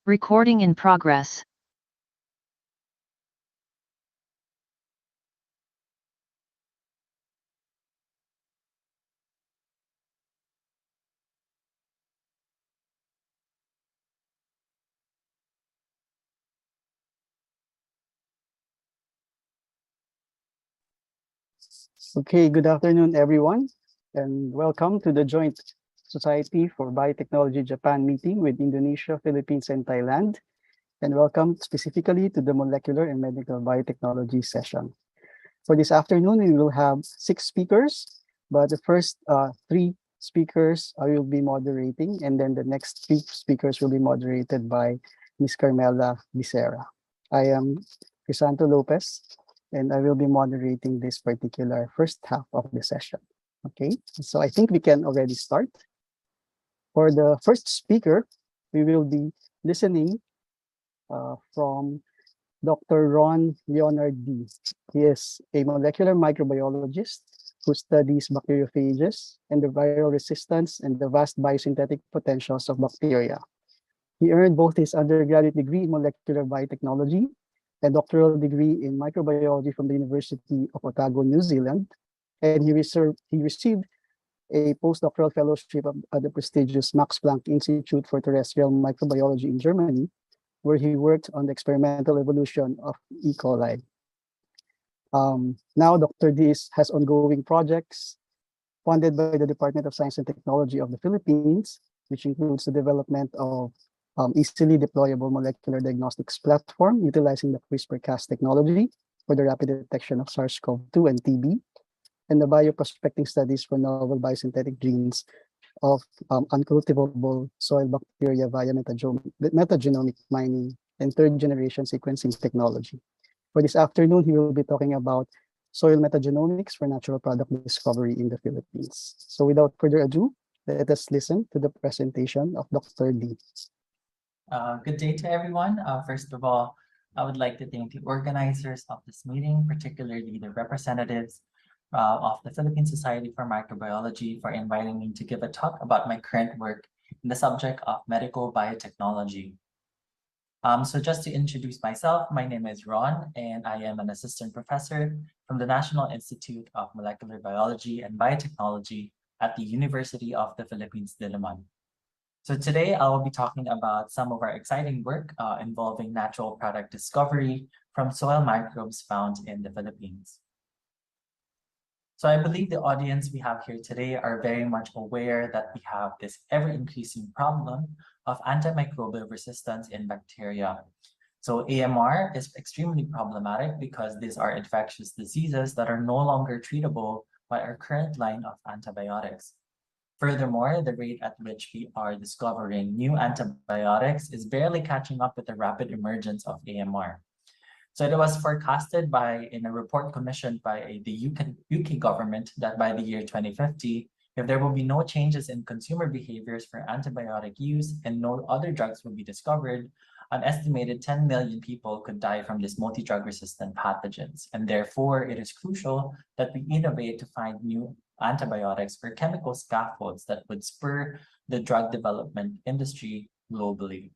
Recording in progress. Okay, good afternoon, everyone, and welcome to the Joint Society for Biotechnology Japan meeting with Indonesia, Philippines, and Thailand, and welcome specifically to the Molecular and Medical Biotechnology session. For this afternoon, we will have 6 speakers, but the first 3 speakers I will be moderating, and then the next 3 speakers will be moderated by Ms. Carmela Becerra. I am Crisanto Lopez, and I will be moderating this particular first half of the session. Okay, so I think we can already start. For the first speaker, we will be listening from Dr. Ron Leonard D. He is a molecular microbiologist who studies bacteriophages and the viral resistance and the vast biosynthetic potentials of bacteria. He earned both his undergraduate degree in molecular biotechnology and doctoral degree in microbiology from the University of Otago, New Zealand, and he received a postdoctoral fellowship at the prestigious Max Planck Institute for Terrestrial Microbiology in Germany, where he worked on the experimental evolution of E. coli. Now, Dr. D has ongoing projects funded by the Department of Science and Technology of the Philippines, which includes the development of easily deployable molecular diagnostics platform utilizing the CRISPR-Cas technology for the rapid detection of SARS-CoV-2 and TB, and the bioprospecting studies for novel biosynthetic genes of uncultivable soil bacteria via metagenomic mining and third-generation sequencing technology. For this afternoon, he will be talking about soil metagenomics for natural product discovery in the Philippines. So without further ado, let us listen to the presentation of Dr. D. Good day to everyone. First of all, I would like to thank the organizers of this meeting, particularly the representatives of the Philippine Society for Microbiology, for inviting me to give a talk about my current work in the subject of medical biotechnology. So just to introduce myself, my name is Ron, and I am an assistant professor from the National Institute of Molecular Biology and Biotechnology at the University of the Philippines, Diliman. So today I will be talking about some of our exciting work involving natural product discovery from soil microbes found in the Philippines. So I believe the audience we have here today are very much aware that we have this ever-increasing problem of antimicrobial resistance in bacteria. So AMR is extremely problematic because these are infectious diseases that are no longer treatable by our current line of antibiotics. Furthermore, the rate at which we are discovering new antibiotics is barely catching up with the rapid emergence of AMR. So it was forecasted in a report commissioned by the UK government that by the year 2050, if there will be no changes in consumer behaviors for antibiotic use and no other drugs will be discovered, an estimated 10 million people could die from these multi-drug resistant pathogens. And therefore, it is crucial that we innovate to find new antibiotics or chemical scaffolds that would spur the drug development industry globally.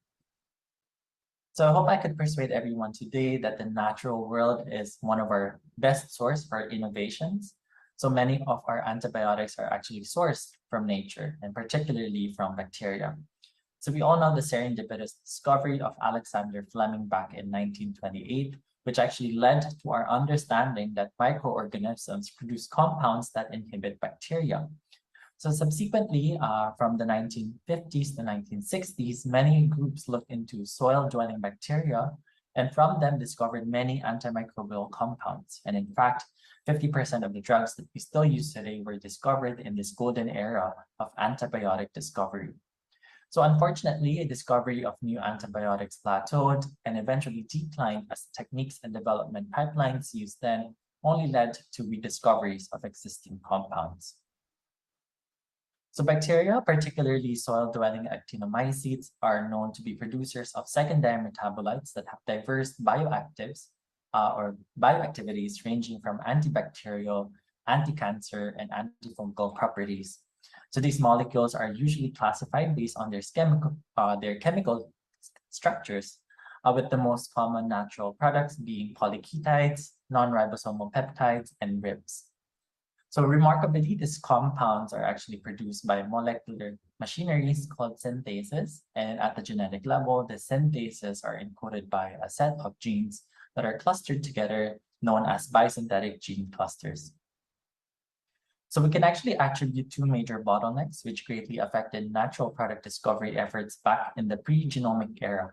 So I hope I could persuade everyone today that the natural world is one of our best source for innovations. So many of our antibiotics are actually sourced from nature and particularly from bacteria. So we all know the serendipitous discovery of Alexander Fleming back in 1928, which actually led to our understanding that microorganisms produce compounds that inhibit bacteria. So subsequently, from the 1950s to 1960s, many groups looked into soil-dwelling bacteria and from them discovered many antimicrobial compounds. And in fact, 50% of the drugs that we still use today were discovered in this golden era of antibiotic discovery. So unfortunately, a discovery of new antibiotics plateaued and eventually declined as techniques and development pipelines used then only led to rediscoveries of existing compounds. So bacteria, particularly soil-dwelling actinomycetes, are known to be producers of secondary metabolites that have diverse bioactives or bioactivities ranging from antibacterial, anti-cancer, and antifungal properties. So these molecules are usually classified based on their chemical structures, with the most common natural products being polyketides, non-ribosomal peptides, and ribs. So remarkably, these compounds are actually produced by molecular machineries called synthases. And at the genetic level, the synthases are encoded by a set of genes that are clustered together, known as bisynthetic gene clusters. So we can actually attribute two major bottlenecks which greatly affected natural product discovery efforts back in the pre-genomic era.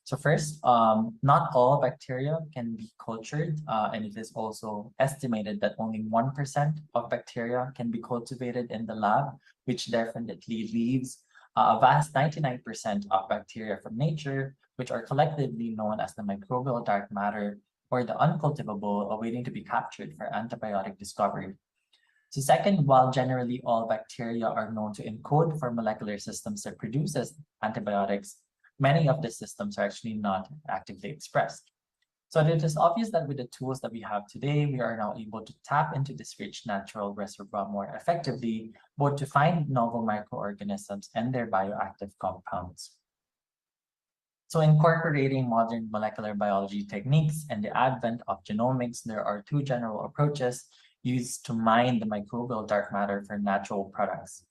So first, not all bacteria can be cultured, and it is also estimated that only 1% of bacteria can be cultivated in the lab, which definitely leaves a vast 99% of bacteria from nature, which are collectively known as the microbial dark matter or the uncultivable, awaiting to be captured for antibiotic discovery. So second, while generally all bacteria are known to encode for molecular systems that produces antibiotics, many of the systems are actually not actively expressed. So it is obvious that with the tools that we have today, we are now able to tap into this rich natural reservoir more effectively, both to find novel microorganisms and their bioactive compounds. So incorporating modern molecular biology techniques and the advent of genomics, there are two general approaches used to mine the microbial dark matter for natural products.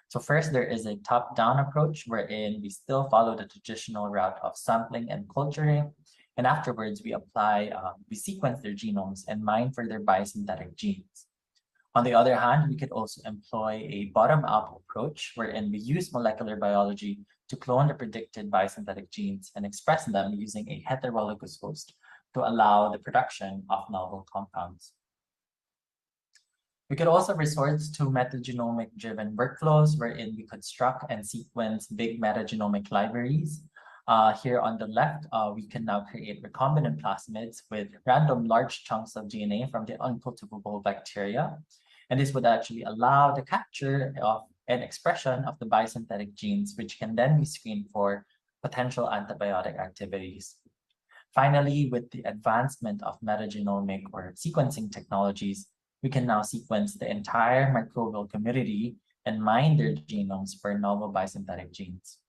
So first, there is a top-down approach wherein we still follow the traditional route of sampling and culturing. And afterwards, we sequence their genomes and mine for their biosynthetic genes. On the other hand, we could also employ a bottom-up approach wherein we use molecular biology to clone the predicted biosynthetic genes and express them using a heterologous host to allow the production of novel compounds. We could also resort to metagenomic-driven workflows wherein we construct and sequence big metagenomic libraries. Here on the left, we can now create recombinant plasmids with random large chunks of DNA from the uncultivable bacteria. And this would actually allow the capture of and expression of the biosynthetic genes, which can then be screened for potential antibiotic activities. Finally, with the advancement of metagenomic or sequencing technologies, we can now sequence the entire microbial community and mine their genomes for novel biosynthetic genes.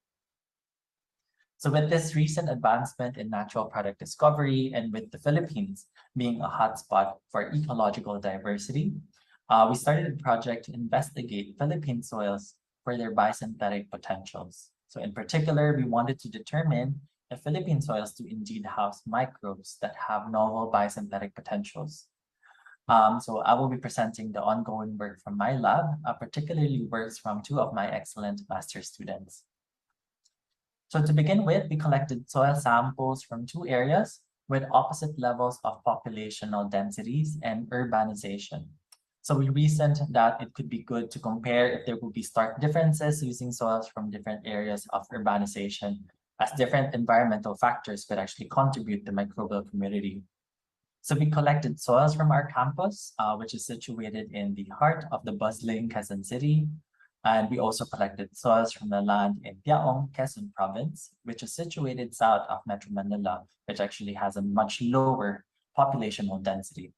So with this recent advancement in natural product discovery and with the Philippines being a hotspot for ecological diversity, we started a project to investigate Philippine soils for their biosynthetic potentials. So in particular, we wanted to determine if Philippine soils do indeed house microbes that have novel biosynthetic potentials. So I will be presenting the ongoing work from my lab, particularly works from two of my excellent master's students. So to begin with, we collected soil samples from two areas with opposite levels of populational densities and urbanization. So we reasoned that it could be good to compare if there would be stark differences using soils from different areas of urbanization, as different environmental factors could actually contribute to the microbial community. So we collected soils from our campus, which is situated in the heart of the bustling Quezon City. And we also collected soils from the land in Piaong, Quezon Province, which is situated south of Metro Manila, which actually has a much lower populational density.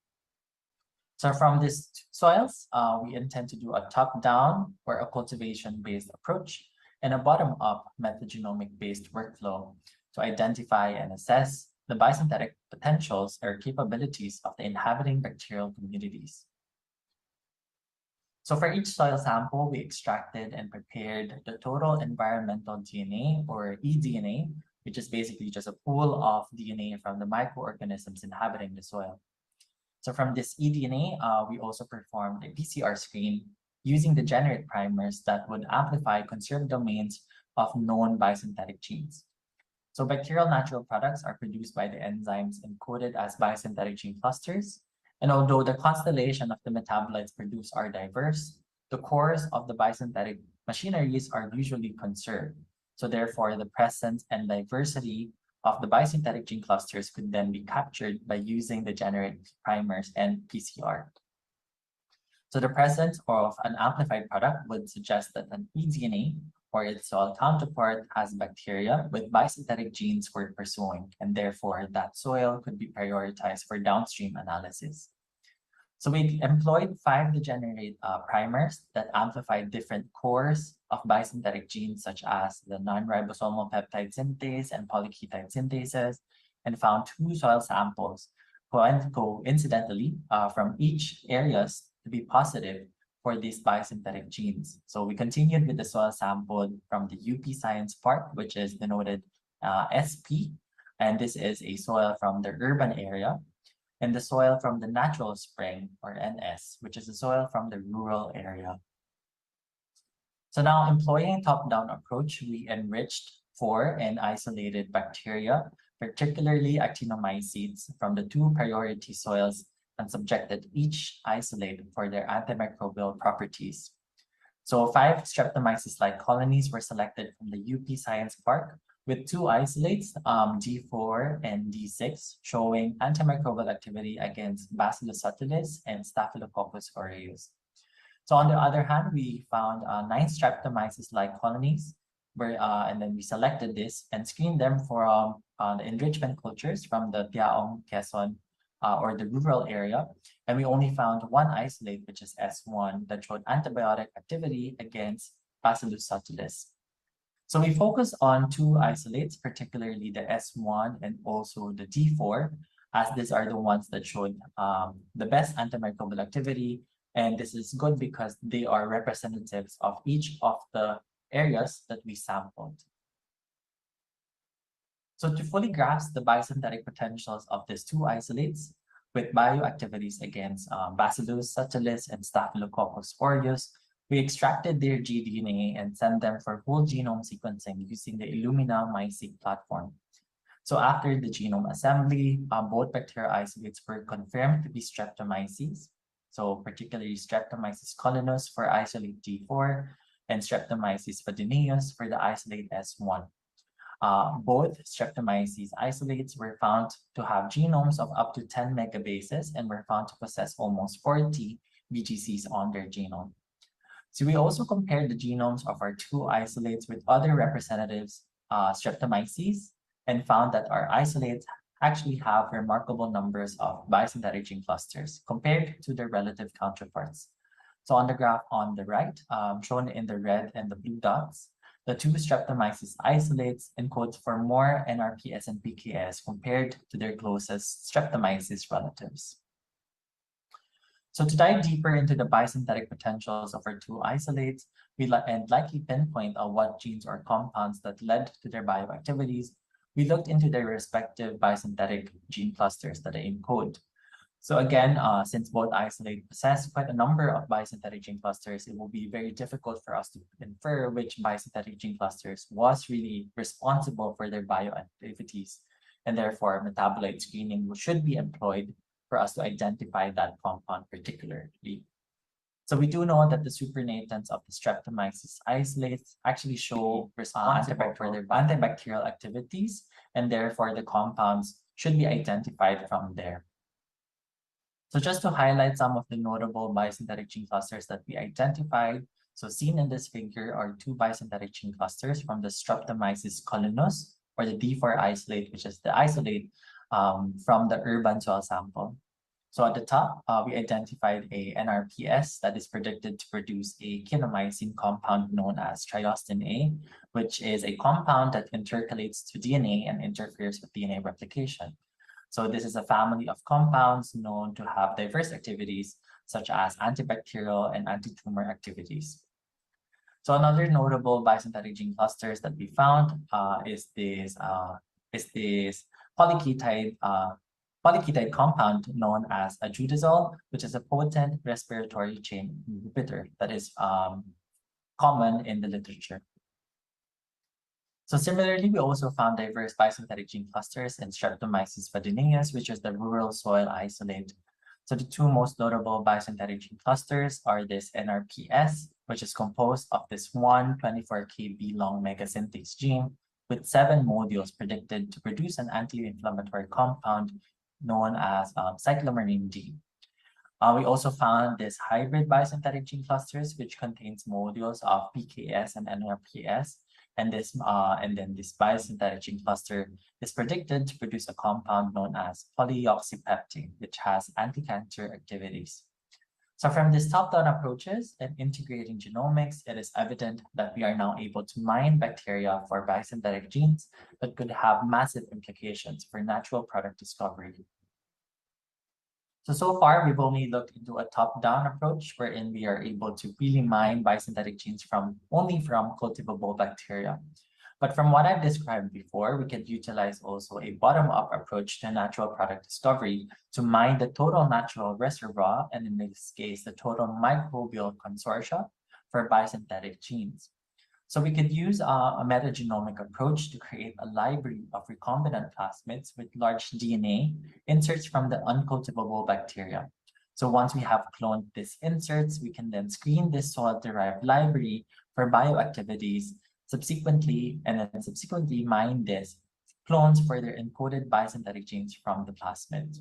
So from these soils, we intend to do a top-down or a cultivation-based approach and a bottom-up metagenomic-based workflow to identify and assess the biosynthetic potentials or capabilities of the inhabiting bacterial communities. So for each soil sample, we extracted and prepared the total environmental DNA or eDNA, which is basically just a pool of DNA from the microorganisms inhabiting the soil. So from this eDNA, we also performed a PCR screen using the generate primers that would amplify conserved domains of known biosynthetic genes. So bacterial natural products are produced by the enzymes encoded as biosynthetic gene clusters. And although the constellation of the metabolites produced are diverse, the cores of the biosynthetic machineries are usually conserved. So therefore, the presence and diversity of the biosynthetic gene clusters could then be captured by using the generate primers and PCR. So the presence of an amplified product would suggest that an eDNA or its soil counterpart has bacteria with biosynthetic genes worth pursuing, and therefore that soil could be prioritized for downstream analysis. So we employed 5 degenerate primers that amplified different cores of biosynthetic genes, such as the non-ribosomal peptide synthase and polyketide syntheses, and found 2 soil samples coincidentally from each areas to be positive for these biosynthetic genes. So we continued with the soil sample from the UP Science Park, which is denoted SP, and this is a soil from the urban area, and the soil from the natural spring, or NS, which is the soil from the rural area. So now, employing a top-down approach, we enriched for and isolated bacteria, particularly actinomycetes, from the 2 priority soils and subjected each isolate for their antimicrobial properties. So 5 Streptomyces-like colonies were selected from the UP Science Park with 2 isolates, D4 and D6, showing antimicrobial activity against Bacillus subtilis and Staphylococcus aureus. So on the other hand, we found 9 Streptomyces-like colonies, and then we selected this and screened them for the enrichment cultures from the Piaong, Quezon, or the rural area. And we only found 1 isolate, which is S1, that showed antibiotic activity against Bacillus subtilis. So we focus on 2 isolates, particularly the S1 and also the D4, as these are the ones that showed the best antimicrobial activity. And this is good because they are representatives of each of the areas that we sampled. So to fully grasp the biosynthetic potentials of these 2 isolates with bioactivities against Bacillus subtilis and Staphylococcus aureus, we extracted their gDNA and sent them for whole genome sequencing using the Illumina MiSeq platform. So after the genome assembly, both bacterial isolates were confirmed to be Streptomyces. So particularly Streptomyces colonus for isolate D4 and Streptomyces vadineus for the isolate S1. Both Streptomyces isolates were found to have genomes of up to 10 megabases and were found to possess almost 40 VGCs on their genome. So we also compared the genomes of our 2 isolates with other representatives, Streptomyces, and found that our isolates actually have remarkable numbers of biosynthetic gene clusters compared to their relative counterparts. So on the graph on the right, shown in the red and the blue dots, the 2 Streptomyces isolates encode for more NRPS and PKS compared to their closest Streptomyces relatives. So to dive deeper into the biosynthetic potentials of our 2 isolates, and likely pinpoint on what genes or compounds that led to their bioactivities, we looked into their respective biosynthetic gene clusters that they encode. So again, since both isolates possess quite a number of biosynthetic gene clusters, it will be very difficult for us to infer which biosynthetic gene clusters was really responsible for their bioactivities, and therefore metabolite screening should be employed for us to identify that compound particularly. So we do know that the supernatants of the Streptomyces isolates actually show responsible for their antibacterial activities, and therefore the compounds should be identified from there. So just to highlight some of the notable biosynthetic gene clusters that we identified, so seen in this figure are 2 biosynthetic gene clusters from the Streptomyces colonus, or the D4 isolate, which is the isolate from the urban soil sample. So at the top, we identified a NRPS that is predicted to produce a kinomycin compound known as triostin A, which is a compound that intercalates to DNA and interferes with DNA replication. So this is a family of compounds known to have diverse activities, such as antibacterial and anti-tumor activities. So another notable biosynthetic gene clusters that we found is this polyketide compound known as ajudazole, which is a potent respiratory chain inhibitor that is common in the literature. So similarly, we also found diverse biosynthetic gene clusters in Streptomyces vadineus, which is the rural soil isolate. So the 2 most notable biosynthetic gene clusters are this NRPS, which is composed of this 124 kb long megasynthetase gene with 7 modules predicted to produce an anti-inflammatory compound known as cyclomarine D. We also found this hybrid biosynthetic gene clusters, which contains modules of PKS and NRPS, and then this biosynthetic gene cluster is predicted to produce a compound known as polyoxypeptine, which has anti-cancer activities. So from these top-down approaches and integrating genomics, it is evident that we are now able to mine bacteria for biosynthetic genes that could have massive implications for natural product discovery. So far, we've only looked into a top-down approach wherein we are able to really mine biosynthetic genes only from cultivable bacteria. But from what I've described before, we can utilize also a bottom-up approach to natural product discovery to mine the total natural reservoir, and in this case, the total microbial consortia for biosynthetic genes. So we could use a metagenomic approach to create a library of recombinant plasmids with large DNA inserts from the uncultivable bacteria. So once we have cloned these inserts, we can then screen this soil-derived library for bioactivities subsequently mine these clones for their encoded biosynthetic genes from the plasmid.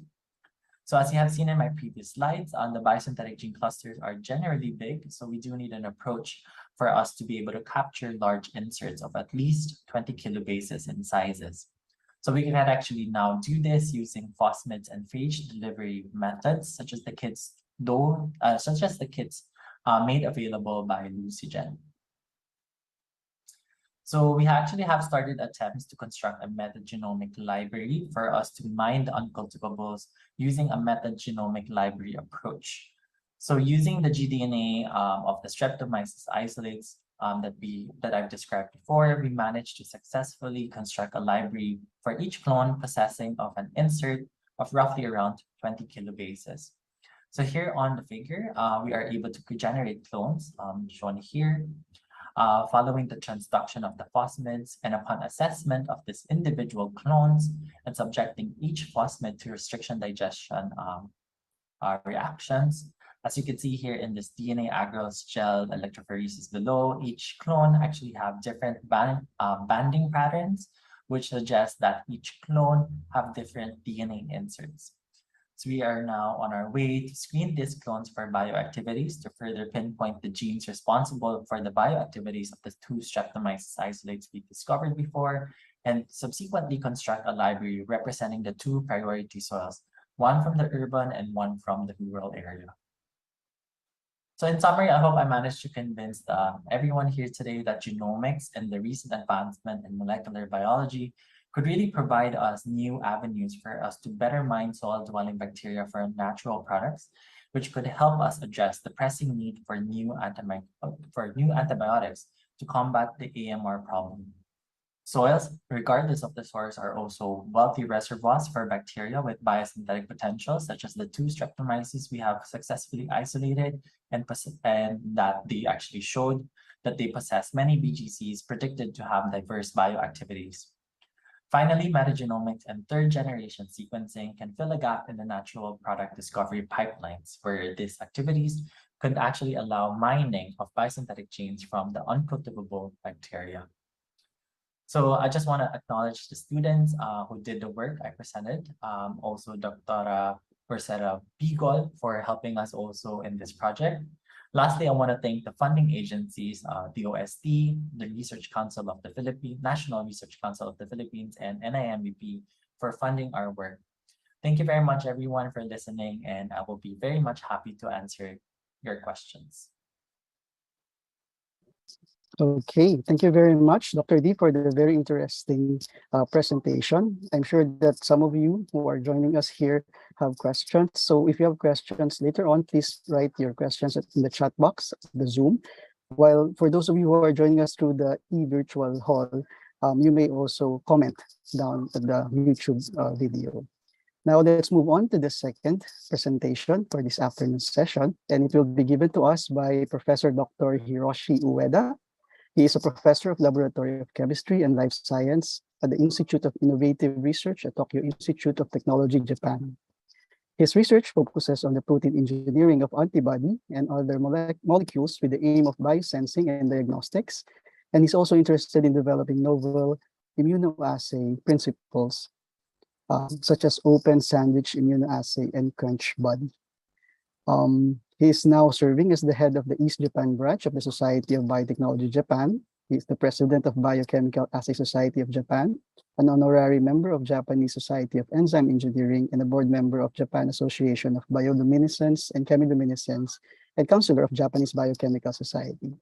So as you have seen in my previous slides, the biosynthetic gene clusters are generally big, so we do need an approach for us to be able to capture large inserts of at least 20 kilobases in sizes. So we can actually now do this using phosmids and phage delivery methods, such as the kits made available by Lucigen. So we actually have started attempts to construct a metagenomic library for us to mine the uncultivables using a metagenomic library approach. So using the gDNA of the Streptomyces isolates that I've described before, we managed to successfully construct a library for each clone possessing of an insert of roughly around 20 kilobases. So here on the figure, we are able to generate clones shown here. Following the transduction of the phosmids and upon assessment of these individual clones and subjecting each phosmid to restriction digestion reactions. As you can see here in this DNA agarose gel electrophoresis below, each clone actually have different banding patterns, which suggests that each clone have different DNA inserts. So we are now on our way to screen these clones for bioactivities to further pinpoint the genes responsible for the bioactivities of the two Streptomyces isolates we discovered before, and subsequently construct a library representing the two priority soils, one from the urban and one from the rural area. So in summary, I hope I managed to convince everyone here today that genomics and the recent advancement in molecular biology could really provide us new avenues for us to better mine soil-dwelling bacteria for natural products, which could help us address the pressing need for new antibiotics to combat the AMR problem. Soils, regardless of the source, are also wealthy reservoirs for bacteria with biosynthetic potential, such as the two Streptomyces we have successfully isolated, and that they actually showed that they possess many BGCs predicted to have diverse bioactivities. Finally, metagenomics and third-generation sequencing can fill a gap in the natural product discovery pipelines, where these activities could actually allow mining of biosynthetic genes from the uncultivable bacteria. So I just want to acknowledge the students who did the work I presented. Also, Dr. Rosetta Bigol for helping us also in this project. Lastly, I want to thank the funding agencies, the OST, the Research Council of the Philippines, National Research Council of the Philippines, and NIMBP for funding our work. Thank you very much, everyone, for listening, and I will be very much happy to answer your questions. Okay, thank you very much, Dr. D, for the very interesting presentation. I'm sure that some of you who are joining us here have questions. So if you have questions later on, please write your questions in the chat box of the Zoom. While for those of you who are joining us through the e-virtual hall, you may also comment down at the YouTube video. Now let's move on to the second presentation for this afternoon's session, and it will be given to us by Professor Dr. Hiroshi Ueda. He is a professor of Laboratory of Chemistry and Life Science at the Institute of Innovative Research at Tokyo Institute of Technology, Japan. His research focuses on the protein engineering of antibody and other molecules with the aim of biosensing and diagnostics, and he's also interested in developing novel immunoassay principles, such as open sandwich immunoassay and crunch body. He is now serving as the head of the East Japan branch of the Society of Biotechnology Japan, He is the president of Biochemical Assay Society of Japan, an honorary member of Japanese Society of Enzyme Engineering, and a board member of Japan Association of Bioluminescence and Chemiluminescence, and counselor of Japanese Biochemical Society,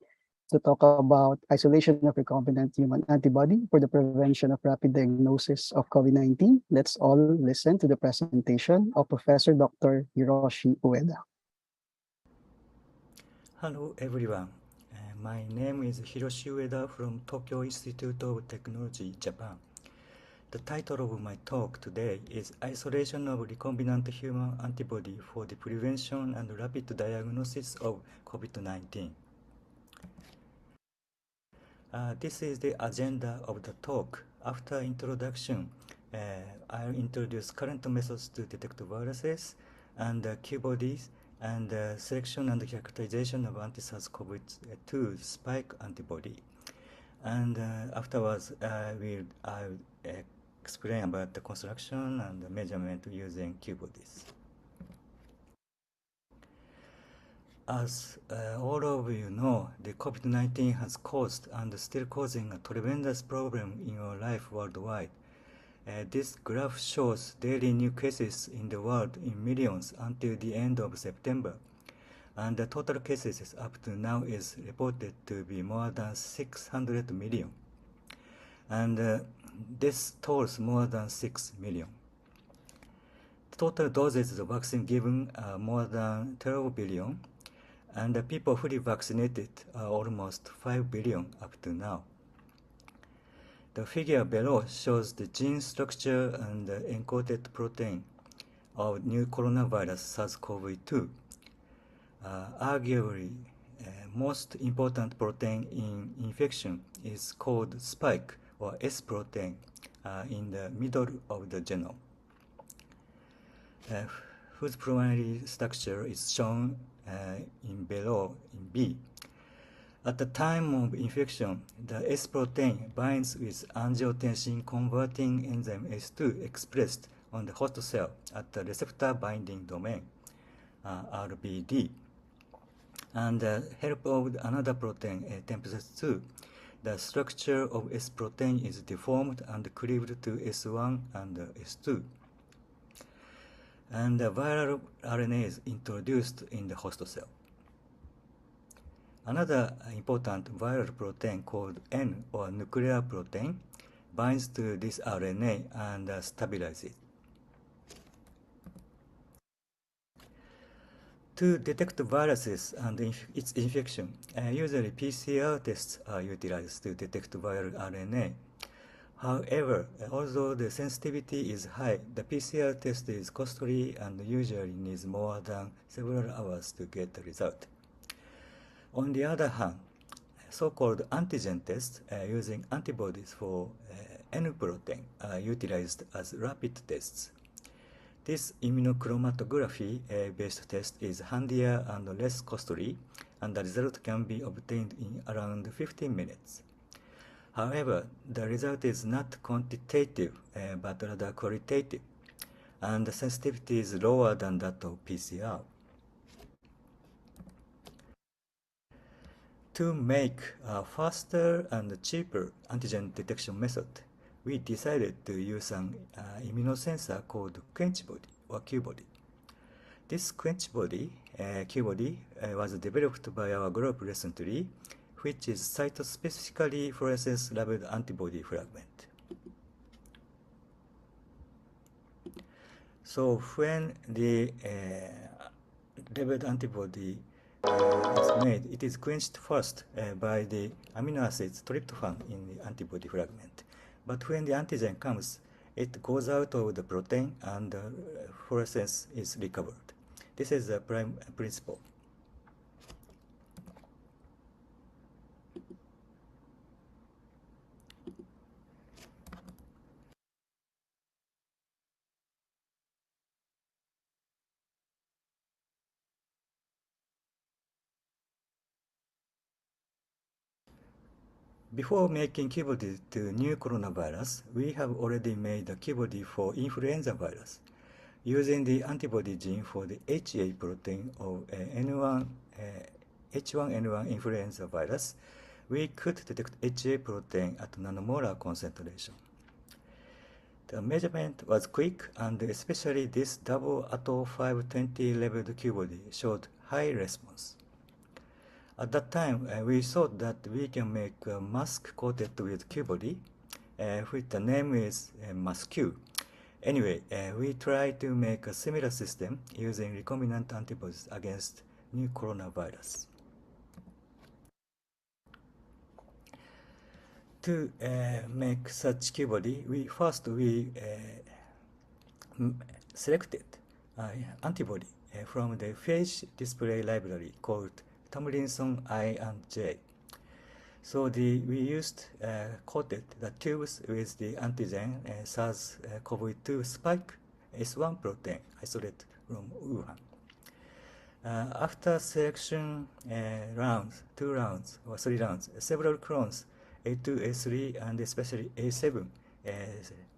to talk about isolation of recombinant human antibody for the prevention of rapid diagnosis of COVID-19. Let's all listen to the presentation of Professor Dr. Hiroshi Ueda. Hello everyone. My name is Hiroshi Ueda from Tokyo Institute of Technology, Japan. The title of my talk today is Isolation of Recombinant Human Antibody for the Prevention and Rapid Diagnosis of COVID-19. This is the agenda of the talk. After introduction, I'll introduce current methods to detect viruses and Q-bodies and selection and characterization of anti-SARS-CoV-2 spike antibody. And afterwards, I'll explain about the construction and the measurement using Q-bodies. As all of you know, the COVID-19 has caused and still causing a tremendous problem in your life worldwide. This graph shows daily new cases in the world in millions until the end of September. And the total cases up to now is reported to be more than 600 million. And this totals more than 6 million. Total doses of vaccine given are more than 12 billion. And the people fully vaccinated are almost 5 billion up to now. The figure below shows the gene structure and the encoded protein of new coronavirus SARS-CoV-2. Arguably, most important protein in infection is called spike or S protein in the middle of the genome, whose primary structure is shown in below in B. At the time of infection, the S protein binds with angiotensin converting enzyme S2 expressed on the host cell at the receptor binding domain, RBD. And help of another protein, TMPRSS2, the structure of S protein is deformed and cleaved to S1 and S2. And the viral RNA is introduced in the host cell. Another important viral protein called N or nuclear protein binds to this RNA and stabilizes it. To detect viruses and its infection, usually PCR tests are utilized to detect viral RNA. However, although the sensitivity is high, the PCR test is costly and usually needs more than several hours to get the result. On the other hand, so-called antigen tests using antibodies for N protein are utilized as rapid tests. This immunochromatography-based test is handier and less costly, and the result can be obtained in around 15 minutes. However, the result is not quantitative, but rather qualitative, and the sensitivity is lower than that of PCR. To make a faster and cheaper antigen detection method, we decided to use an immunosensor called quench body or Q-body. This quench body, Q-body, was developed by our group recently, which is cytospecifically fluorescence labeled antibody fragment. So when the labeled antibody is made, it is quenched first by the amino acids tryptophan in the antibody fragment. But when the antigen comes, it goes out of the protein and fluorescence is recovered. This is the prime principle. Before making Q-body to new coronavirus, we have already made a Q-body for influenza virus using the antibody gene for the HA protein of H1N1 influenza virus. we could detect HA protein at nanomolar concentration. The measurement was quick, and especially this double ATO 520 labeled Q-body showed high response. At that time, we thought that we can make a mask coated with Q-body, which the name is MaskQ. Anyway, we tried to make a similar system using recombinant antibodies against new coronavirus. To make such Q-body, we selected antibody from the phage display library called Tomlinson I and J. So we coated the tubes with the antigen SARS-CoV-2 spike S1 protein isolate from Wuhan. After selection rounds, 2 rounds or 3 rounds, several clones A2, A3, and especially A7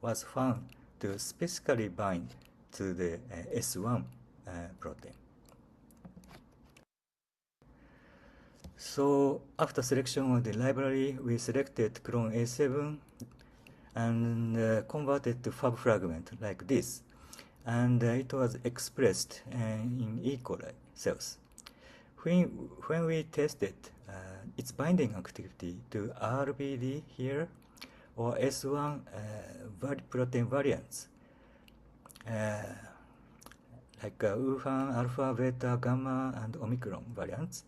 was found to specifically bind to the S1 protein. So after selection of the library, we selected clone A7 and converted to Fab fragment like this, and it was expressed in E. coli cells. When we tested its binding activity to RBD here or S1 protein variants, like Wuhan, Alpha, Beta, Gamma, and Omicron variants,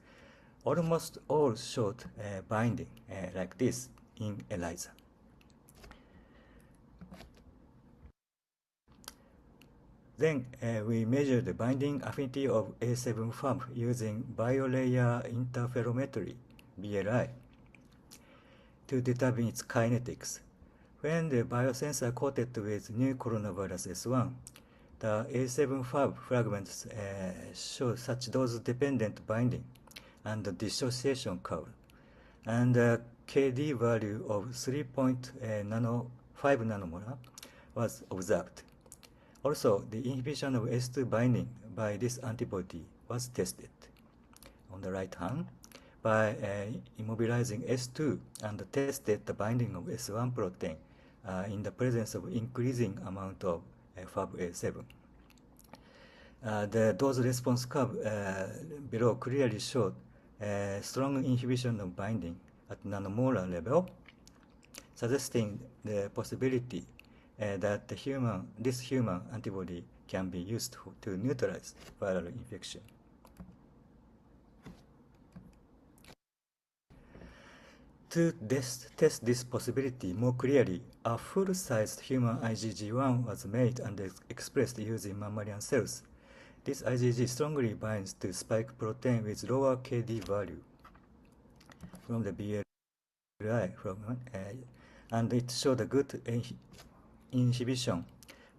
almost all showed binding like this in ELISA. Then we measured the binding affinity of A7 Fab using biolayer interferometry, BLI, to determine its kinetics. When the biosensor coated with new coronavirus S1, the A7 Fab fragments show such dose-dependent binding and the dissociation curve, and the KD value of 3.5 nanomolar was observed. Also, the inhibition of S2 binding by this antibody was tested. On the right hand, by immobilizing S2 and tested the binding of S1 protein in the presence of increasing amount of Fab A7. The dose response curve below clearly showed strong inhibition of binding at nanomolar level, suggesting the possibility that this human antibody can be used to neutralize viral infection. To test this possibility more clearly, a full-sized human IgG1 was made and expressed using mammalian cells. This IgG strongly binds to spike protein with lower KD value from the BLI, and it showed a good inhibition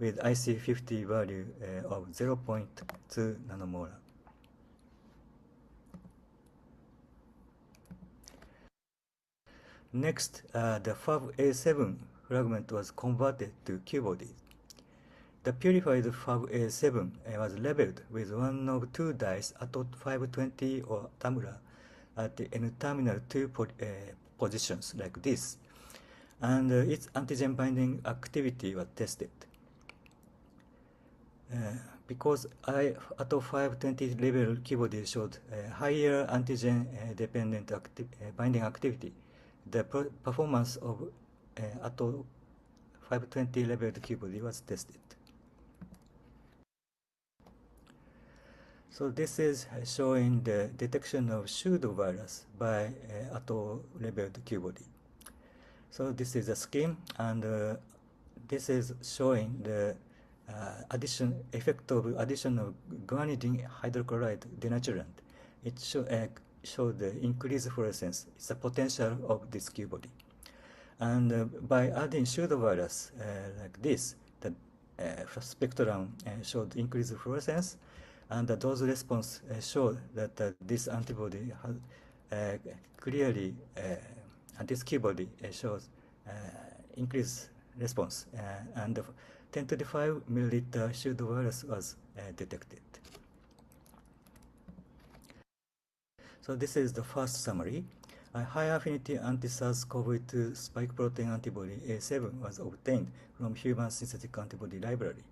with IC50 value of 0.2 nanomolar. Next, the Fab A7 fragment was converted to Q-bodies. The purified Fab A7 was labeled with one of 2 dyes ATO 520 or TAMRA at the N-terminal 2 positions like this, and its antigen binding activity was tested. Because ATO 520 label Q-body showed higher antigen dependent binding activity, the performance of ATO 520 labeled Q-body was tested. So this is showing the detection of pseudovirus by ATO labeled Q-body. So this is a scheme, and this is showing the effect of addition of guanidine hydrochloride denaturant. It showed the increased fluorescence. It's a potential of this Q-body. And by adding pseudovirus like this, the spectrum showed increased fluorescence, and the dose response showed that this antibody has clearly, this Q-body shows increased response, and 10 to the 5 milliliter pseudovirus was detected. So this is the first summary. A high-affinity anti-SARS-CoV-2 spike protein antibody A7 was obtained from human synthetic antibody library.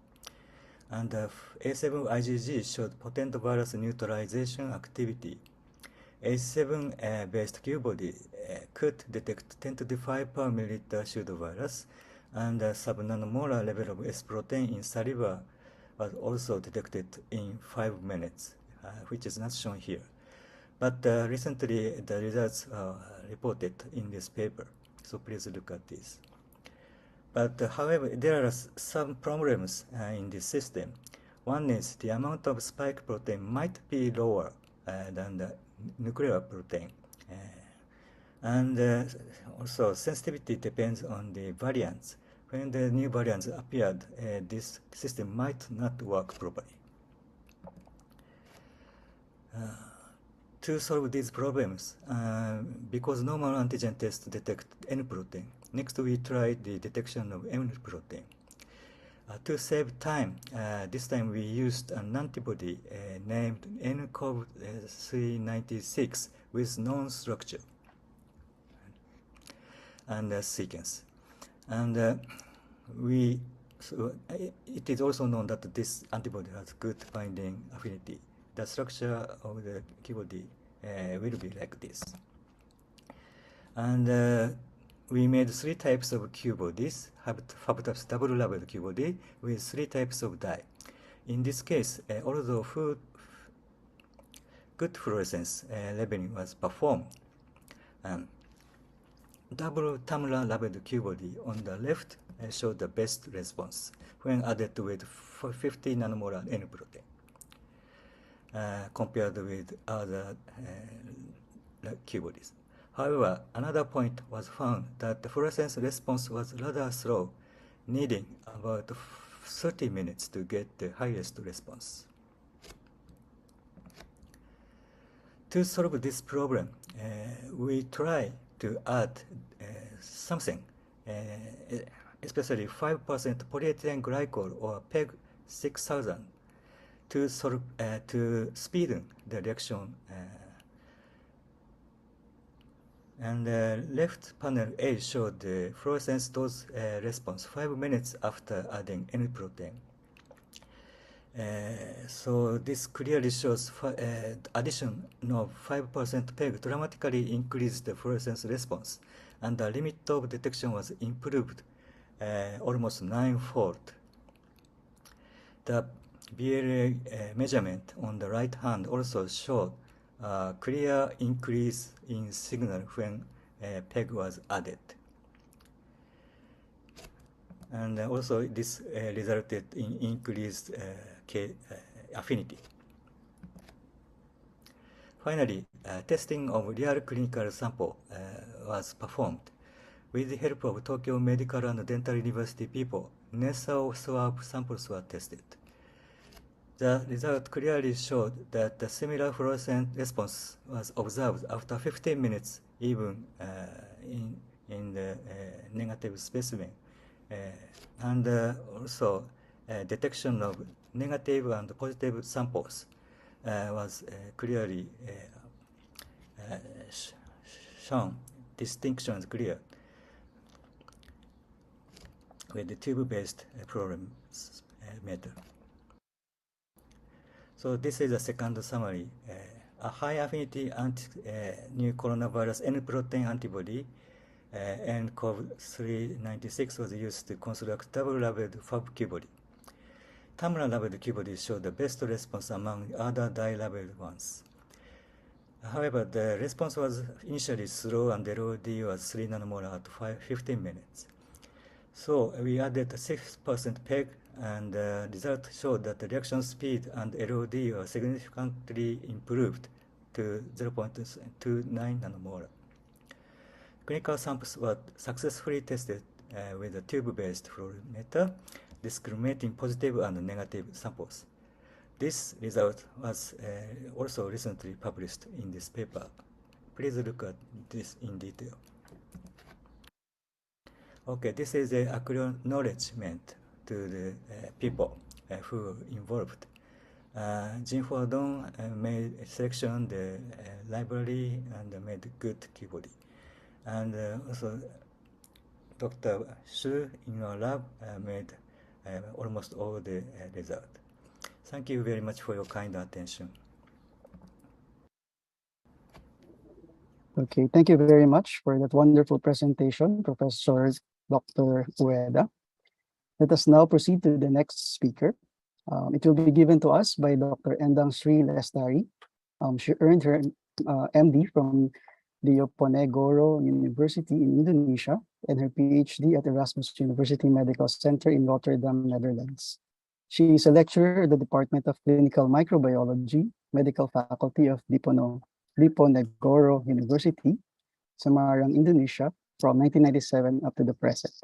And A7 IgG showed potent virus neutralization activity. A7-based Q-body could detect 10 to the 5 per milliliter pseudovirus, and sub-nanomolar level of S protein in saliva was also detected in 5 minutes, which is not shown here. But recently, the results are reported in this paper, so please look at this. But however, there are some problems in this system. One is the amount of spike protein might be lower than the nuclear protein. And also, sensitivity depends on the variants. When the new variants appeared, this system might not work properly. To solve these problems, because normal antigen tests detect N protein, next we tried the detection of M protein. To save time, this time we used an antibody named nCoV396 with known structure and sequence. And it is also known that this antibody has good binding affinity. The structure of the Q-body will be like this. And we made 3 types of Q-bodies, Habitats double-labeled Q-body with 3 types of dye. In this case, although good fluorescence labeling was performed, double Tamra labeled Q-body on the left showed the best response when added with 50 nanomolar N protein. Compared with other Q-bodies. However, another point was found that the fluorescence response was rather slow, needing about 30 minutes to get the highest response. To solve this problem, we try to add something, especially 5% polyethylene glycol or PEG 6000 to speeden the reaction. And the left panel A showed the fluorescence dose response 5 minutes after adding N protein. So this clearly shows addition of 5% PEG dramatically increased the fluorescence response, and the limit of detection was improved almost 9-fold. The BLA measurement on the right hand also showed a clear increase in signal when PEG was added. And also this resulted in increased affinity. Finally, testing of real clinical sample was performed. With the help of Tokyo Medical and Dental University people, nasal swab samples were tested. The result clearly showed that the similar fluorescent response was observed after 15 minutes, even in the negative specimen. And also detection of negative and positive samples was clearly shown. Distinction is clear with the tube-based problem method. So this is a second summary. A high-affinity new coronavirus N protein antibody nCoV396 was used to construct double-labeled FAB Q-body. Tamra-labeled Q-body showed the best response among other dye-labeled ones. However, the response was initially slow and the LOD was 3 nanomolar at 15 minutes. So we added 6% PEG, and the result showed that the reaction speed and LOD were significantly improved to 0.29 nanomolar. Clinical samples were successfully tested with a tube-based fluorimeter, discriminating positive and negative samples. This result was also recently published in this paper. Please look at this in detail. Okay, this is the acknowledgement to the people who were involved. Jim Fordon made a selection the library and made good keyboard. And also Dr. Su in your lab made almost all the result. Thank you very much for your kind attention. Okay, thank you very much for that wonderful presentation, Professor Dr. Ueda. Let us now proceed to the next speaker. It will be given to us by Dr. Endang Sri Lestari. She earned her MD from Diponegoro University in Indonesia and her PhD at Erasmus University Medical Center in Rotterdam, Netherlands. She is a lecturer at the Department of Clinical Microbiology, Medical Faculty of Diponegoro University, Semarang, Indonesia, from 1997 up to the present.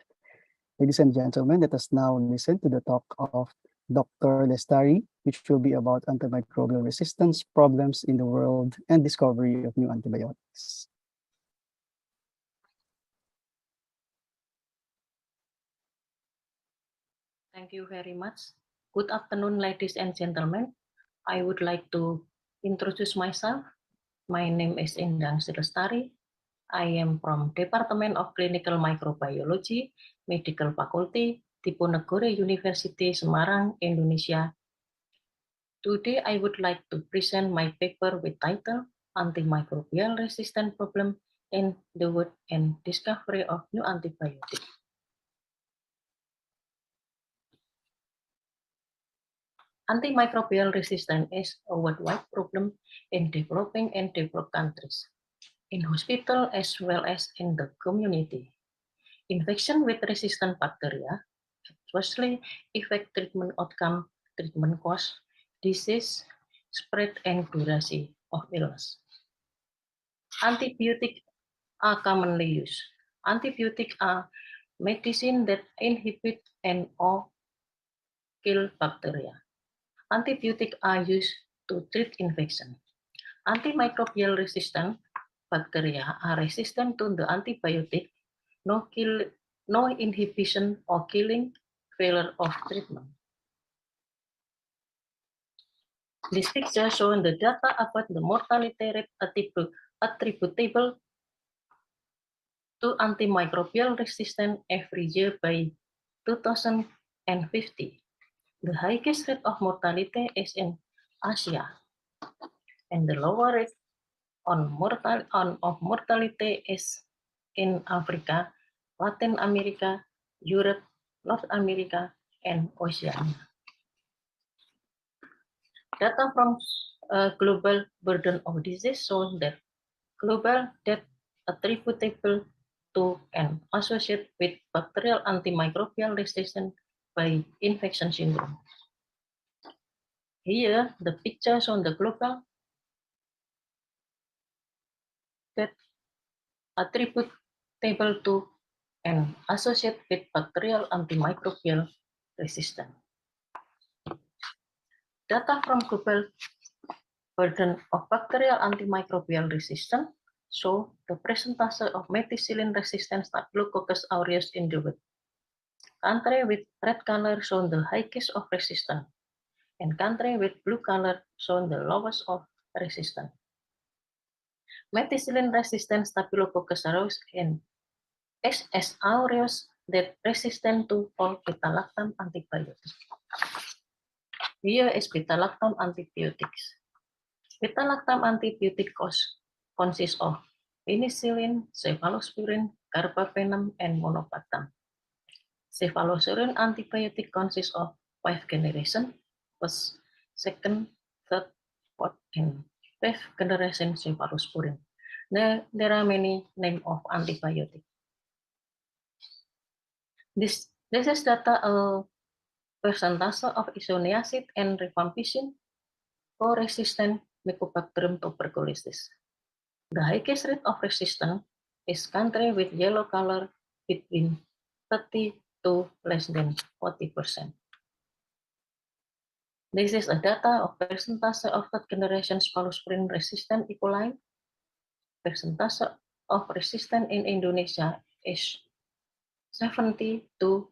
Ladies and gentlemen, let us now listen to the talk of Dr. Lestari, which will be about antimicrobial resistance problems in the world and discovery of new antibiotics. Thank you very much. Good afternoon, ladies and gentlemen. I would like to introduce myself. My name is Endang Sri Lestari. I am from Department of Clinical Microbiology, Medical Faculty, Diponegoro University, Semarang, Indonesia. Today, I would like to present my paper with title Antimicrobial Resistance Problem in the World and Discovery of New Antibiotics. Antimicrobial resistance is a worldwide problem in developing and developed countries, in hospitals as well as in the community. Infection with resistant bacteria adversely affect treatment outcome, treatment cost, disease spread, and duration of illness. Antibiotics are commonly used. Antibiotics are medicine that inhibit and or kill bacteria. Antibiotics are used to treat infection. Antimicrobial resistant bacteria are resistant to the antibiotic, no inhibition or killing, failure of treatment. This picture shows the data about the mortality rate attributable to antimicrobial resistance every year by 2050. The highest rate of mortality is in Asia, and the lower rate of mortality is in Africa, Latin America, Europe, North America, and Oceania. Data from global burden of disease shows that global death attributable to and associated with bacterial antimicrobial resistance by infection syndrome. Here, the picture shows the global death attributable to and associated with bacterial antimicrobial resistance. Data from global burden of bacterial antimicrobial resistance show the percentage of methicillin-resistant Staphylococcus aureus in the world. Country with red color show the highest of resistance, and country with blue color show the lowest of resistance. Methicillin-resistant Staphylococcus aureus and SS aureus that resistant to all beta-lactam antibiotics. Here is beta-lactam antibiotics. Beta-lactam antibiotic consists of penicillin, cephalosporin, carbapenem, and monobactam. Cephalosporin antibiotic consists of 5 generations, first, second, third, fourth, and fifth generation cephalosporin. There are many names of antibiotics. This is data percentage of isoniazid and rifampicin for resistant Mycobacterium tuberculosis. The highest rate of resistance is country with yellow color between 30 to less than 40%. This is a data of percentage of third generation cephalosporin resistant E. coli. Percentage of resistance in Indonesia is 70 to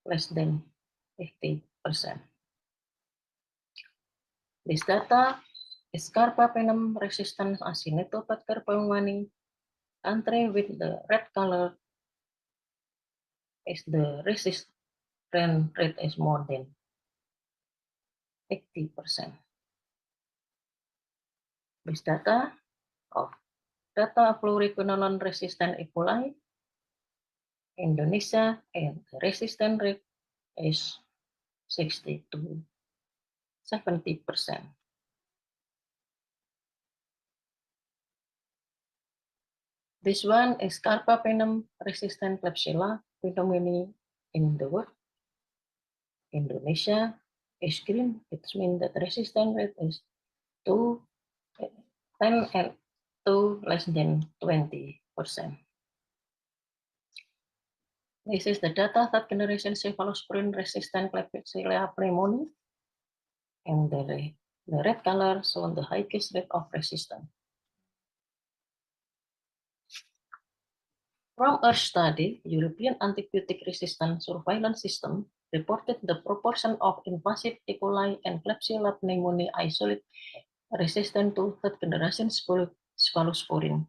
less than 50%. This data is carbapenem resistant Acinetobacter pneumoniae. Country with the red color is the resistant rate is more than 80%. This data of fluoroquinolone resistant E. coli, Indonesia, and the resistant rate is 60 to 70%. This one is carbapenem resistant Klebsiella pneumoniae in the world. Indonesia is green, it means that resistant rate is 10 and to less than 20%. This is the data third generation cephalosporin resistant Klebsiella pneumoniae, and the red color shows the highest rate of resistance. From our study, European antibiotic resistant surveillance system reported the proportion of invasive E. coli and Klebsiella pneumoniae isolate resistant to third generation cephalosporin.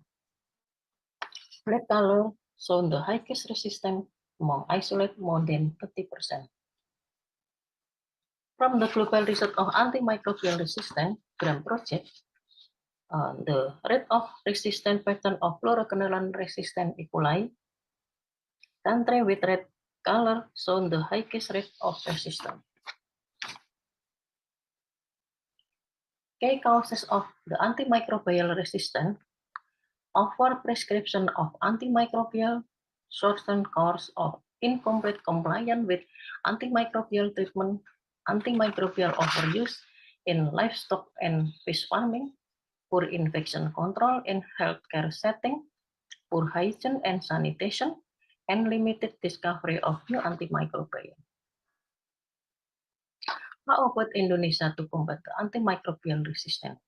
Black color shows the highest resistance among isolate more than 30%. From the global result of antimicrobial resistance GRAM project, the rate of resistant pattern of fluoroquinolone resistant E. coli, country with red color shown the highest rate of resistance. Key causes of the antimicrobial resistance: over prescription of antimicrobial, shortened course of incomplete compliance with antimicrobial treatment, antimicrobial overuse in livestock and fish farming, poor infection control in healthcare setting, poor hygiene and sanitation, and limited discovery of new antimicrobial. How about Indonesia to combat the antimicrobial resistance?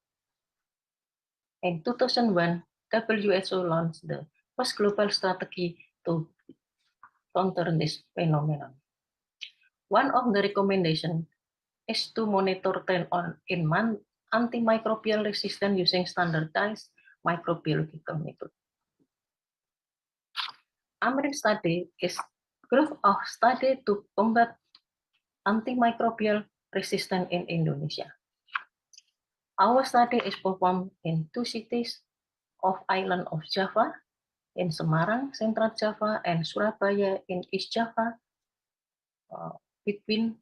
In 2001, WHO launched the first global strategy to counter this phenomenon. One of the recommendations is to monitor trend in antimicrobial resistance using standardized microbiological method. AMRIN study is group of study to combat antimicrobial resistance in Indonesia. Our study is performed in 2 cities of island of Java, in Semarang, Central Java, and Surabaya in East Java, between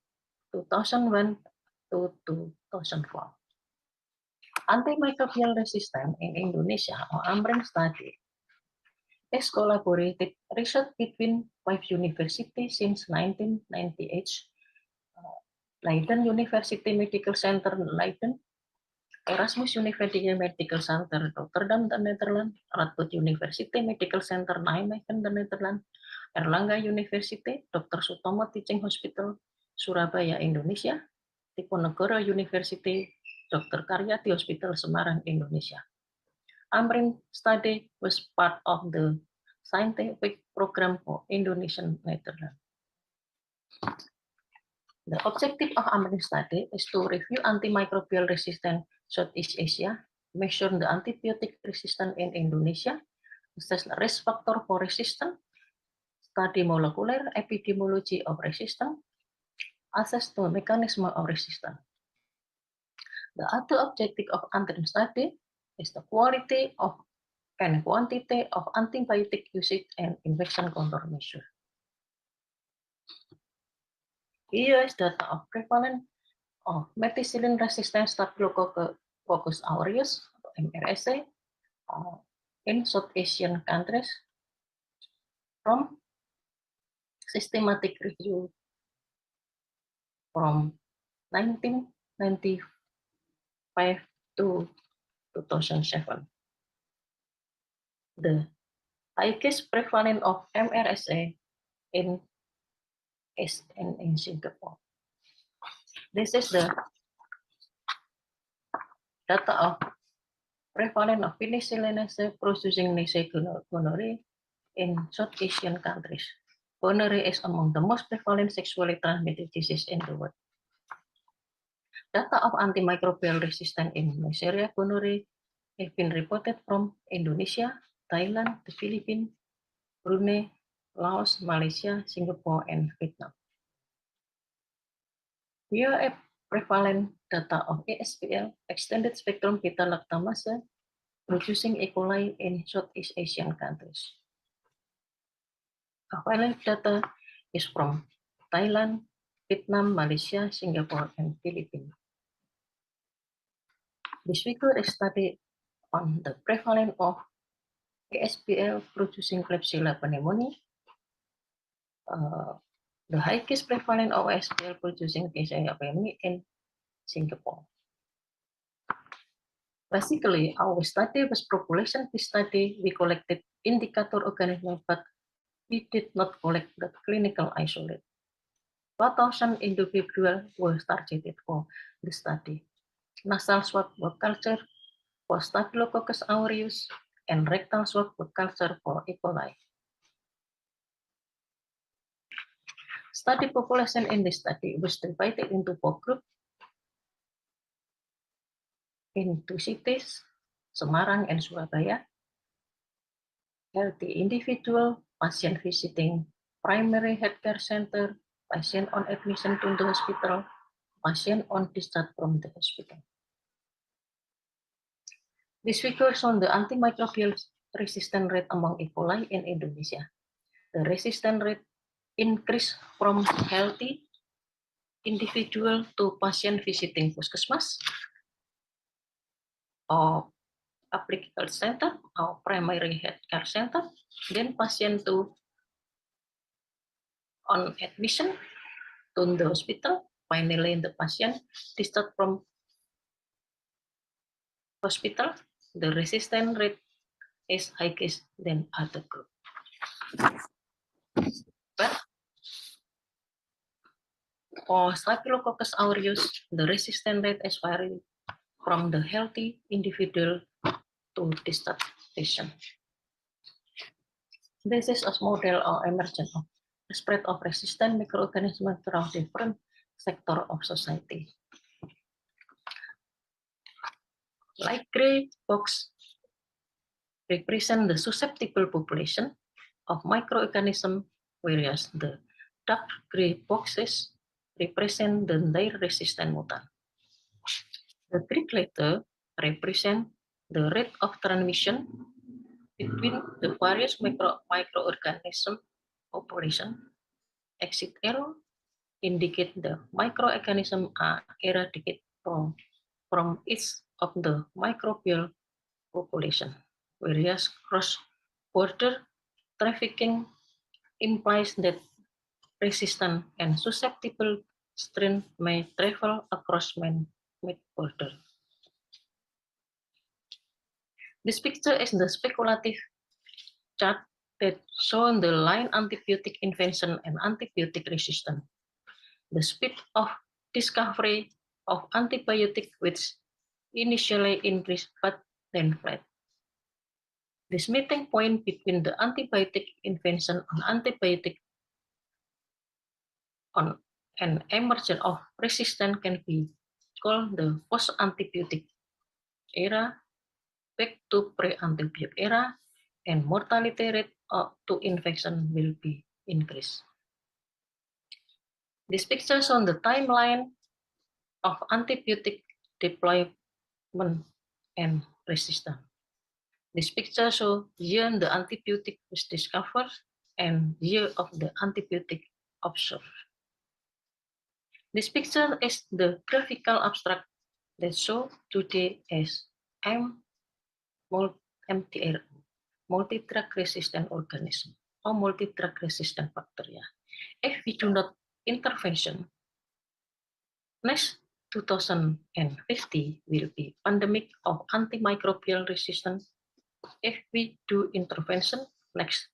2001 to 2004. Antimicrobial resistance in Indonesia, or AMRIN study, is collaborated research between 5 universities since 1998. Leiden University Medical Center Leiden, Erasmus University Medical Center Rotterdam, the Netherlands, Radboud University Medical Center Nijmegen, the Netherlands, Erlangga University, Dr. Sutomo Teaching Hospital, Surabaya, Indonesia, Diponegoro University, Dr. Karyati Hospital, Semarang, Indonesia. AMRIN study was part of the scientific program for Indonesian Netherlands. The objective of AMRIN study is to review antimicrobial resistance Southeast Asia, measure the antibiotic resistance in Indonesia, assess the risk factor for resistance, study molecular epidemiology of resistance, assess the mechanism of resistance. The other objective of AMRIN study is the quality of and quantity of antibiotic usage and infection control measure. Here is data of prevalence of methicillin-resistant Staphylococcus aureus, MRSA, in South Asian countries from systematic review from 1995 to 2007. The highest prevalence of MRSA is in Singapore. This is the data of prevalence of penicillin producing gonorrhea in South Asian countries. Gonorrhea is among the most prevalent sexually transmitted disease in the world. Data of antimicrobial resistance in Neisseria gonorrhoeae have been reported from Indonesia, Thailand, the Philippines, Brunei, Laos, Malaysia, Singapore, and Vietnam. Here are prevalent data of ASPL, extended spectrum beta lactamase, producing E. coli in Southeast Asian countries. Available data is from Thailand, Vietnam, Malaysia, Singapore, and Philippines. This figure is study on the prevalence of ASPL producing Klebsiella pneumoniae, the highest prevalence of ASPL producing Klebsiella pneumoniae in Singapore. Basically, our study was population-based study. We collected indicator organisms, but we did not collect the clinical isolate. 4,000 individuals were targeted for the study. Nasal swab web culture for Staphylococcus aureus and rectal swab web culture for E. coli. Study population in this study was divided into 4 groups in 2 cities, Semarang and Surabaya. Healthy individual, patient visiting primary healthcare center, patient on admission to the hospital, patient on discharge from the hospital. This figure shows the antimicrobial resistance rate among E. coli in Indonesia. The resistance rate increased from healthy individual to patient visiting puskesmas or public health center or primary healthcare center, then patient to on admission to the hospital, finally the patient discharged from hospital. The resistance rate is highest than other group. But for Staphylococcus aureus, the resistance rate is varied from the healthy individual to discharged patient. This is a model or emergence of the spread of resistant microorganisms throughout different sectors of society. Light gray box represent the susceptible population of microorganisms, whereas the dark gray boxes represent the their resistant mutant. The Greek letter represent the rate of transmission between the various microorganism population. Exit arrow indicate the microorganisms are eradicated from each of the microbial population, whereas cross-border trafficking implies that resistant and susceptible strain may travel across mid-border. This picture is the speculative chart that shows the line antibiotic invention and antibiotic resistance. The speed of discovery of antibiotic which initially increased but then flat. This meeting point between the antibiotic invention and antibiotic on an emergence of resistance can be called the post-antibiotic era, back to pre-antibiotic era, and mortality rate to infection will be increased. This picture shows the timeline of antibiotic deployment and resistance. This picture shows year the antibiotic was discovered and year of the antibiotic observed. This picture is the graphical abstract that shows today as MTR, multi-drug resistant organism or multi-drug resistant bacteria. If we do not intervention, next 2050 will be pandemic of antimicrobial resistance. If we do intervention, next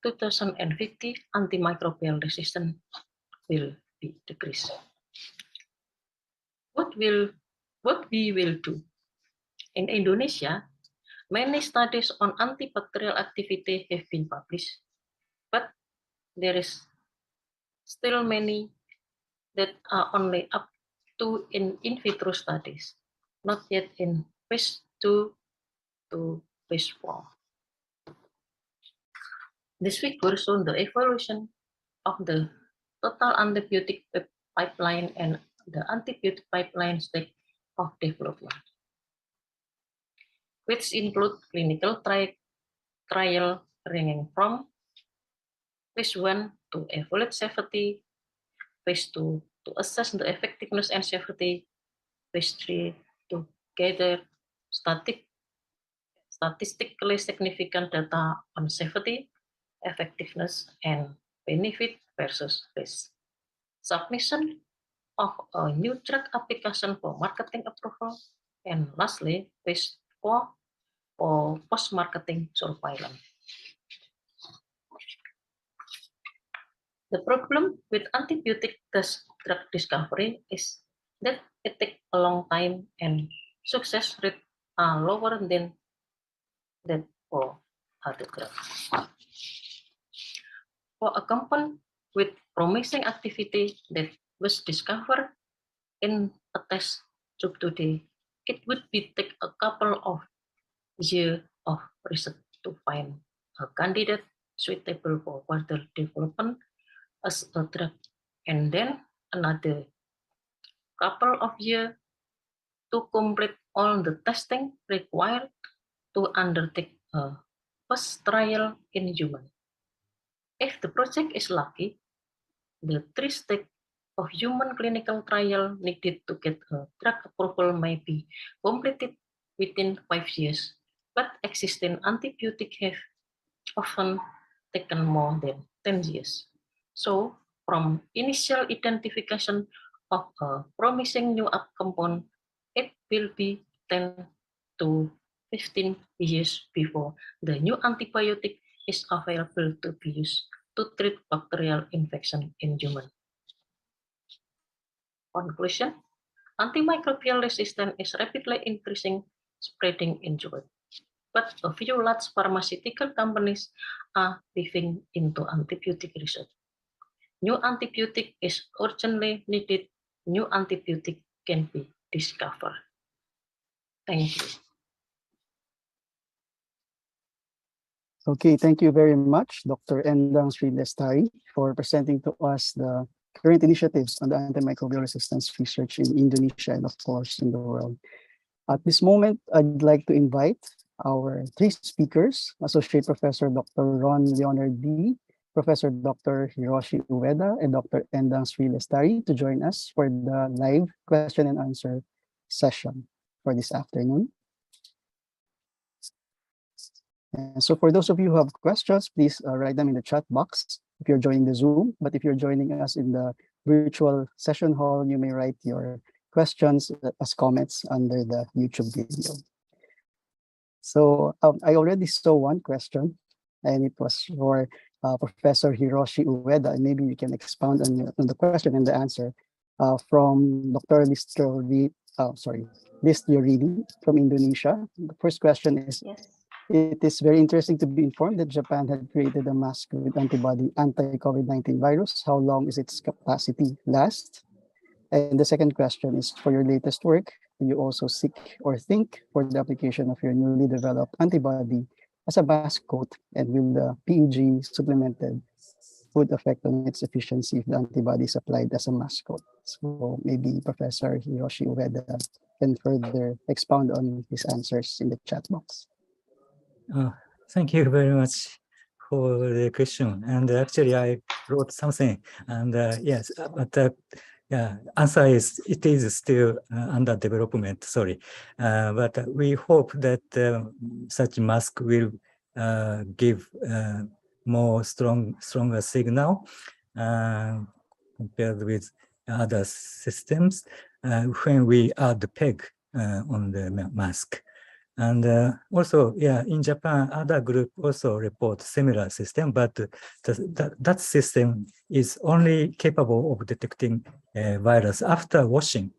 2050 antimicrobial resistance will be decreased. What we will do? In Indonesia, many studies on antibacterial activity have been published, but there is still many that are only 2 in vitro studies, not yet in phase 2 to phase 4. This figure shows the evolution of the total antibiotic pipeline and the antibiotic pipeline stage of development, which include clinical trial ranging from phase 1 to evaluate safety, phase 2 to assess the effectiveness and safety, phase 3 to gather statistically significant data on safety, effectiveness, and benefit versus risk. Submission of a new drug application for marketing approval, and lastly, phase 4 for post-marketing surveillance. The problem with antibiotic drug discovery is that it takes a long time and success rate are lower than that for other drugs. For a compound with promising activity that was discovered in a test tube today, it would be take a couple of years of research to find a candidate suitable for further development as a drug, and then another couple of years to complete all the testing required to undertake a first trial in human. If the project is lucky, the 3 stages of human clinical trial needed to get a drug approval may be completed within 5 years, but existing antibiotics have often taken more than 10 years. So, from initial identification of a promising new compound, it will be 10 to 15 years before the new antibiotic is available to be used to treat bacterial infection in humans. Conclusion, antimicrobial resistance is rapidly increasing, spreading in Japan. But a few large pharmaceutical companies are diving into antibiotic research. New antibiotic is urgently needed. New antibiotic can be discovered. Thank you. Okay, thank you very much, Dr. Endang Sri Lestari, for presenting to us the current initiatives on the antimicrobial resistance research in Indonesia and, of course, in the world. At this moment, I'd like to invite our 3 speakers, Associate Professor Dr. Ron Leonard D., Professor Dr. Hiroshi Ueda, and Dr. Endang Sri Lestari to join us for the live question and answer session for this afternoon. And so for those of you who have questions, please write them in the chat box if you're joining the Zoom. But if you're joining us in the virtual session hall, you may write your questions as comments under the YouTube video. So I already saw one question, and it was for Professor Hiroshi Ueda, and maybe you can expound on the question and the answer from Dr. Listio Ridi from Indonesia. The first question is, Yes. It is very interesting to be informed that Japan had created a mask with antibody anti-COVID-19 virus. How long is its capacity last? And the second question is, for your latest work, do you also seek or think for the application of your newly developed antibody as a mask coat, and will the PEG supplemented would affect on its efficiency if the antibody is applied as a mask coat? So maybe Professor Hiroshi Ueda can further expound on his answers in the chat box. Thank you very much for the question. And actually, I wrote something. And yes, but yeah, answer is it is still under development. Sorry, but we hope that such mask will give more stronger signal compared with other systems when we add the PEG on the mask. And also, yeah, in Japan, other group also report similar system, but that system is only capable of detecting virus after washing,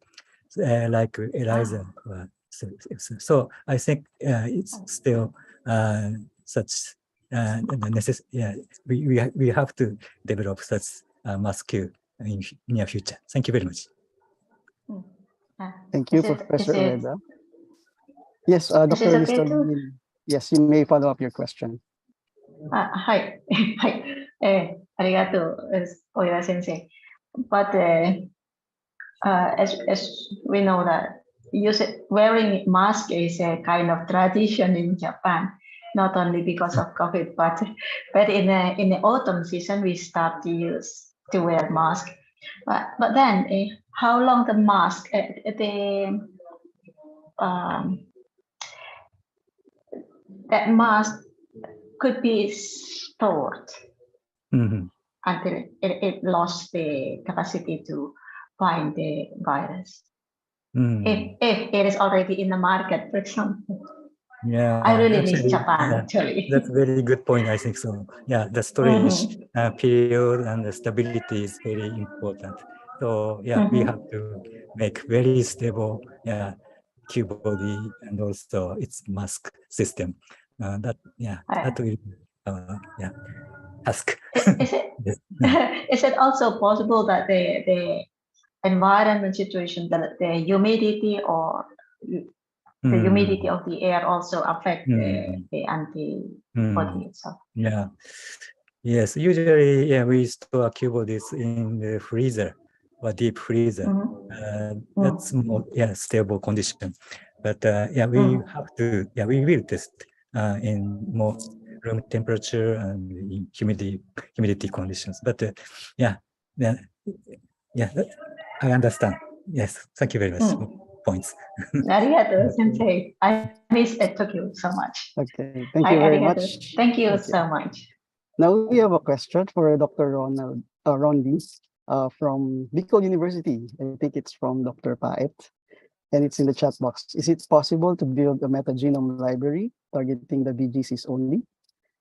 like ELISA. So I think it's still such necessary. Yeah, we have to develop such mask in near future. Thank you very much. Thank you, Is it, Professor is it, Ueda. Yes, is it Dr. okay to? Listalin. Yes, you may follow up your question. はい。はい。ありがとう、小岩先生。But as we know that wearing mask is a kind of tradition in Japan, not only because of COVID, but in the autumn season we start to wear mask. But then how long the mask that mask could be stored Mhm. until it lost the capacity to find the virus. If it is already in the market, for example. Yeah, I really miss actually, Japan, yeah, actually. that's a very good point. I think so. Yeah, the storage period and the stability is very important. So yeah, we have to make very stable, yeah, Q body and also its mask system. That will yeah task. Is it Yes. is it also possible that the environment situation, the humidity or the humidity of the air also affect the antibody itself? Yeah. Yes, usually, yeah, we store Q bodies in the freezer or deep freezer. That's more, yeah, stable condition. But yeah, we have to, yeah, we will test in more room temperature and in humidity conditions. But yeah, yeah, yeah, I understand. Yes, thank you very much. Points. Arigato, sensei. I miss Tokyo so much. Okay, thank Hi, you very arigato. much. Thank you Okay. so much. Now we have a question for Dr. Rondi from Bicol University. I think it's from Dr. Paet, and it's in the chat box. Is it possible to build a metagenome library targeting the BGCs only?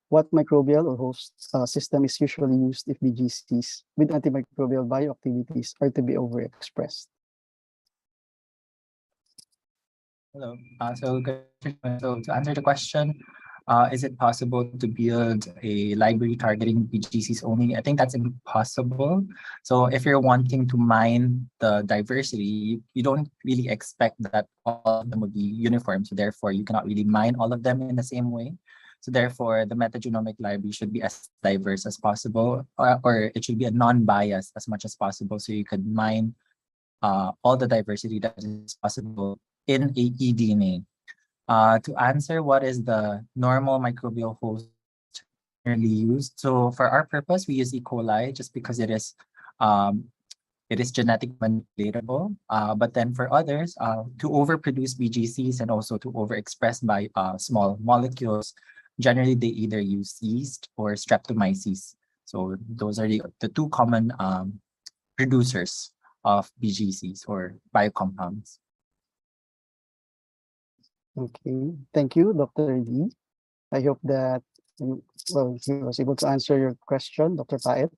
What microbial or host system is usually used if BGCs with antimicrobial bioactivities are to be overexpressed? Hello. So to answer the question, is it possible to build a library targeting BGCs only? I think that's impossible. So if you're wanting to mine the diversity, you don't really expect that all of them would be uniform. So therefore, you cannot really mine all of them in the same way. So therefore, the metagenomic library should be as diverse as possible, or it should be a non-biased as much as possible. So you could mine all the diversity that is possible in a eDNA. To answer what is the normal microbial host generally used. So for our purpose, we use E. coli just because it is genetic manipulatable. But then for others, to overproduce BGCs and also to overexpress by small molecules, generally they either use yeast or streptomyces. So those are the two common producers of BGCs or biocompounds. Okay, thank you, Dr. Lee. I hope that well, he was able to answer your question, Dr. Paet.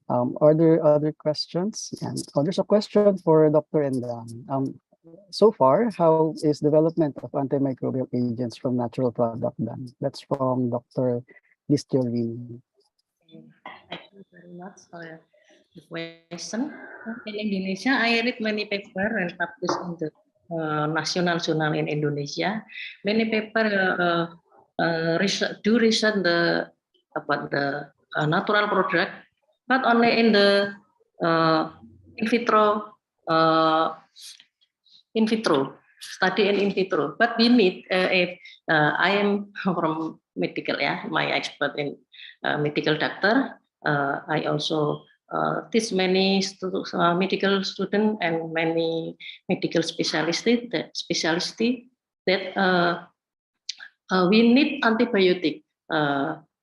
Are there other questions? And there's a question for Dr. Endang. So far, how is development of antimicrobial agents from natural product done? That's from Dr. Listerine. Thank you very much for the question. In Indonesia, I read many papers and published in the national journal in Indonesia. Many papers do research about the natural product, not only in the in vitro study and in vitro, but we need I am from medical, my expert in medical doctor. I also teach many medical students and many medical specialists that we need antibiotic,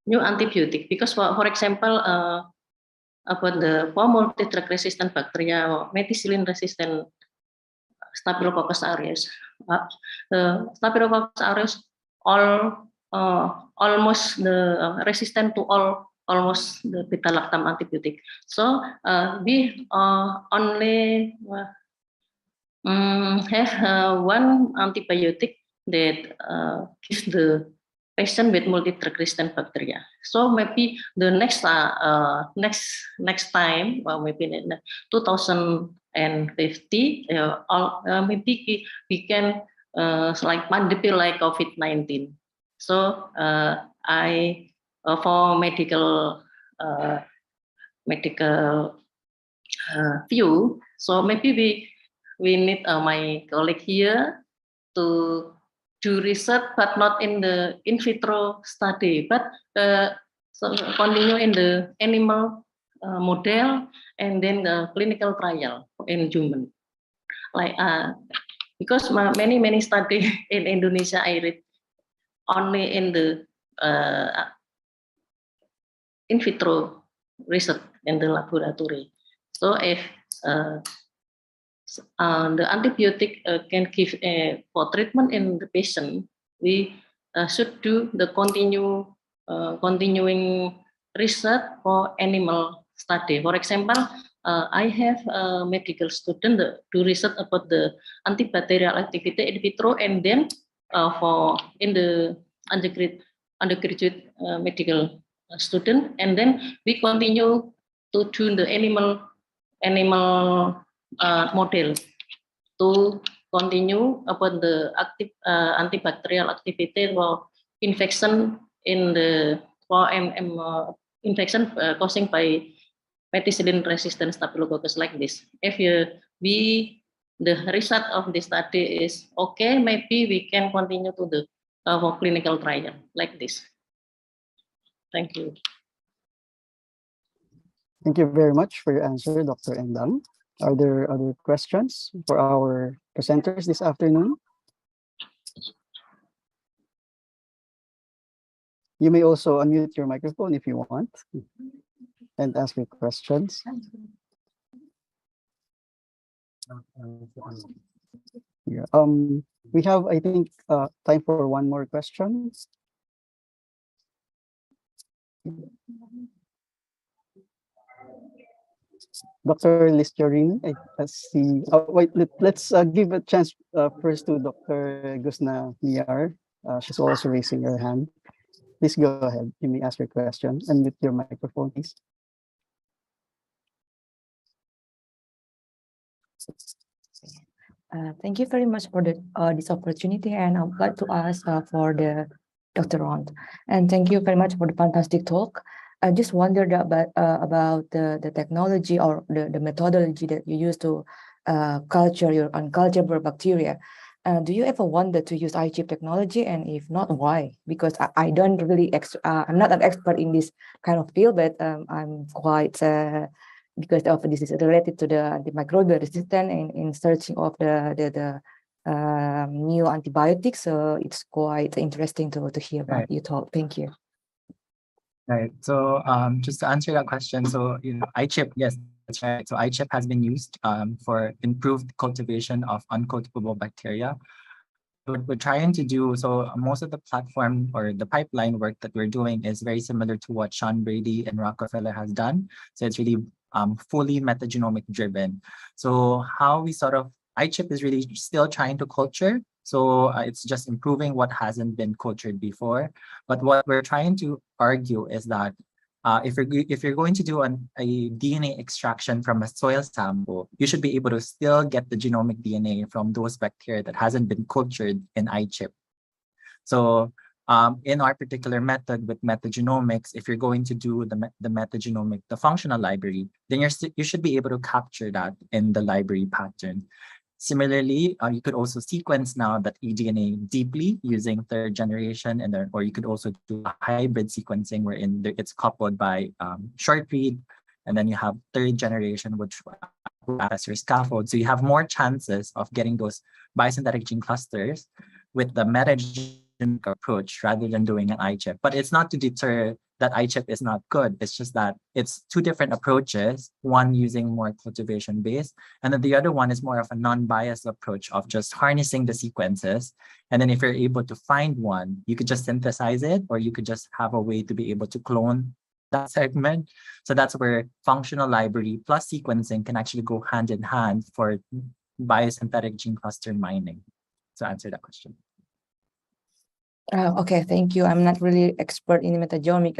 new antibiotic, because for example, about the multi-drug resistant bacteria or methicillin resistant Staphylococcus aureus. Staphylococcus aureus almost resistant to almost the beta-lactam antibiotic. So we only have one antibiotic that gives the patient with multi-drug-resistant bacteria. So maybe the next time, well, maybe in 2050, maybe we can like pandemic like COVID-19. So I for medical view. So maybe we need my colleague here to do research, but not in the in vitro study, but so continue in the animal model and then the clinical trial in human. Like because many study in Indonesia I read only in the in vitro research in the laboratory. So if the antibiotic can give for treatment in the patient, we should do the continuing research for animal study. For example, I have a medical student do research about the antibacterial activity in vitro, and then for in the undergraduate medical student, and then we continue to do the animal model to continue upon the active antibacterial activity for infection in the infection causing by methicillin resistant staphylococcus like this. If the result of the study is okay, maybe we can continue to the for clinical trial like this. Thank you. Thank you very much for your answer, Dr. Endang. Are there other questions for our presenters this afternoon? You may also unmute your microphone if you want and ask your questions. Yeah. We have, I think, time for one more question. Dr. Listerini, I see. Oh, wait, let's give a chance first to Dr. Gusna Miar. She's also raising her hand. Please go ahead. You may ask your question and with your microphone, please. Thank you very much for this opportunity, and I would like to ask for the Dr. Rond. And thank you very much for the fantastic talk. I just wondered about the technology or the methodology that you use to culture your unculturable bacteria. Do you ever wonder to use iChip technology, and if not, why? Because I don't really, I'm not an expert in this kind of field, but I'm quite because of this is related to the antimicrobial resistance in searching of the new antibiotics. So it's quite interesting to hear about you talk. Thank you. Right. So just to answer that question, so iChip, yes, that's right. So iChip has been used for improved cultivation of uncultivable bacteria. What we're trying to do, so most of the platform or the pipeline work that we're doing is very similar to what Sean Brady and Rockefeller has done. So it's really fully metagenomic driven. So how we sort of, iChip is really still trying to culture. So it's just improving what hasn't been cultured before. But what we're trying to argue is that if you're going to do a DNA extraction from a soil sample, you should be able to still get the genomic DNA from those bacteria that hasn't been cultured in iChip. So in our particular method with metagenomics, if you're going to do the metagenomic, the functional library, then you should be able to capture that in the library pattern. Similarly, you could also sequence now that eDNA deeply using third generation, or you could also do a hybrid sequencing wherein it's coupled by short read, and then you have third generation, which as your scaffold. So you have more chances of getting those biosynthetic gene clusters with the metagenomic approach rather than doing an iChip. But it's not to deter that iChip is not good. It's just that it's two different approaches, one using more cultivation based, and then the other one is more of a non-biased approach of just harnessing the sequences. And then if you're able to find one, you could just synthesize it, or you could just have a way to be able to clone that segment. So that's where functional library plus sequencing can actually go hand in hand for biosynthetic gene cluster mining. To answer that question. Okay, thank you. I'm not really expert in metagenomic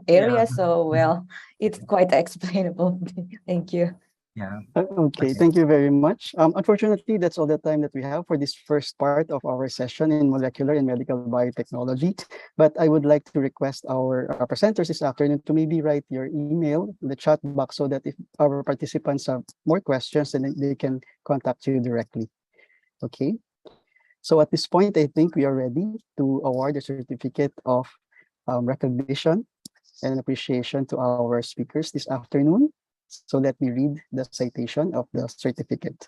area, so well, it's quite explainable. Thank you. Yeah. Okay, thank you very much. Unfortunately, that's all the time that we have for this first part of our session in molecular and medical biotechnology. But I would like to request our presenters this afternoon to maybe write your email in the chat box so that if our participants have more questions, then they can contact you directly. Okay. So at this point, I think we are ready to award the certificate of recognition and appreciation to our speakers this afternoon. So let me read the citation of the certificate.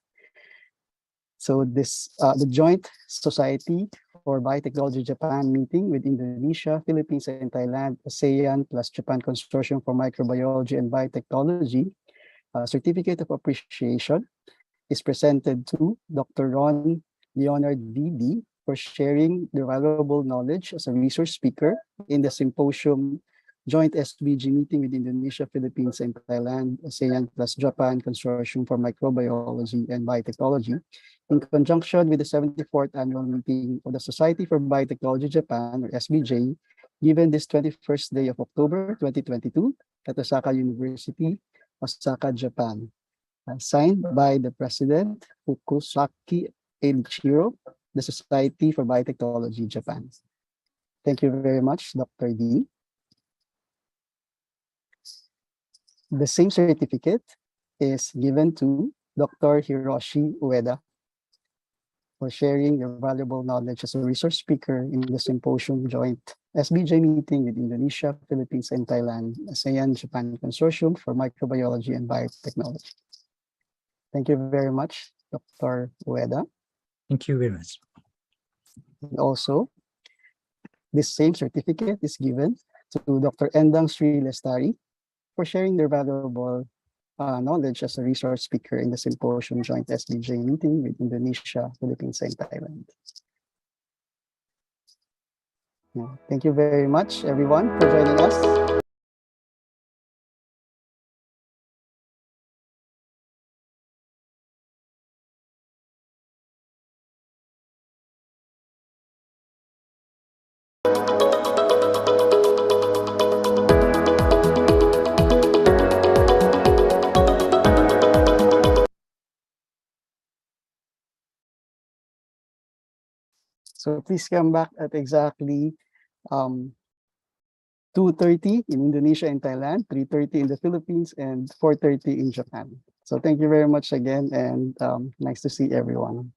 So the Joint Society for Biotechnology Japan meeting with Indonesia, Philippines, and Thailand, ASEAN plus Japan Consortium for Microbiology and Biotechnology, certificate of appreciation is presented to Dr. Ron Leonard VD for sharing the valuable knowledge as a resource speaker in the symposium joint SBG meeting with Indonesia, Philippines, and Thailand, ASEAN plus Japan Consortium for Microbiology and Biotechnology, in conjunction with the 74th annual meeting of the Society for Biotechnology Japan, or SBJ, given this 21st day of October 2022 at Osaka University, Osaka, Japan. Signed by the President, Fukusaki Eiichiro, the Society for Biotechnology, Japan. Thank you very much, Dr. D. The same certificate is given to Dr. Hiroshi Ueda for sharing your valuable knowledge as a resource speaker in the symposium joint SBJ meeting with Indonesia, Philippines, and Thailand, ASEAN Japan Consortium for Microbiology and Biotechnology. Thank you very much, Dr. Ueda. Thank you very much. And also, this same certificate is given to Dr. Endang Sri Lestari for sharing their valuable knowledge as a resource speaker in the symposium joint SBJ meeting with Indonesia, Philippines, and Thailand. Yeah, thank you very much, everyone, for joining us. So please come back at exactly 2:30 in Indonesia and Thailand, 3:30 in the Philippines, and 4:30 in Japan. So thank you very much again, and nice to see everyone.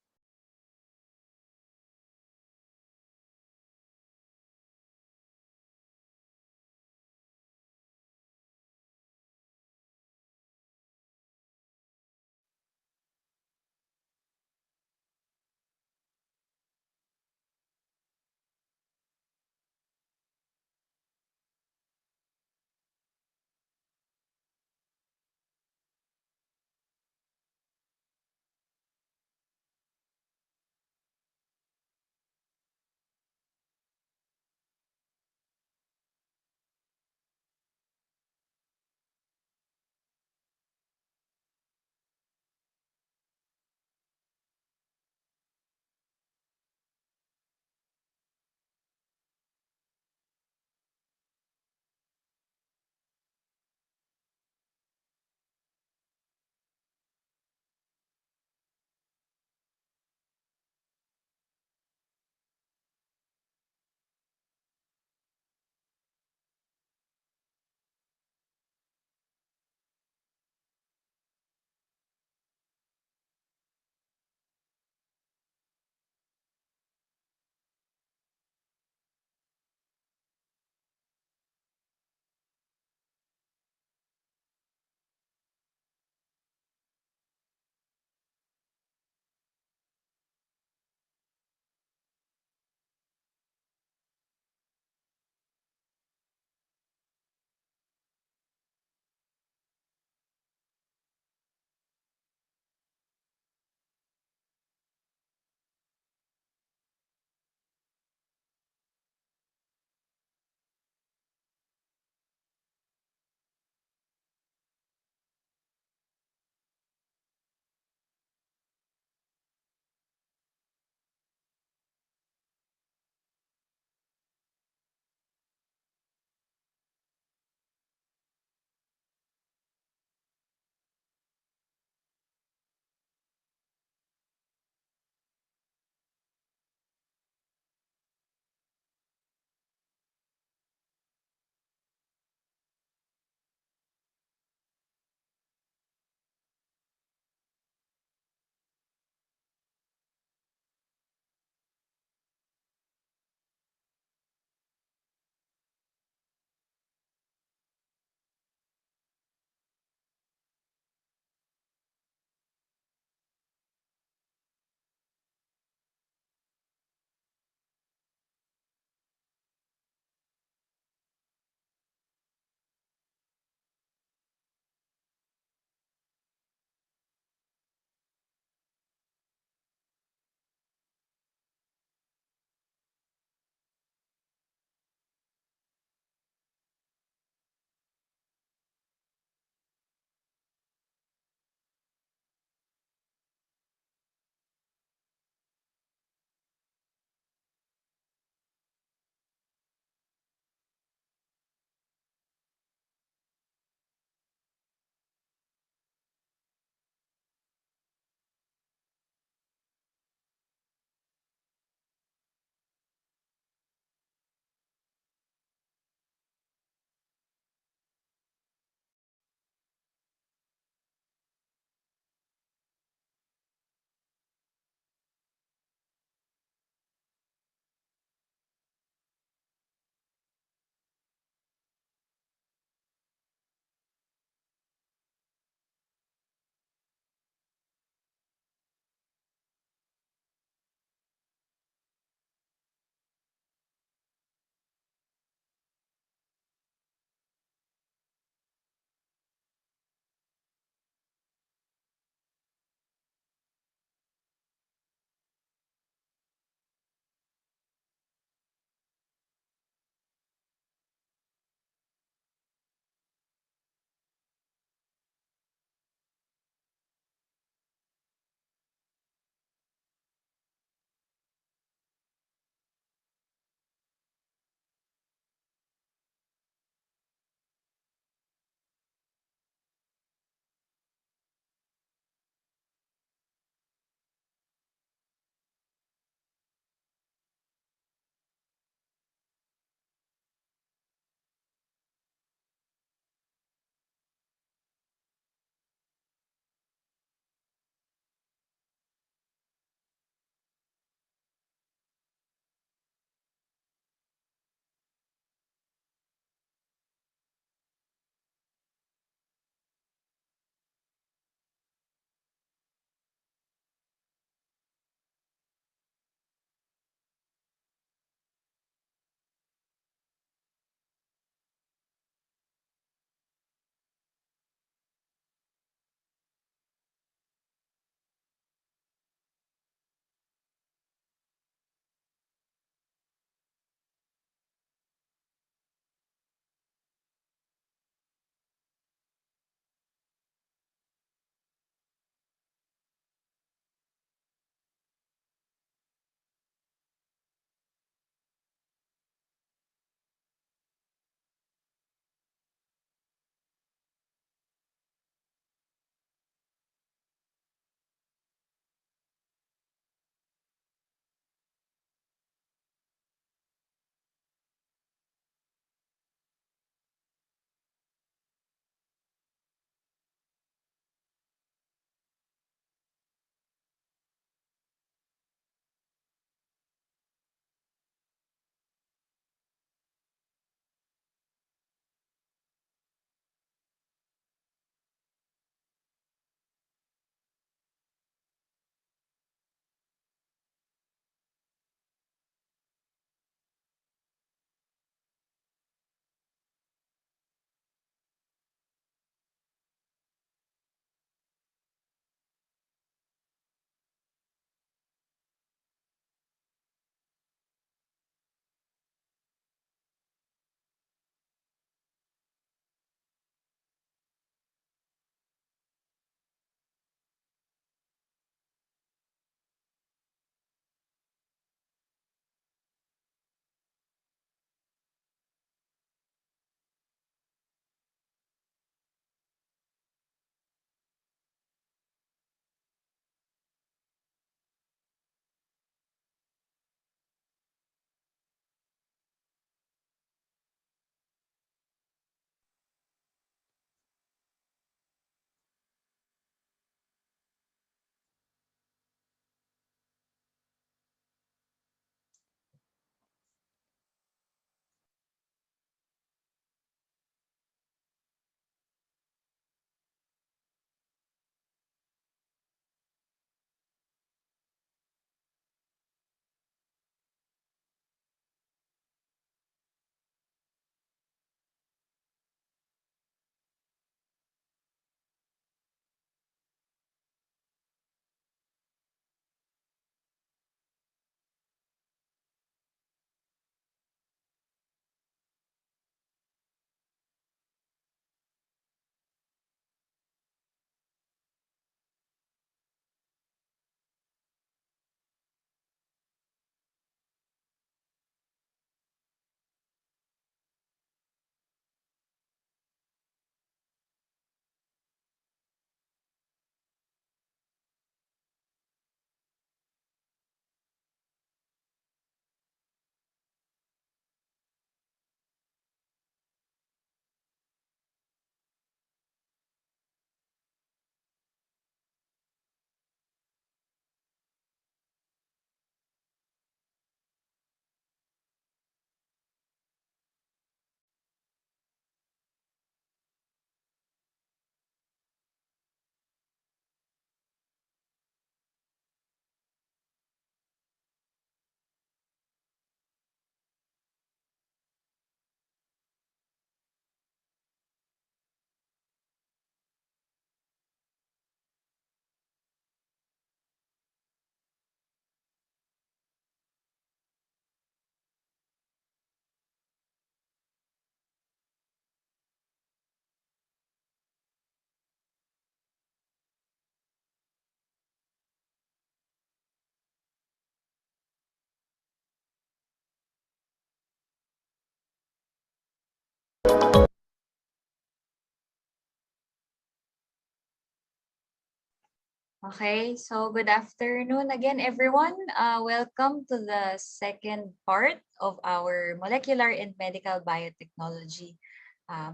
Okay, so good afternoon again, everyone. Welcome to the second part of our molecular and medical biotechnology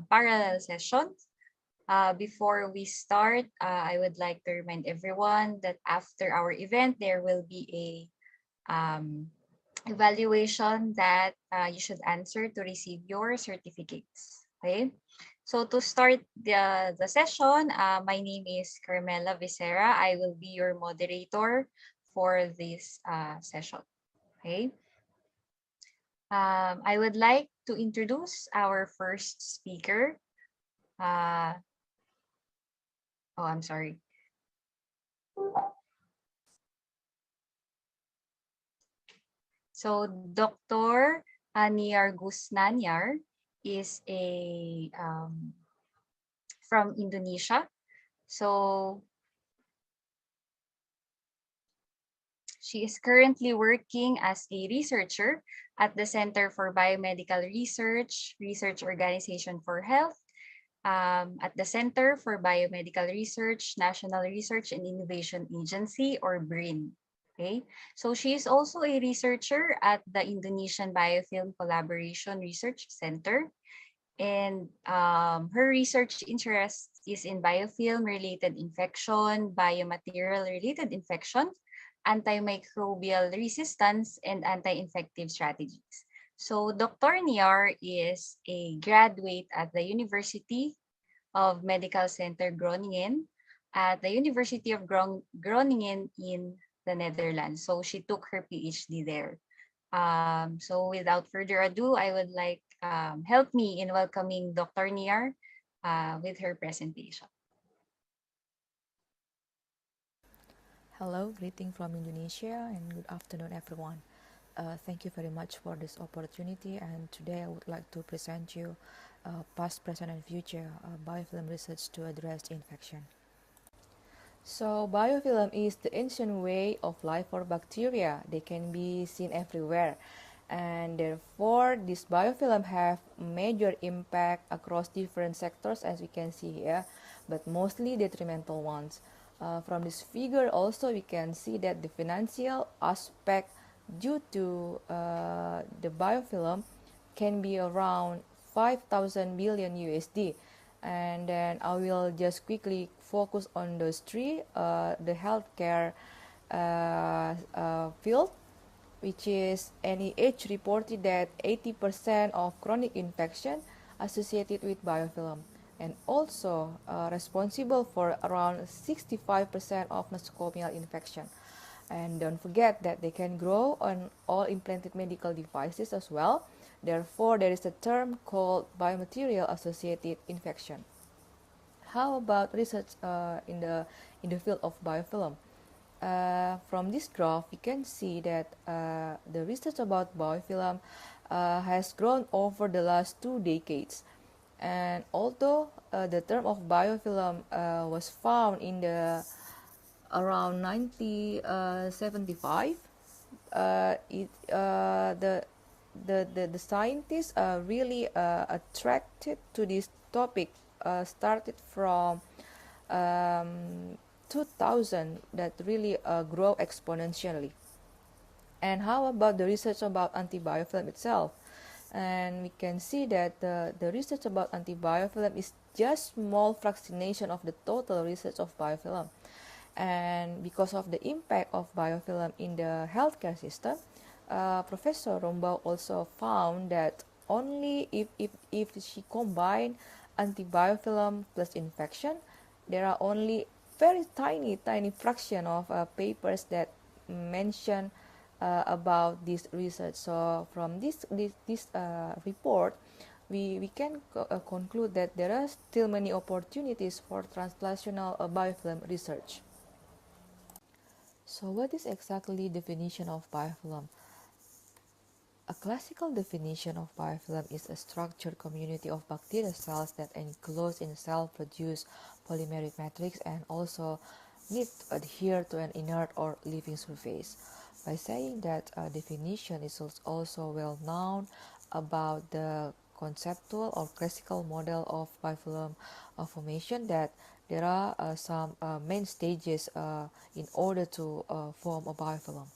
parallel session. Before we start, I would like to remind everyone that after our event, there will be a evaluation that you should answer to receive your certificates. Okay. So to start the session, my name is Carmela Vicera. I will be your moderator for this session. Okay. I would like to introduce our first speaker. I'm sorry. So Dr. Aniar Gusnanyar is from Indonesia. So she is currently working as a researcher at the Center for Biomedical Research, Research Organization for Health, at the Center for Biomedical Research, National Research and Innovation Agency, or BRIN. Okay, so she is also a researcher at the Indonesian Biofilm Collaboration Research Center. And her research interest is in biofilm-related infection, biomaterial-related infection, antimicrobial resistance, and anti-infective strategies. So Dr. Niar is a graduate at the University of Medical Center Groningen at the University of Groningen in the Netherlands. So she took her PhD there. So without further ado, I would like help me in welcoming Dr. Niar with her presentation. Hello, greeting from Indonesia and good afternoon everyone. Thank you very much for this opportunity, and today I would like to present you past, present and future biofilm research to address infection. So biofilm is the ancient way of life for bacteria. They can be seen everywhere, and therefore this biofilm have major impact across different sectors, as we can see here, but mostly detrimental ones. From this figure also we can see that the financial aspect due to the biofilm can be around 5,000 billion USD. And then I will just quickly focus on those three: the healthcare field, which is NEH reported that 80% of chronic infection associated with biofilm, and also responsible for around 65% of nosocomial infection. And don't forget that they can grow on all implanted medical devices as well. Therefore, there is a term called biomaterial associated infection. How about research in the field of biofilm? From this graph, we can see that the research about biofilm has grown over the last 2 decades. And although the term of biofilm was found in the around 1975, the scientists are really attracted to this topic. Started from 2000, that really grow exponentially. And how about the research about antibiofilm itself? And we can see that the research about antibiofilm is just small fractionation of the total research of biofilm. And because of the impact of biofilm in the healthcare system, Professor Rombau also found that only if she combine antibiofilm plus infection, there are only very tiny fraction of papers that mention about this research. So from this report, we can conclude that there are still many opportunities for translational biofilm research. So what is exactly definition of biofilm? A classical definition of biofilm is a structured community of bacterial cells that enclose in cell-produced polymeric matrix and also need to adhere to an inert or living surface. By saying that definition is also well known about the conceptual or classical model of biofilm formation, that there are some main stages in order to form a biofilm.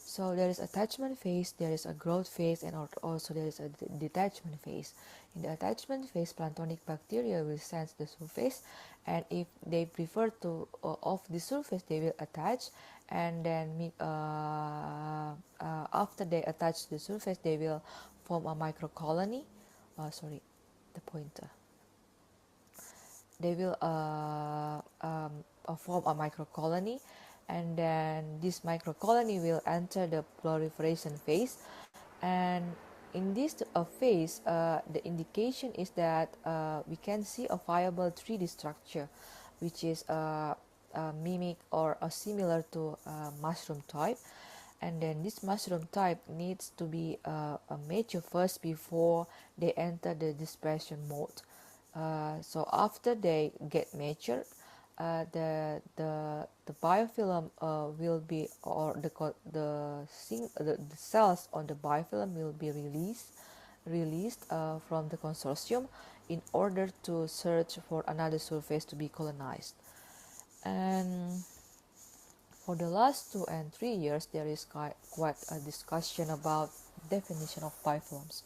So there is attachment phase, there is a growth phase, and also there is a detachment phase. In the attachment phase, planktonic bacteria will sense the surface, and if they prefer to off the surface, they will attach, and then after they attach the surface, they will form a microcolony. Sorry, the pointer. They will form a microcolony, and then this microcolony will enter the proliferation phase. And in this phase, the indication is that we can see a viable 3D structure, which is mimic or similar to mushroom type. And then this mushroom type needs to be mature first before they enter the dispersion mode. So after they get mature, the biofilm will be, or the cells on the biofilm will be released from the consortium in order to search for another surface to be colonized. And for the last 2 and 3 years, there is quite a discussion about definition of biofilms.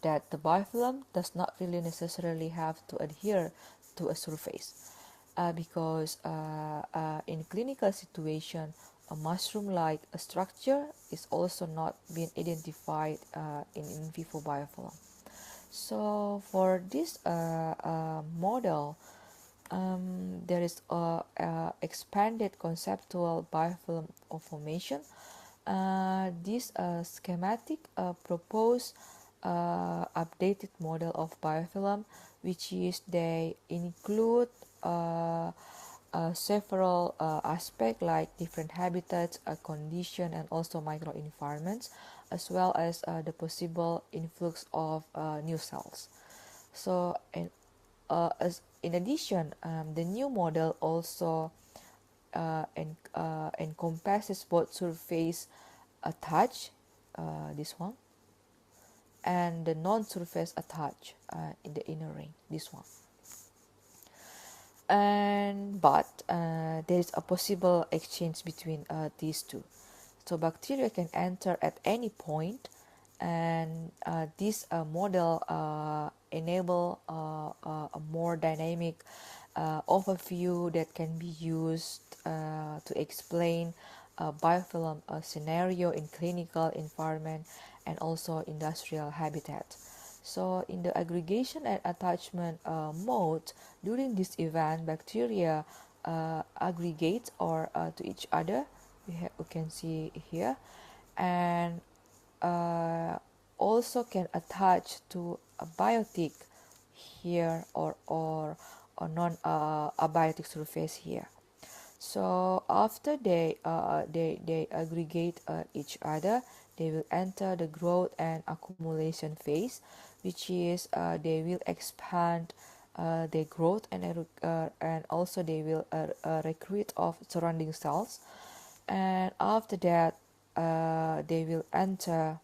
That the biofilm does not really necessarily have to adhere to a surface, because in clinical situation, a mushroom-like structure is also not being identified in vivo biofilm. So for this model, there is a expanded conceptual biofilm formation. This schematic propose updated model of biofilm, which is they include several aspects like different habitats, condition, and also microenvironments, as well as the possible influx of new cells. So, as in addition, the new model also encompasses both surface attached, this one, and the non-surface attached in the inner ring, this one. But there is a possible exchange between these two. So bacteria can enter at any point, and this model enable a more dynamic overview that can be used to explain biofilm scenario in clinical environment and also industrial habitat. So in the aggregation and attachment mode, during this event, bacteria aggregate or to each other. We can see here, and also can attach to a biotic here, or non abiotic surface here. So after they aggregate each other, they will enter the growth and accumulation phase, which is they will expand their growth, and also they will recruit of surrounding cells, and after that they will enter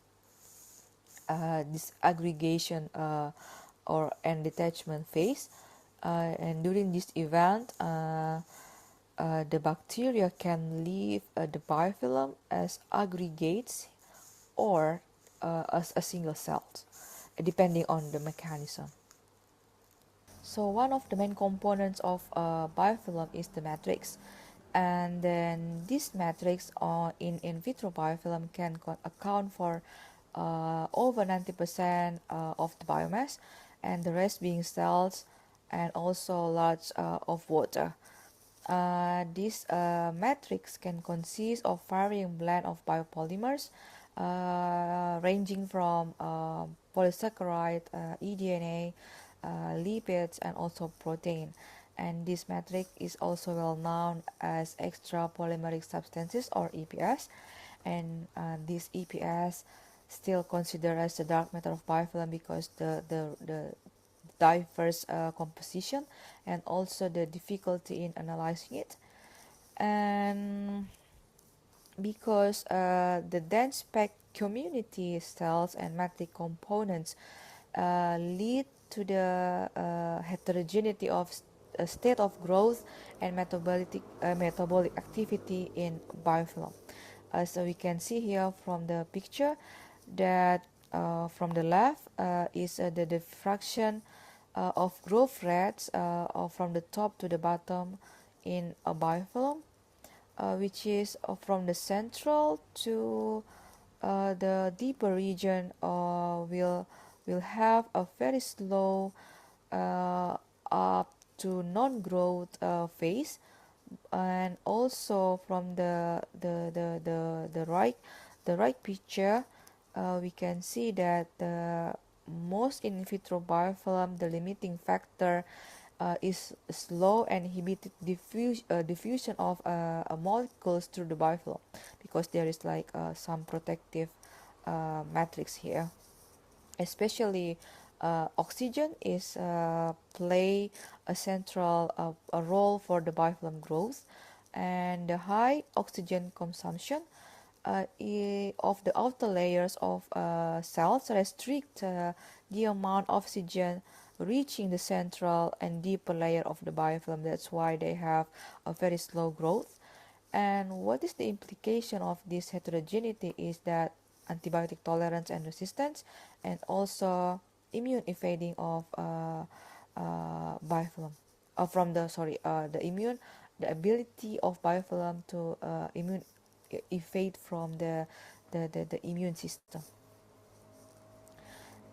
this aggregation or and detachment phase, and during this event the bacteria can leave the biofilm as aggregates or as a single cell, depending on the mechanism. So one of the main components of biofilm is the matrix, and then this matrix in vitro biofilm can account for over 90% of the biomass, and the rest being cells and also large of water. This matrix can consist of varying blend of biopolymers, ranging from polysaccharide, eDNA, lipids, and also protein. And this matrix is also well known as extra polymeric substances, or EPS. And this EPS still considered as the dark matter of biofilm because the diverse composition and also the difficulty in analyzing it, and because the dense packed community cells and matrix components lead to the heterogeneity of a state of growth and metabolic activity in biofilm. So we can see here from the picture that from the left is the diffraction of growth rates from the top to the bottom in a biofilm, which is from the central to the deeper region will have a very slow up to non-growth phase, and also from the right picture we can see that the most in vitro biofilm, the limiting factor is slow and inhibited diffusion of molecules through the biofilm, because there is like some protective matrix here. Especially oxygen is play a central a role for the biofilm growth, and the high oxygen consumption of the outer layers of cells restrict the amount of oxygen reaching the central and deeper layer of the biofilm. That's why they have a very slow growth. And what is the implication of this heterogeneity is that antibiotic tolerance and resistance, and also immune evading of biofilm from the ability of biofilm to immune evade from the immune system.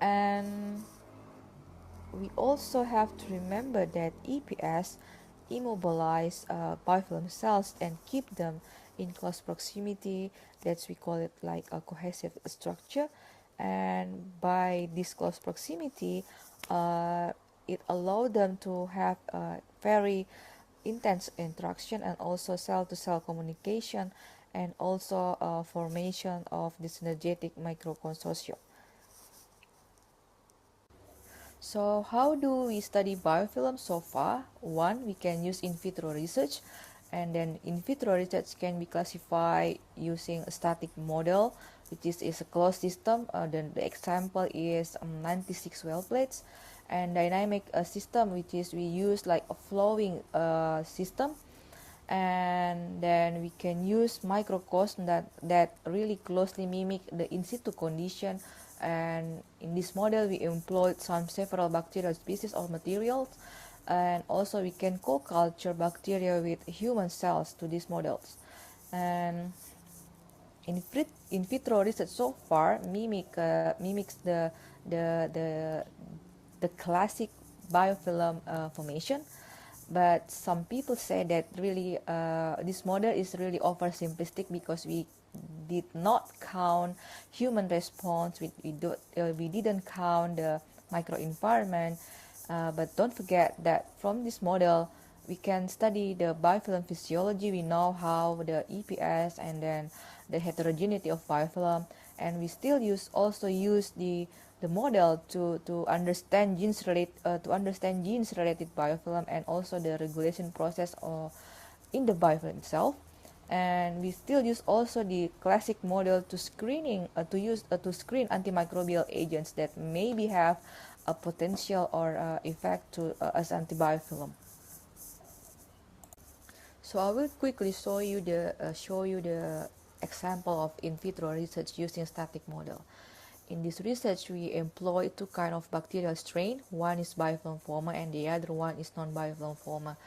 And we also have to remember that EPS immobilize biofilm cells and keep them in close proximity. That's we call it like a cohesive structure. And by this close proximity, it allows them to have a very intense interaction, and also cell-to-cell communication, and also formation of the synergetic microconsortium. So how do we study biofilm so far? One, we can use in vitro research, and then in vitro research can be classified using a static model, which is a closed system. Then the example is 96 well plates, and dynamic system, which is we use like a flowing system. And then we can use microcosm that really closely mimic the in situ condition. And in this model we employed several bacterial species or materials, and also we can co-culture bacteria with human cells to these models. And in vitro research so far mimics the the the classic biofilm formation, but some people say that really this model is really oversimplistic, because we did not count human response, we didn't count the microenvironment, but don't forget that from this model we can study the biofilm physiology. We know how the EPS and then the heterogeneity of biofilm, and we still also use the model to understand genes related biofilm, and also the regulation process in the biofilm itself. And we still use also the classic model to screen antimicrobial agents that maybe have a potential or effect to as antibiofilm. So I will quickly show you the example of in vitro research using static model. In this research, we employ two kind of bacterial strain. One is biofilm former, and the other one is non-biofilm former.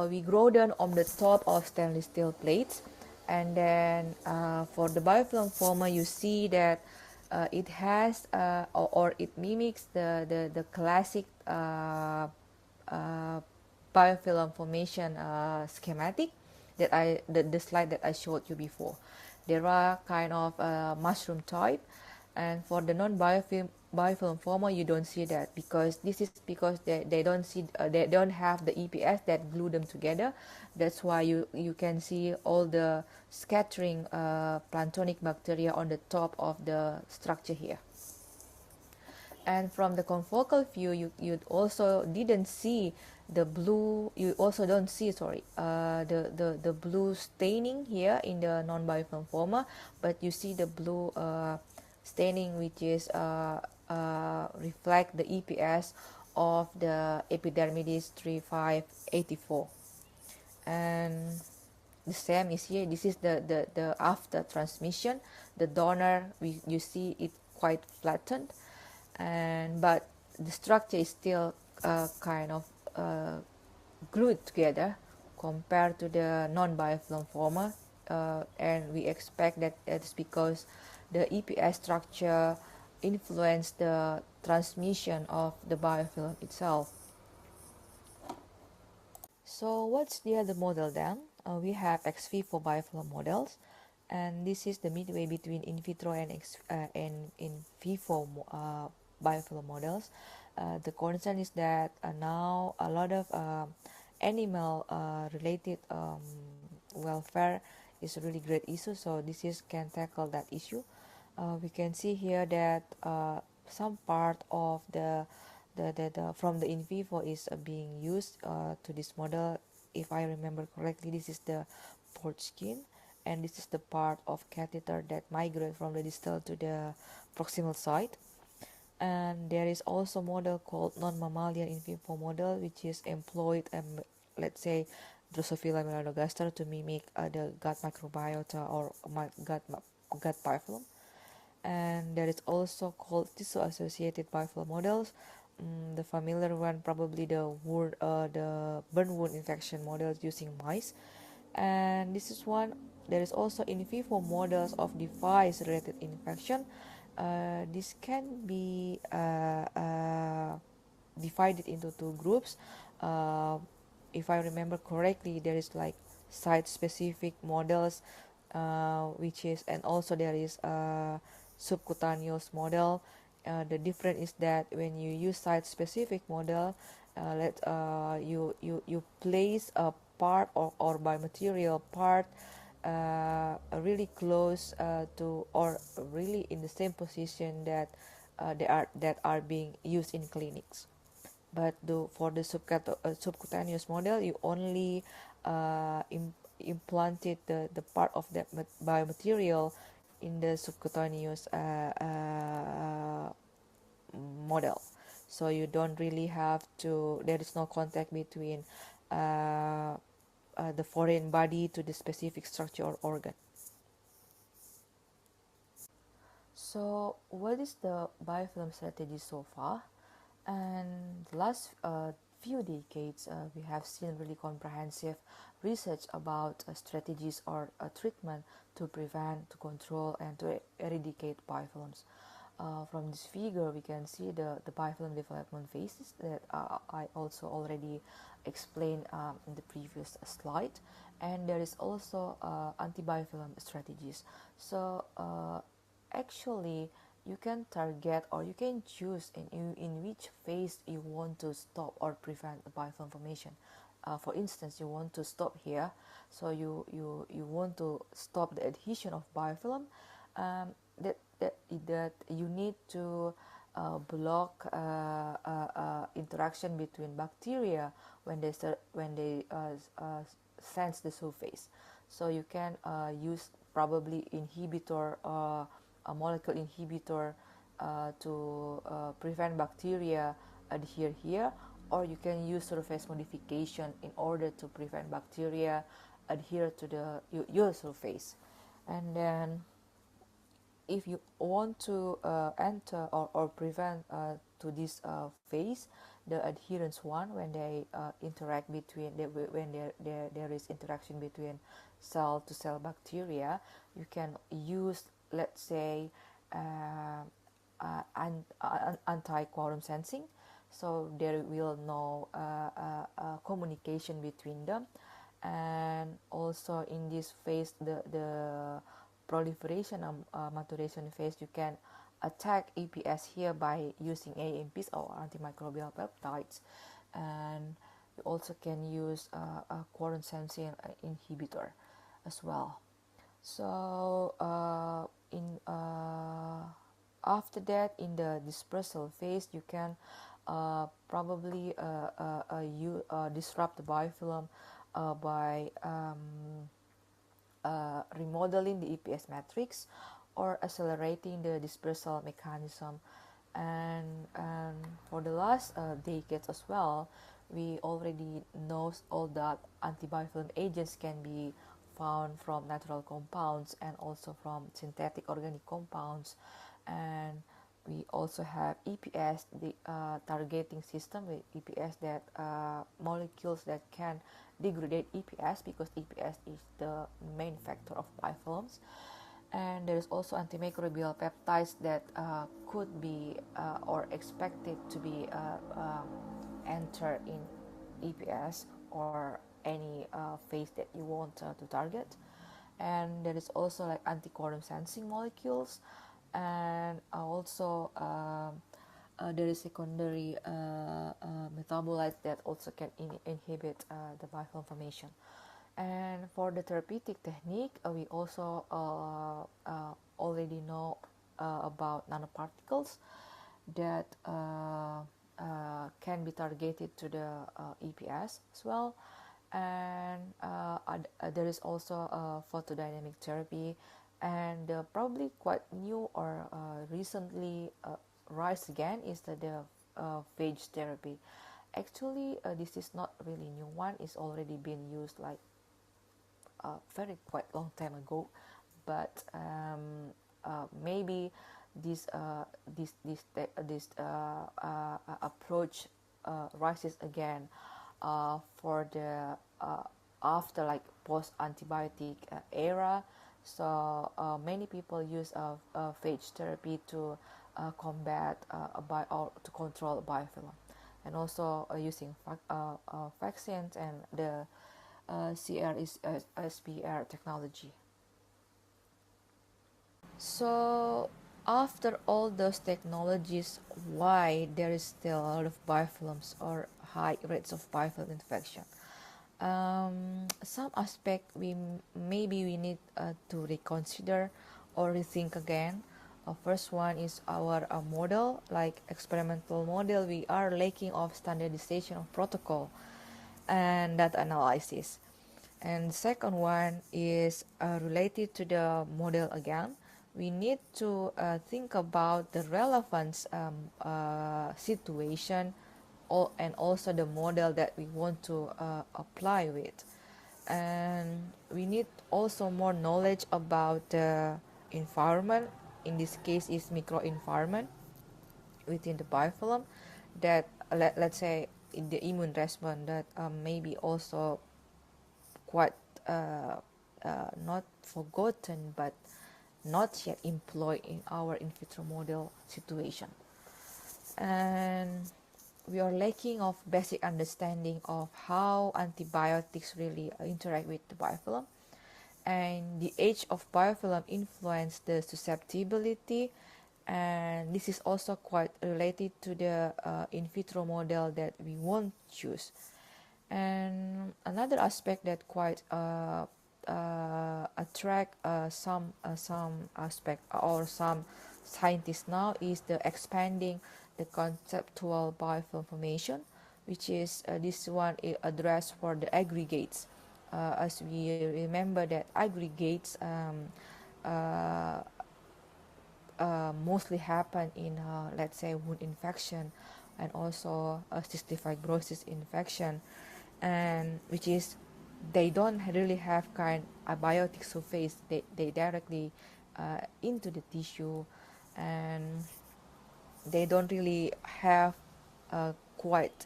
We grow them on the top of stainless steel plates, and then for the biofilm former, you see that it has or it mimics the classic biofilm formation schematic that the slide that I showed you before. There are kind of mushroom type, and for the non-biofilm former you don't see that, because they don't have the EPS that glue them together. That's why you can see all the scattering planktonic bacteria on the top of the structure here. And from the confocal view, you also didn't see the blue. You also don't see the blue staining here in the non-biofilm former, but you see the blue staining, which is reflect the EPS of the epidermidis 3584. And the same is here. This is the after transmission. The donor, you see it quite flattened, and but the structure is still kind of glued together compared to the non-biofilm former, and we expect that it's because the EPS structure influenced the transmission of the biofilm itself. So what's the other model then? We have ex vivo biofilm models, and this is the midway between in vitro and in vivo biofilm models. The concern is that now a lot of animal related welfare is a really great issue, so this is can tackle that issue. We can see here that some part of the from the in vivo is being used to this model. If I remember correctly, this is the port skin, and this is the part of catheter that migrate from the distal to the proximal site. And there is also model called non-mammalian in vivo model, which is employed, let's say, Drosophila melanogaster to mimic the gut microbiota or gut biofilm. And there is also called tissue-associated biofilm models. The familiar one probably the burn wound infection models using mice. And this is one. There is also in vivo models of device-related infection. This can be divided into two groups. Uh, if I remember correctly, there is like site-specific models, which is, and also there is a subcutaneous model. The difference is that when you use site-specific model, you place a part or biomaterial part really close to or really in the same position that that are being used in clinics. But for the subcutaneous model, you only implanted the part of that biomaterial in the subcutaneous model. So you don't really have to, there is no contact between the foreign body to the specific structure or organ. So what is the biofilm strategy so far? And the last few decades, we have seen really comprehensive research about strategies or treatment to prevent, to control, and to eradicate biofilms. From this figure, we can see the biofilm development phases that I also already explained in the previous slide. And there is also anti-biofilm strategies. So actually, you can target or you can choose in which phase you want to stop or prevent the biofilm formation. For instance, you want to stop here, so you want to stop the adhesion of biofilm. That you need to block interaction between bacteria when they sense the surface. So you can use probably inhibitor, a molecule inhibitor to prevent bacteria adhere here, or you can use surface modification in order to prevent bacteria adhere to your surface. And then if you want to enter or prevent to this phase, the adherence one, when they interact between when there is interaction between cell to cell bacteria, you can use, let's say, anti-quorum sensing, so there will no communication between them. And also in this phase, the proliferation and maturation phase, you can attack EPS here by using AMPs or antimicrobial peptides, and you also can use a quorum sensing inhibitor as well. So in after that, in the dispersal phase, you can probably disrupt the biofilm by remodeling the EPS matrix or accelerating the dispersal mechanism. And for the last decades as well, we already know all that antibiofilm agents can be found from natural compounds and also from synthetic organic compounds, and we also have EPS, the targeting system with EPS that molecules that can degrade EPS, because EPS is the main factor of biofilms. And there is also antimicrobial peptides that could be or expected to be enter in EPS or any phase that you want to target. And there is also like antiquorum sensing molecules, and also there is secondary metabolites that also can inhibit the biofilm formation. And for the therapeutic technique, we also already know about nanoparticles that can be targeted to the EPS as well. And there is also photodynamic therapy, and probably quite new or recently rise again is the phage therapy. Actually, this is not really new one. It's already been used like very quite long time ago, but maybe this approach rises again for the after like post antibiotic era. So many people use phage therapy to combat or to control biofilm, and also using vaccines and the CR is SPR technology. So after all those technologies, why there is still a lot of biofilms or high rates of biofilm infection? Some aspect maybe we need to reconsider or rethink again. First one is our model, like experimental model. We are lacking of standardization of protocol and data analysis. And second one is related to the model again. We need to think about the relevance situation and also the model that we want to apply with. And we need also more knowledge about the environment. In this case is microenvironment within the biofilm that let's say in the immune response that maybe also quite not forgotten but not yet employed in our in vitro model situation. And we are lacking of basic understanding of how antibiotics really interact with the biofilm, and the age of biofilm influence the susceptibility, and this is also quite related to the in vitro model that we won't choose. And another aspect that quite attract some aspect or some scientists now is the expanding the conceptual biofilm formation, which is this one addressed for the aggregates. As we remember that aggregates mostly happen in let's say wound infection and also cystic fibrosis infection, and which is they don't really have kind abiotic surface. They directly into the tissue, and they don't really have quite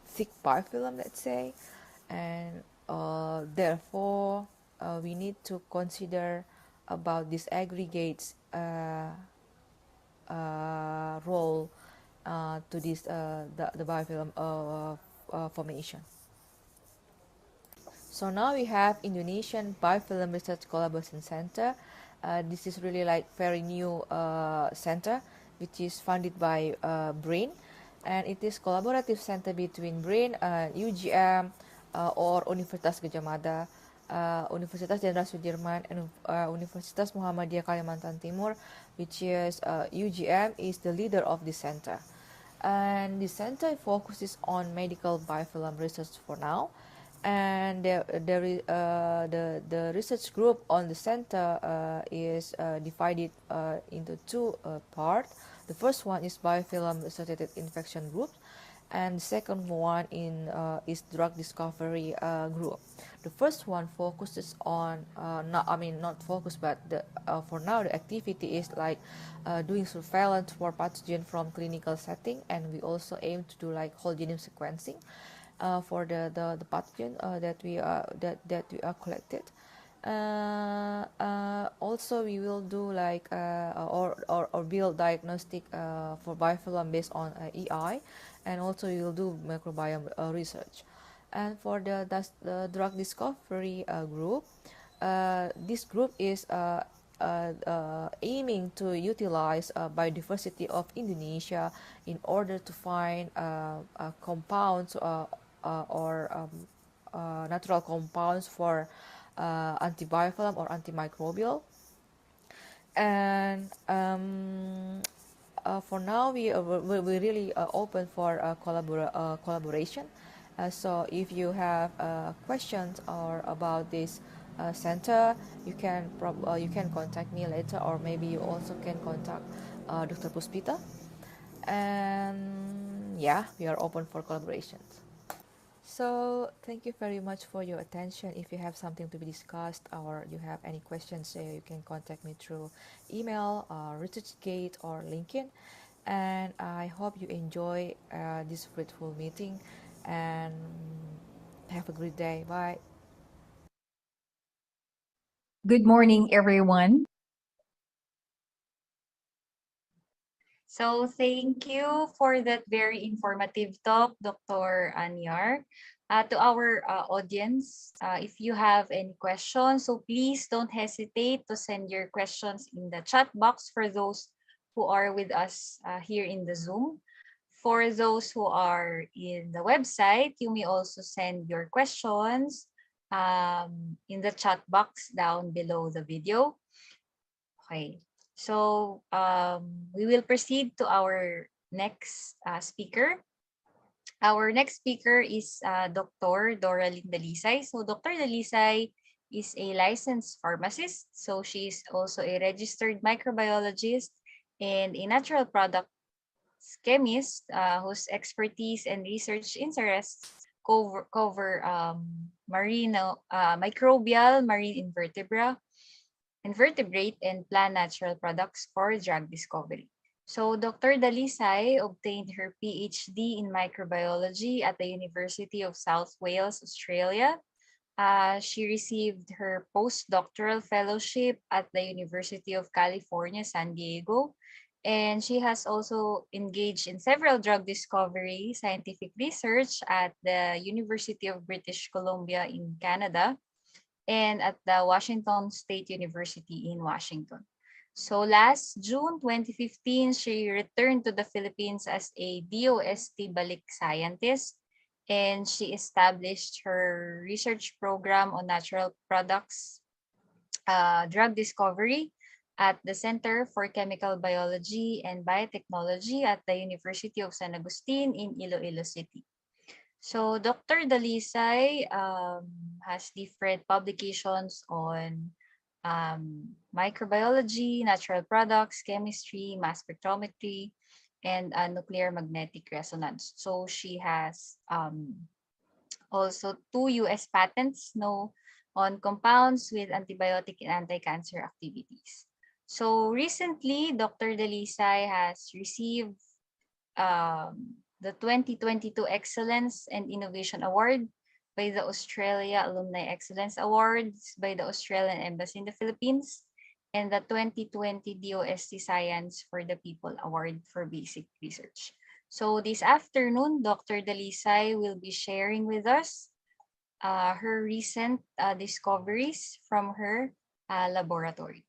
thick biofilm, let's say, and therefore we need to consider about these aggregates role to this the biofilm formation. So now we have Indonesian Biofilm Research Collaboration Center. This is really like very new center, which is funded by BRAIN, and it is collaborative center between BRAIN, UGM, or Universitas Gadjah Mada, Universitas Jenderal Sudirman, and Universitas Muhammadiyah Kalimantan Timur, which is UGM is the leader of this center. And the center focuses on medical biofilm research for now, and the research group on the center is divided into two parts. The first one is biofilm-associated infection group, and the second one is drug discovery group. The first one focuses on not focus, but for now the activity is like doing surveillance for pathogen from clinical setting, and we also aim to do like whole genome sequencing for the pathogen that we are collected. Also we will do like or build diagnostic for biofilm based on EI, and also we will do microbiome research. And for the drug discovery group, this group is aiming to utilize biodiversity of Indonesia in order to find compounds or natural compounds for antibiofilm or antimicrobial. And for now, we really open for collaboration. So if you have questions or about this center, you can contact me later, or maybe you also can contact Dr. Puspita. And yeah, we are open for collaborations. So thank you very much for your attention. If you have something to be discussed or you have any questions, you can contact me through email, ResearchGate, or LinkedIn. And I hope you enjoy this fruitful meeting, and have a great day. Bye. Good morning, everyone. So thank you for that very informative talk, Dr. Anyar. To our audience, if you have any questions, so please don't hesitate to send your questions in the chat box for those who are with us here in the Zoom. For those who are in the website, you may also send your questions in the chat box down below the video. Okay. So we will proceed to our next speaker. Our next speaker is Dr. Doralyn Dalisay. So Dr. Dalisay is a licensed pharmacist. So she is also a registered microbiologist and a natural products chemist whose expertise and research interests cover microbial marine invertebrate and plant natural products for drug discovery. So Dr. Dalisay obtained her PhD in microbiology at the University of South Wales, Australia. She received her postdoctoral fellowship at the University of California, San Diego, and she has also engaged in several drug discovery scientific research at the University of British Columbia in Canada and at the Washington State University in Washington. So last June 2015, she returned to the Philippines as a DOST Balik scientist, and she established her research program on natural products drug discovery at the Center for Chemical Biology and Biotechnology at the University of San Agustin in Iloilo City. So Dr. Dalisay has different publications on microbiology, natural products, chemistry, mass spectrometry, and nuclear magnetic resonance. So she has also 2 US patents on compounds with antibiotic and anti-cancer activities. So recently, Dr. Dalisay has received the 2022 Excellence and Innovation Award by the Australia Alumni Excellence Awards by the Australian Embassy in the Philippines, and the 2020 DOST Science for the People Award for Basic Research. So this afternoon, Dr. Dalisay will be sharing with us her recent discoveries from her laboratory.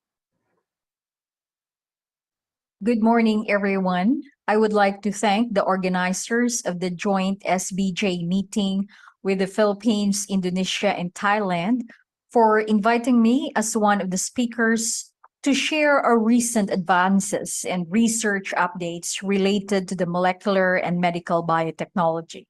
Good morning, everyone. I would like to thank the organizers of the joint SBJ meeting with the Philippines, Indonesia, and Thailand for inviting me as one of the speakers to share our recent advances and research updates related to the molecular and medical biotechnology.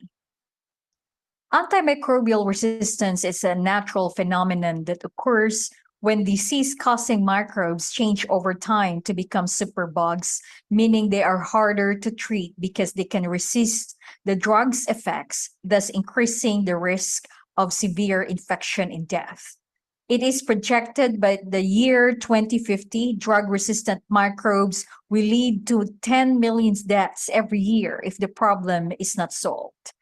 Antimicrobial resistance is a natural phenomenon that occurs when disease-causing microbes change over time to become superbugs, meaning they are harder to treat because they can resist the drug's effects, thus increasing the risk of severe infection and death. It is projected by the year 2050, drug-resistant microbes will lead to 10 million deaths every year if the problem is not solved.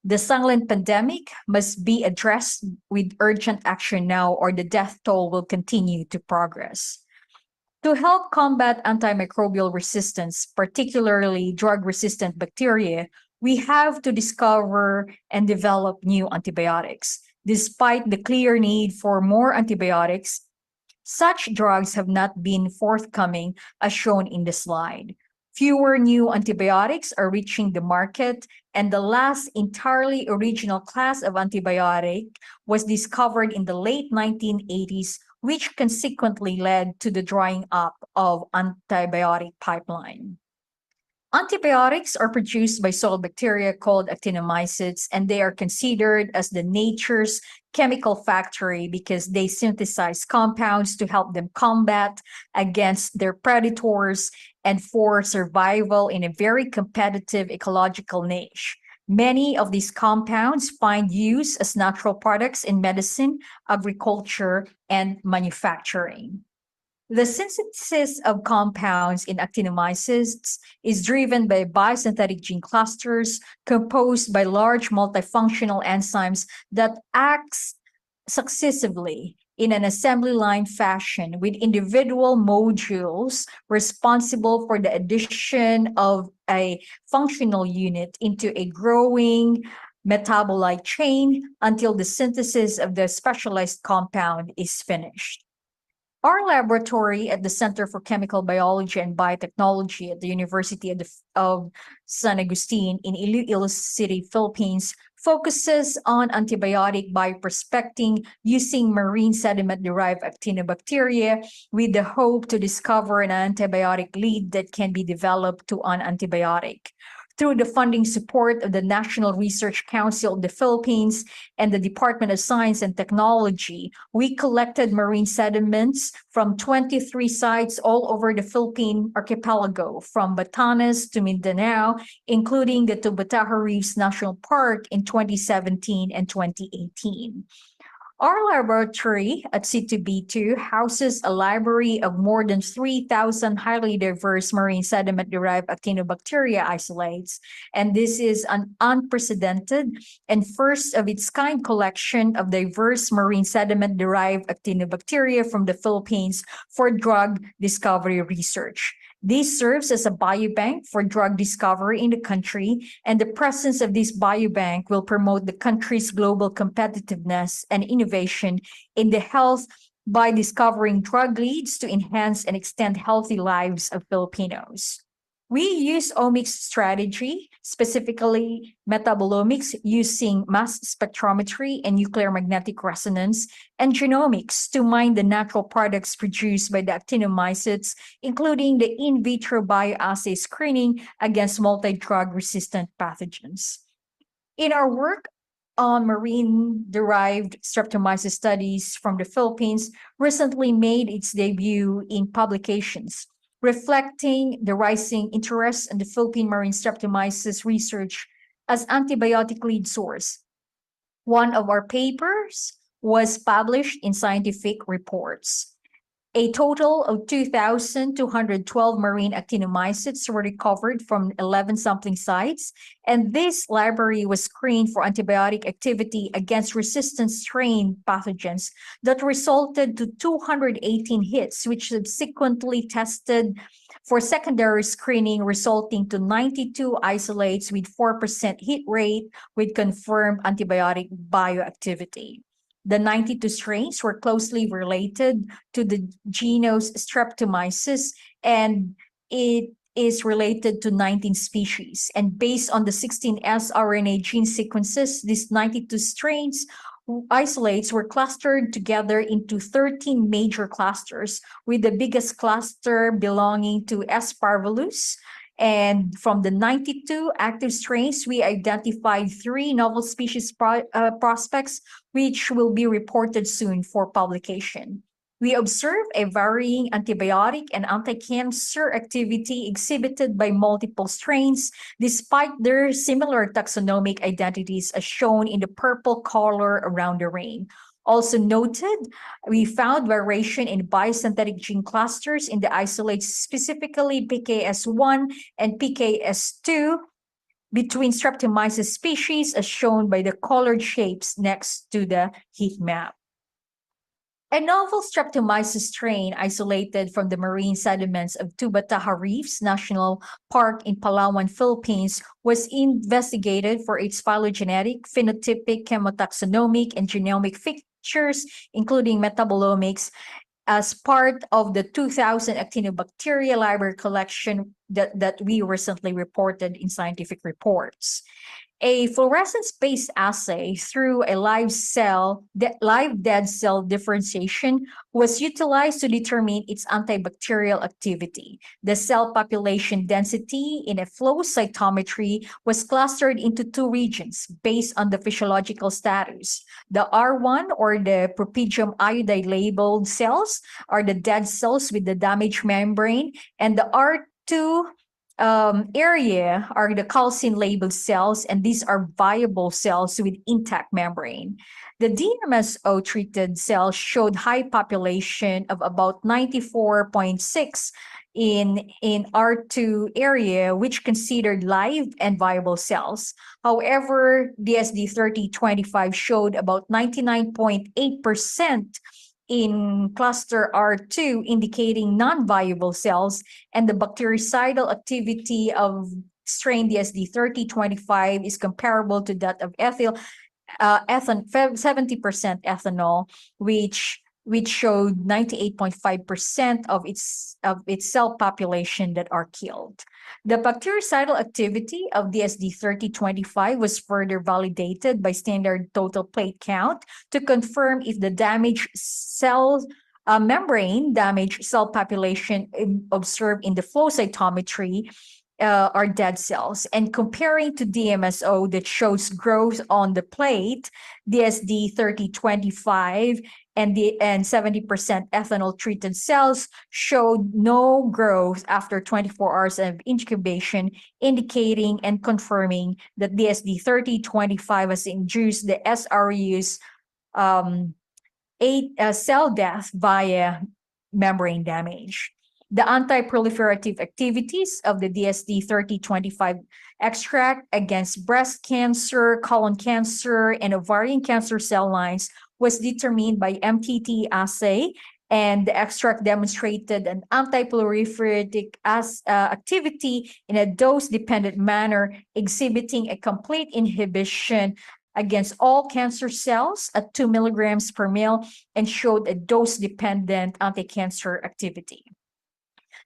The silent pandemic must be addressed with urgent action now, or the death toll will continue to progress. To help combat antimicrobial resistance, particularly drug-resistant bacteria, we have to discover and develop new antibiotics. Despite the clear need for more antibiotics, such drugs have not been forthcoming as shown in the slide. Fewer new antibiotics are reaching the market, and the last entirely original class of antibiotic was discovered in the late 1980s, which consequently led to the drying up of antibiotic pipeline. Antibiotics are produced by soil bacteria called actinomycetes, and they are considered as the nature's chemical factory because they synthesize compounds to help them combat against their predators and for survival in a very competitive ecological niche. Many of these compounds find use as natural products in medicine, agriculture, and manufacturing. The synthesis of compounds in actinomycetes is driven by biosynthetic gene clusters composed by large multifunctional enzymes that act successively in an assembly line fashion with individual modules responsible for the addition of a functional unit into a growing metabolite chain until the synthesis of the specialized compound is finished. Our laboratory at the Center for Chemical Biology and Biotechnology at the University of San Agustin in Iloilo City, Philippines, focuses on antibiotic bioprospecting using marine sediment-derived actinobacteria with the hope to discover an antibiotic lead that can be developed to an antibiotic. Through the funding support of the National Research Council of the Philippines and the Department of Science and Technology, we collected marine sediments from 23 sites all over the Philippine archipelago, from Batanes to Mindanao, including the Tubataha Reefs National Park in 2017 and 2018. Our laboratory at C2B2 houses a library of more than 3,000 highly diverse marine sediment-derived actinobacteria isolates, and this is an unprecedented and first-of-its-kind collection of diverse marine sediment-derived actinobacteria from the Philippines for drug discovery research. This serves as a biobank for drug discovery in the country, and the presence of this biobank will promote the country's global competitiveness and innovation in the health by discovering drug leads to enhance and extend healthy lives of Filipinos. We use omics strategy, specifically metabolomics, using mass spectrometry and nuclear magnetic resonance, and genomics to mine the natural products produced by the actinomycetes, including the in vitro bioassay screening against multi-drug resistant pathogens. In our work on marine-derived streptomyces studies from the Philippines, recently made its debut in publications, reflecting the rising interest in the Philippine marine streptomyces research as antibiotic lead source. One of our papers was published in Scientific Reports. A total of 2,212 marine actinomycetes were recovered from 11 sampling sites, and this library was screened for antibiotic activity against resistant strain pathogens that resulted to 218 hits, which subsequently tested for secondary screening, resulting to 92 isolates with 4% hit rate with confirmed antibiotic bioactivity. The 92 strains were closely related to the genus Streptomyces, and it is related to 19 species. And based on the 16 sRNA gene sequences, these 92 strains isolates were clustered together into 13 major clusters, with the biggest cluster belonging to S. parvulus. And from the 92 active strains, we identified 3 novel species prospects, which will be reported soon for publication. We observe a varying antibiotic and anti-cancer activity exhibited by multiple strains, despite their similar taxonomic identities as shown in the purple color around the ring. Also noted, we found variation in biosynthetic gene clusters in the isolates, specifically PKS1 and PKS2, between Streptomyces species as shown by the colored shapes next to the heat map. A novel Streptomyces strain isolated from the marine sediments of Tubataha Reefs National Park in Palawan, Philippines, was investigated for its phylogenetic, phenotypic, chemotaxonomic, and genomic features, including metabolomics, as part of the 2000 Actinobacteria library collection that we recently reported in scientific reports. A fluorescence-based assay through a live dead cell differentiation was utilized to determine its antibacterial activity. The cell population density in a flow cytometry was clustered into two regions based on the physiological status. The R1, or the propidium iodide labeled cells, are the dead cells with the damaged membrane, and the R2 area are the calcine labeled cells, and these are viable cells with intact membrane. The DMSO treated cells showed high population of about 94.6 in R2 area, which considered live and viable cells. However, DSD3025 showed about 99.8% in cluster R2, indicating non-viable cells, and the bactericidal activity of strain DSD3025 is comparable to that of 70% ethanol, which showed 98.5% of its cell population that are killed. The bactericidal activity of DSD3025 was further validated by standard total plate count to confirm if the damaged cell membrane damaged cell population observed in the flow cytometry are dead cells. And comparing to DMSO that shows growth on the plate, DSD3025 and 70% ethanol treated cells showed no growth after 24 hours of incubation, indicating and confirming that DSD3025 has induced the SRU's cell death via membrane damage. The anti-proliferative activities of the DSD3025 extract against breast cancer, colon cancer, and ovarian cancer cell lines was determined by MTT assay, and the extract demonstrated an anti-proliferative activity in a dose-dependent manner, exhibiting a complete inhibition against all cancer cells at 2 milligrams per ml, and showed a dose-dependent anti-cancer activity.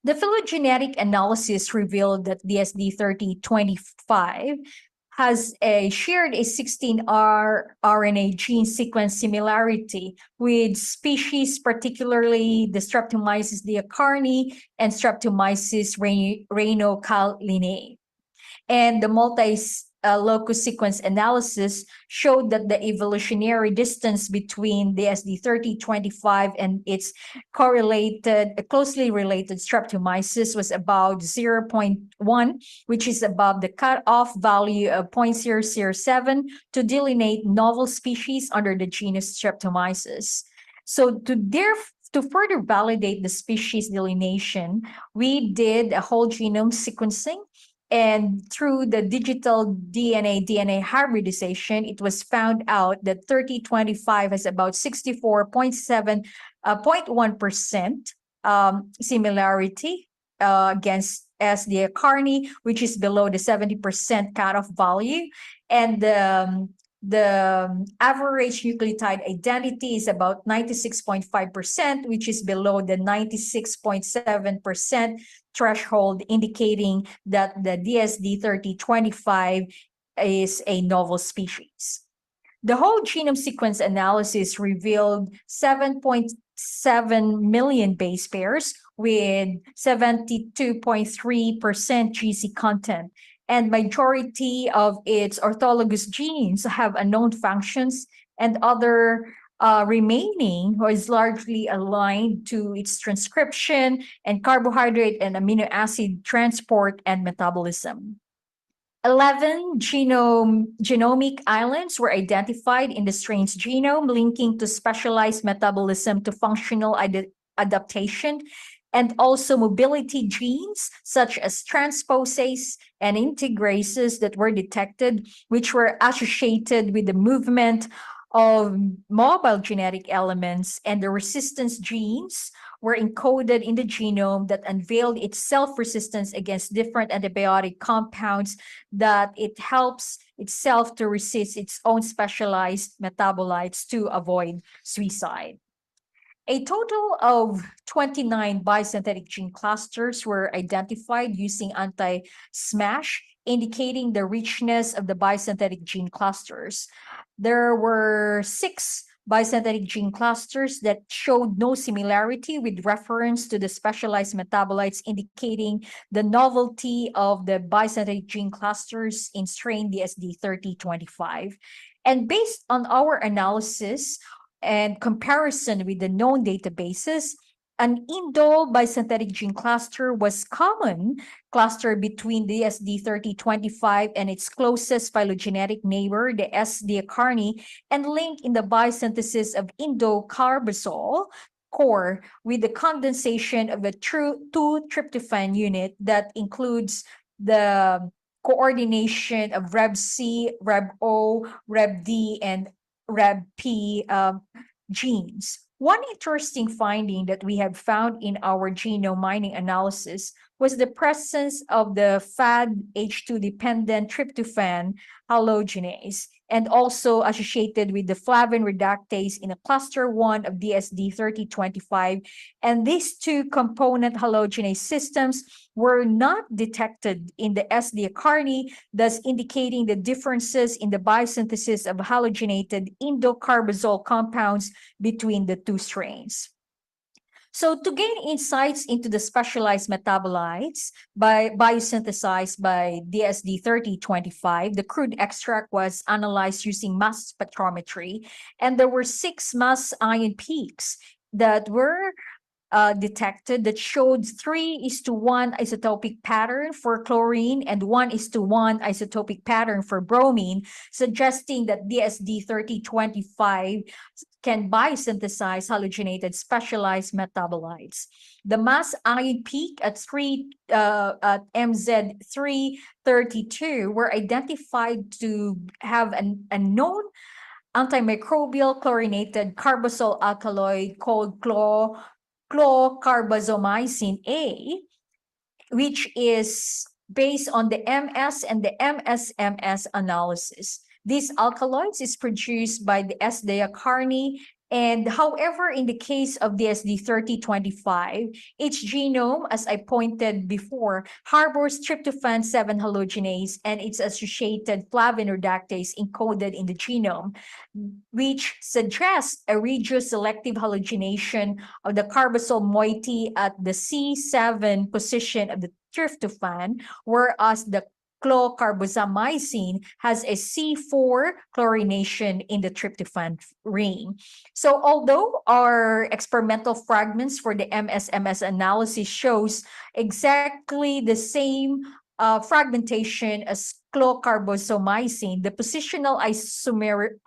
The phylogenetic analysis revealed that DSD3025 has shared a 16 RNA gene sequence similarity with species, particularly the Streptomyces deacarni and Streptomyces rhinocalinae. And the multi-locus sequence analysis showed that the evolutionary distance between the SD3025 and its closely related Streptomyces was about 0.1, which is above the cutoff value of 0.007 to delineate novel species under the genus Streptomyces. So to further validate the species delineation, we did a whole genome sequencing. And through the digital DNA hybridization, it was found out that 3025 has about 64.1% similarity against S. deacarni, which is below the 70% cutoff value. And the average nucleotide identity is about 96.5%, which is below the 96.7% threshold, indicating that the DSD3025 is a novel species. The whole genome sequence analysis revealed 7.7 million base pairs with 72.3% GC content, and majority of its orthologous genes have unknown functions, and other remaining was largely aligned to its transcription and carbohydrate and amino acid transport and metabolism. 11 genomic islands were identified in the strain's genome, linking to specialized metabolism to functional adaptation, and also mobility genes such as transposase and integrases that were detected, which were associated with the movement of mobile genetic elements, and the resistance genes were encoded in the genome that unveiled its self-resistance against different antibiotic compounds, that it helps itself to resist its own specialized metabolites to avoid suicide. A total of 29 biosynthetic gene clusters were identified using anti-SMASH, indicating the richness of the biosynthetic gene clusters. There were 6 biosynthetic gene clusters that showed no similarity with reference to the specialized metabolites, indicating the novelty of the biosynthetic gene clusters in strain DSD3025. And based on our analysis and comparison with the known databases, an indole bisynthetic gene cluster was common cluster between the SD3025 and its closest phylogenetic neighbor, the S. diacarni, and link in the biosynthesis of indocarbazole core with the condensation of a true 2-tryptophan unit that includes the coordination of Reb-C, Reb-O, Reb-D, and Reb-P genes. One interesting finding that we have found in our genome mining analysis was the presence of the FAD-H2-dependent tryptophan halogenase, and also associated with the flavin reductase in a cluster 1 of DSD3025. And these two component halogenase systems were not detected in the S. diacarni, thus indicating the differences in the biosynthesis of halogenated indocarbazole compounds between the two strains. So to gain insights into the specialized metabolites biosynthesized by DSD3025, the crude extract was analyzed using mass spectrometry, and there were 6 mass ion peaks that were detected that showed 3:1 isotopic pattern for chlorine and 1:1 isotopic pattern for bromine, suggesting that DSD3025 can biosynthesize halogenated specialized metabolites. The mass ion peak at MZ332 were identified to have a known antimicrobial chlorinated carbazole alkaloid called chlorcarbazomycin A, which is based on the MS and the MSMS analysis. These alkaloids is produced by the S. diacarni, and however, in the case of the DSD3025, its genome, as I pointed before, harbors tryptophan 7 halogenase and its associated flavin reductase encoded in the genome, which suggests a reduced selective halogenation of the carbazole moiety at the C7 position of the tryptophan, whereas the chlorcarbazomycin has a C4 chlorination in the tryptophan ring. So although our experimental fragments for the MSMS analysis shows exactly the same fragmentation as chlorcarbazomycin, the positional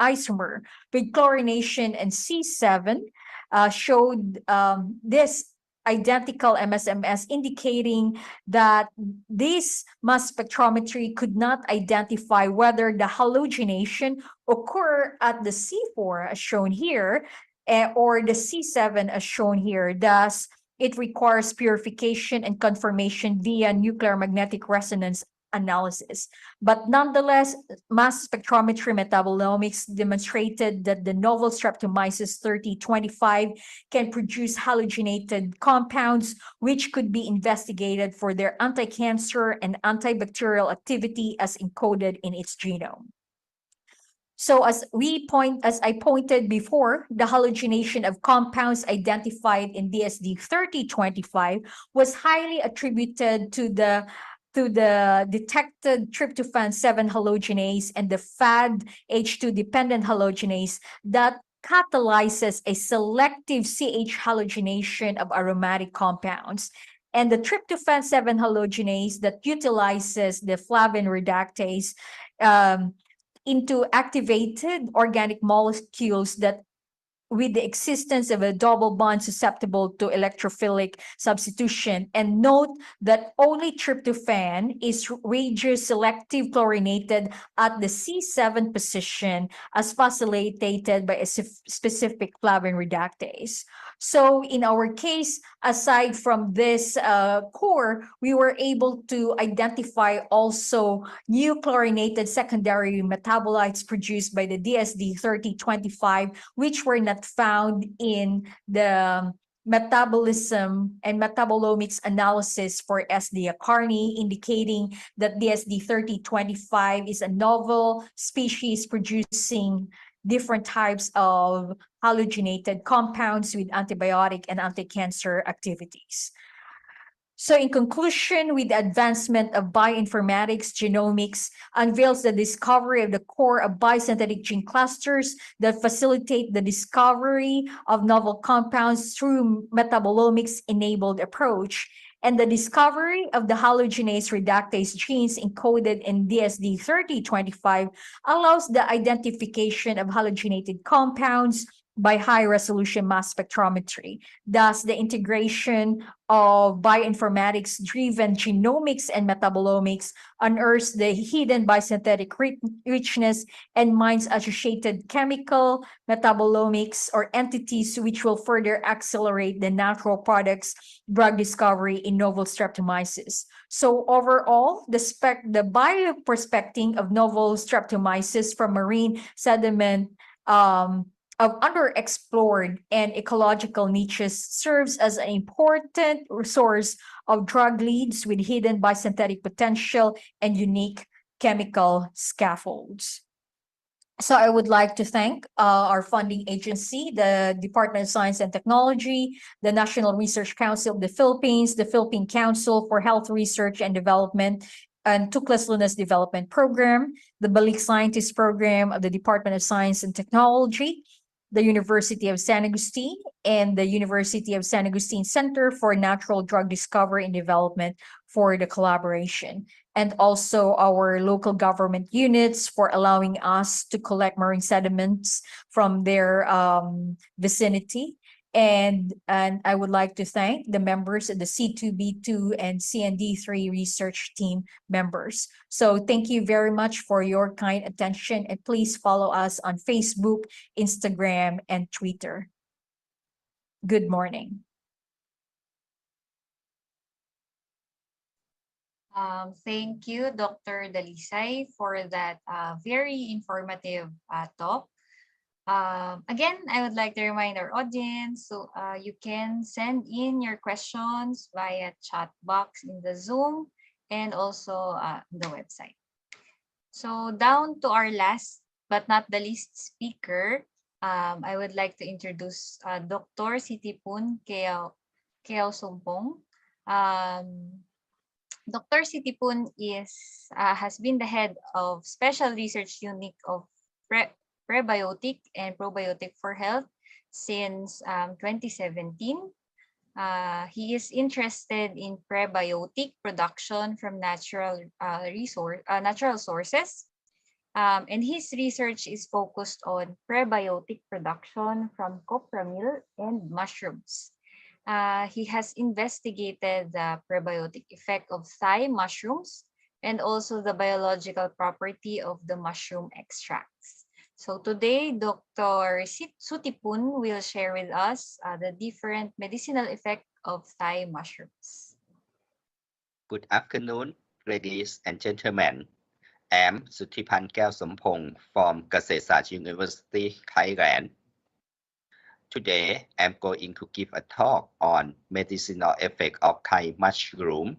isomer with chlorination and C7 showed this identical MSMS, indicating that this mass spectrometry could not identify whether the halogenation occur at the C4 as shown here or the C7 as shown here. Thus, it requires purification and confirmation via nuclear magnetic resonance analysis. But nonetheless, mass spectrometry metabolomics demonstrated that the novel Streptomyces 3025 can produce halogenated compounds, which could be investigated for their anti-cancer and antibacterial activity as encoded in its genome. So as I pointed before, the halogenation of compounds identified in DSD3025 was highly attributed to the detected tryptophan 7 halogenase and the FAD H2 dependent halogenase that catalyzes a selective CH halogenation of aromatic compounds, and the tryptophan 7 halogenase that utilizes the flavin reductase into activated organic molecules that with the existence of a double bond susceptible to electrophilic substitution. And note that only tryptophan is radioselective chlorinated at the C7 position as facilitated by a specific flavin reductase. So in our case, aside from this core, we were able to identify also new chlorinated secondary metabolites produced by the DSD 3025, which were not found in the metabolism and metabolomics analysis for S-diacarni, indicating that DSD 3025 is a novel species producing different types of halogenated compounds with antibiotic and anti-cancer activities. So in conclusion, with the advancement of bioinformatics, genomics unveils the discovery of the core of biosynthetic gene clusters that facilitate the discovery of novel compounds through metabolomics-enabled approach. And the discovery of the halogenase reductase genes encoded in DSD 3025 allows the identification of halogenated compounds by high-resolution mass spectrometry. Thus, the integration of bioinformatics-driven genomics and metabolomics unearths the hidden biosynthetic richness and mines associated chemical metabolomics or entities which will further accelerate the natural products drug discovery in novel streptomyces. So overall, the bioprospecting of novel streptomyces from marine sediment of underexplored and ecological niches serves as an important source of drug leads with hidden biosynthetic potential and unique chemical scaffolds. So I would like to thank our funding agency, the Department of Science and Technology, the National Research Council of the Philippines, the Philippine Council for Health Research and Development, and Tuklas Lunas Development Program, the Balik Scientist Program of the Department of Science and Technology, the University of San Agustin, and the University of San Agustin Center for Natural Drug Discovery and Development for the collaboration, and also our local government units for allowing us to collect marine sediments from their vicinity. And I would like to thank the members of the C2B2 and CND3 research team members. So thank you very much for your kind attention, and please follow us on Facebook, Instagram, and Twitter. Good morning. Thank you, Dr. Dalisay, for that very informative talk. Again, I would like to remind our audience, so you can send in your questions via chat box in the Zoom and also the website. So down to our last but not the least speaker, I would like to introduce Dr. Sitipun Keo Sumpong. Dr. Sitipun has been the head of Special Research Unit of Prebiotic and Probiotic for Health since 2017. He is interested in prebiotic production from natural sources. And his research is focused on prebiotic production from copra meal and mushrooms. He has investigated the prebiotic effect of Thai mushrooms and also the biological property of the mushroom extracts. So today, Dr. Sutipun will share with us the different medicinal effect of Thai mushrooms. Good afternoon, ladies and gentlemen. I'm Sutipan Sampong from Kasetsart University, Thailand. Today, I'm going to give a talk on medicinal effect of Thai mushroom.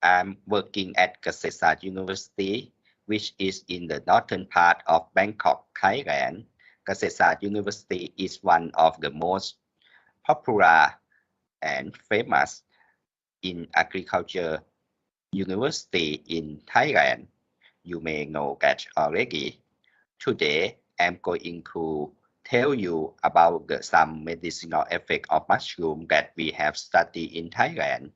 I'm working at Kasetsart University, which is in the northern part of Bangkok, Thailand. Kasetsart University is one of the most popular and famous in agriculture university in Thailand. You may know that already. Today, I'm going to tell you about some medicinal effect of mushroom that we have studied in Thailand.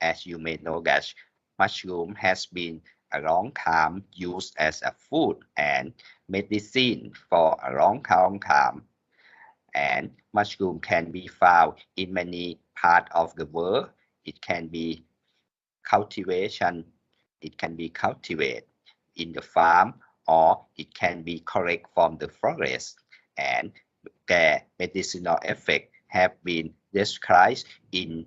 As you may know that mushroom has been a long time used as a food and medicine for a long time. And mushroom can be found in many parts of the world. It can be cultivation. It can be cultivated in the farm or it can be collected from the forest. And their medicinal effect have been described in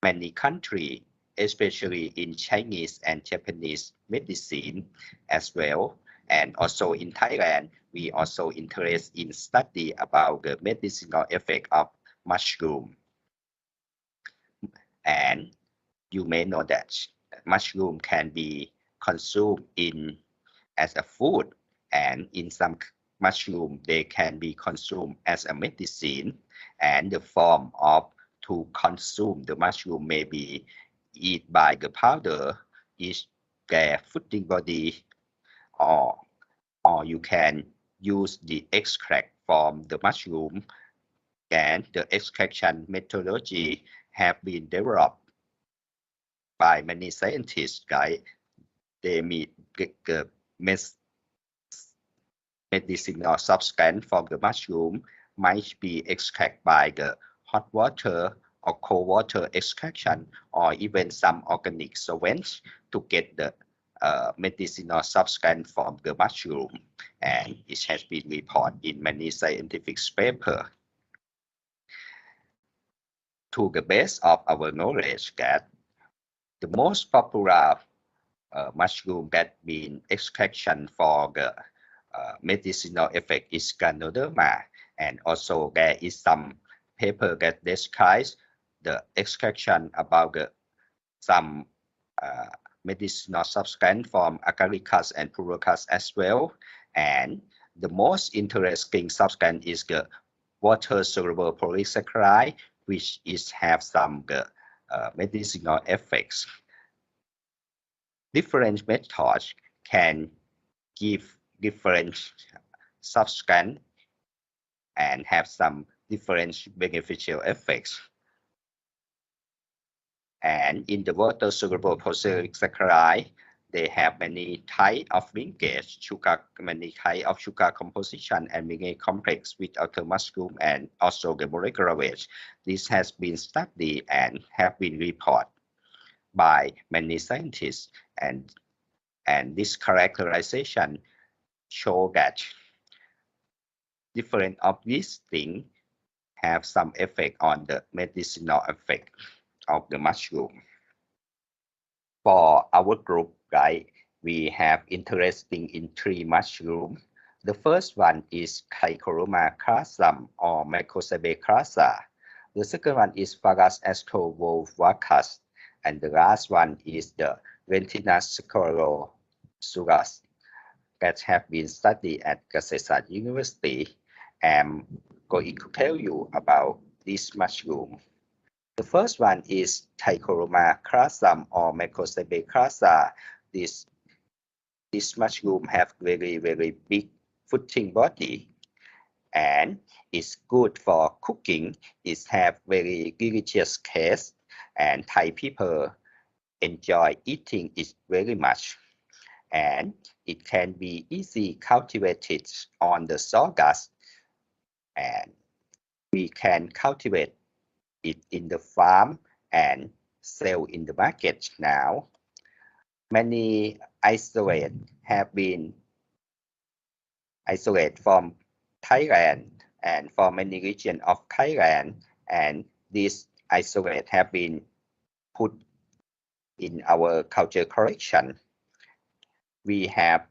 many countries, especially in Chinese and Japanese medicine as well. And also in Thailand, we also interested in study about the medicinal effect of mushroom. And you may know that mushroom can be consumed as a food, and in some mushroom they can be consumed as a medicine, and the form of to consume the mushroom may be eat by the powder, is their fooding body, or you can use the extract from the mushroom, and the extraction methodology have been developed by many scientists, right? They meet the medicinal substance from the mushroom might be extracted by the hot water or cold water extraction, or even some organic solvents to get the medicinal substance from the mushroom. And it has been reported in many scientific papers. To the best of our knowledge, that the most popular mushroom that been extraction for the medicinal effect is Ganoderma, and also there is some paper that describes the extraction about some medicinal substance from Agaricus and Purulacus as well. And the most interesting substance is the water-soluble polysaccharide, which have some medicinal effects. Different methods can give different substance and have some different beneficial effects. And in the water-soluble polysaccharide, they have many types of linkage, many types of sugar composition and mineral complex with other mushroom and also the molecular weight. This has been studied and have been reported by many scientists, and this characterization show that different of these things have some effect on the medicinal effect of the mushroom. For our group, right, we have interesting in 3 mushrooms. The first one is Trichoroma crassum or Mycosabe crassa. The second one is Fagus astrovolvacus, and the last one is the Ventinus sclerosugas that have been studied at Kasetsart University. I'm going to tell you about this mushroom. The first one is Trichoroma crassum or Mycosabe crassa. This mushroom have very big fruiting body, and it's good for cooking. It have very delicious taste, and Thai people enjoy eating it very much. And it can be easily cultivated on the sawdust, and we can cultivate it in the farm and sell in the market now. Many isolates have been isolated from Thailand and from many regions of Thailand, and these isolates have been put in our culture collection. We have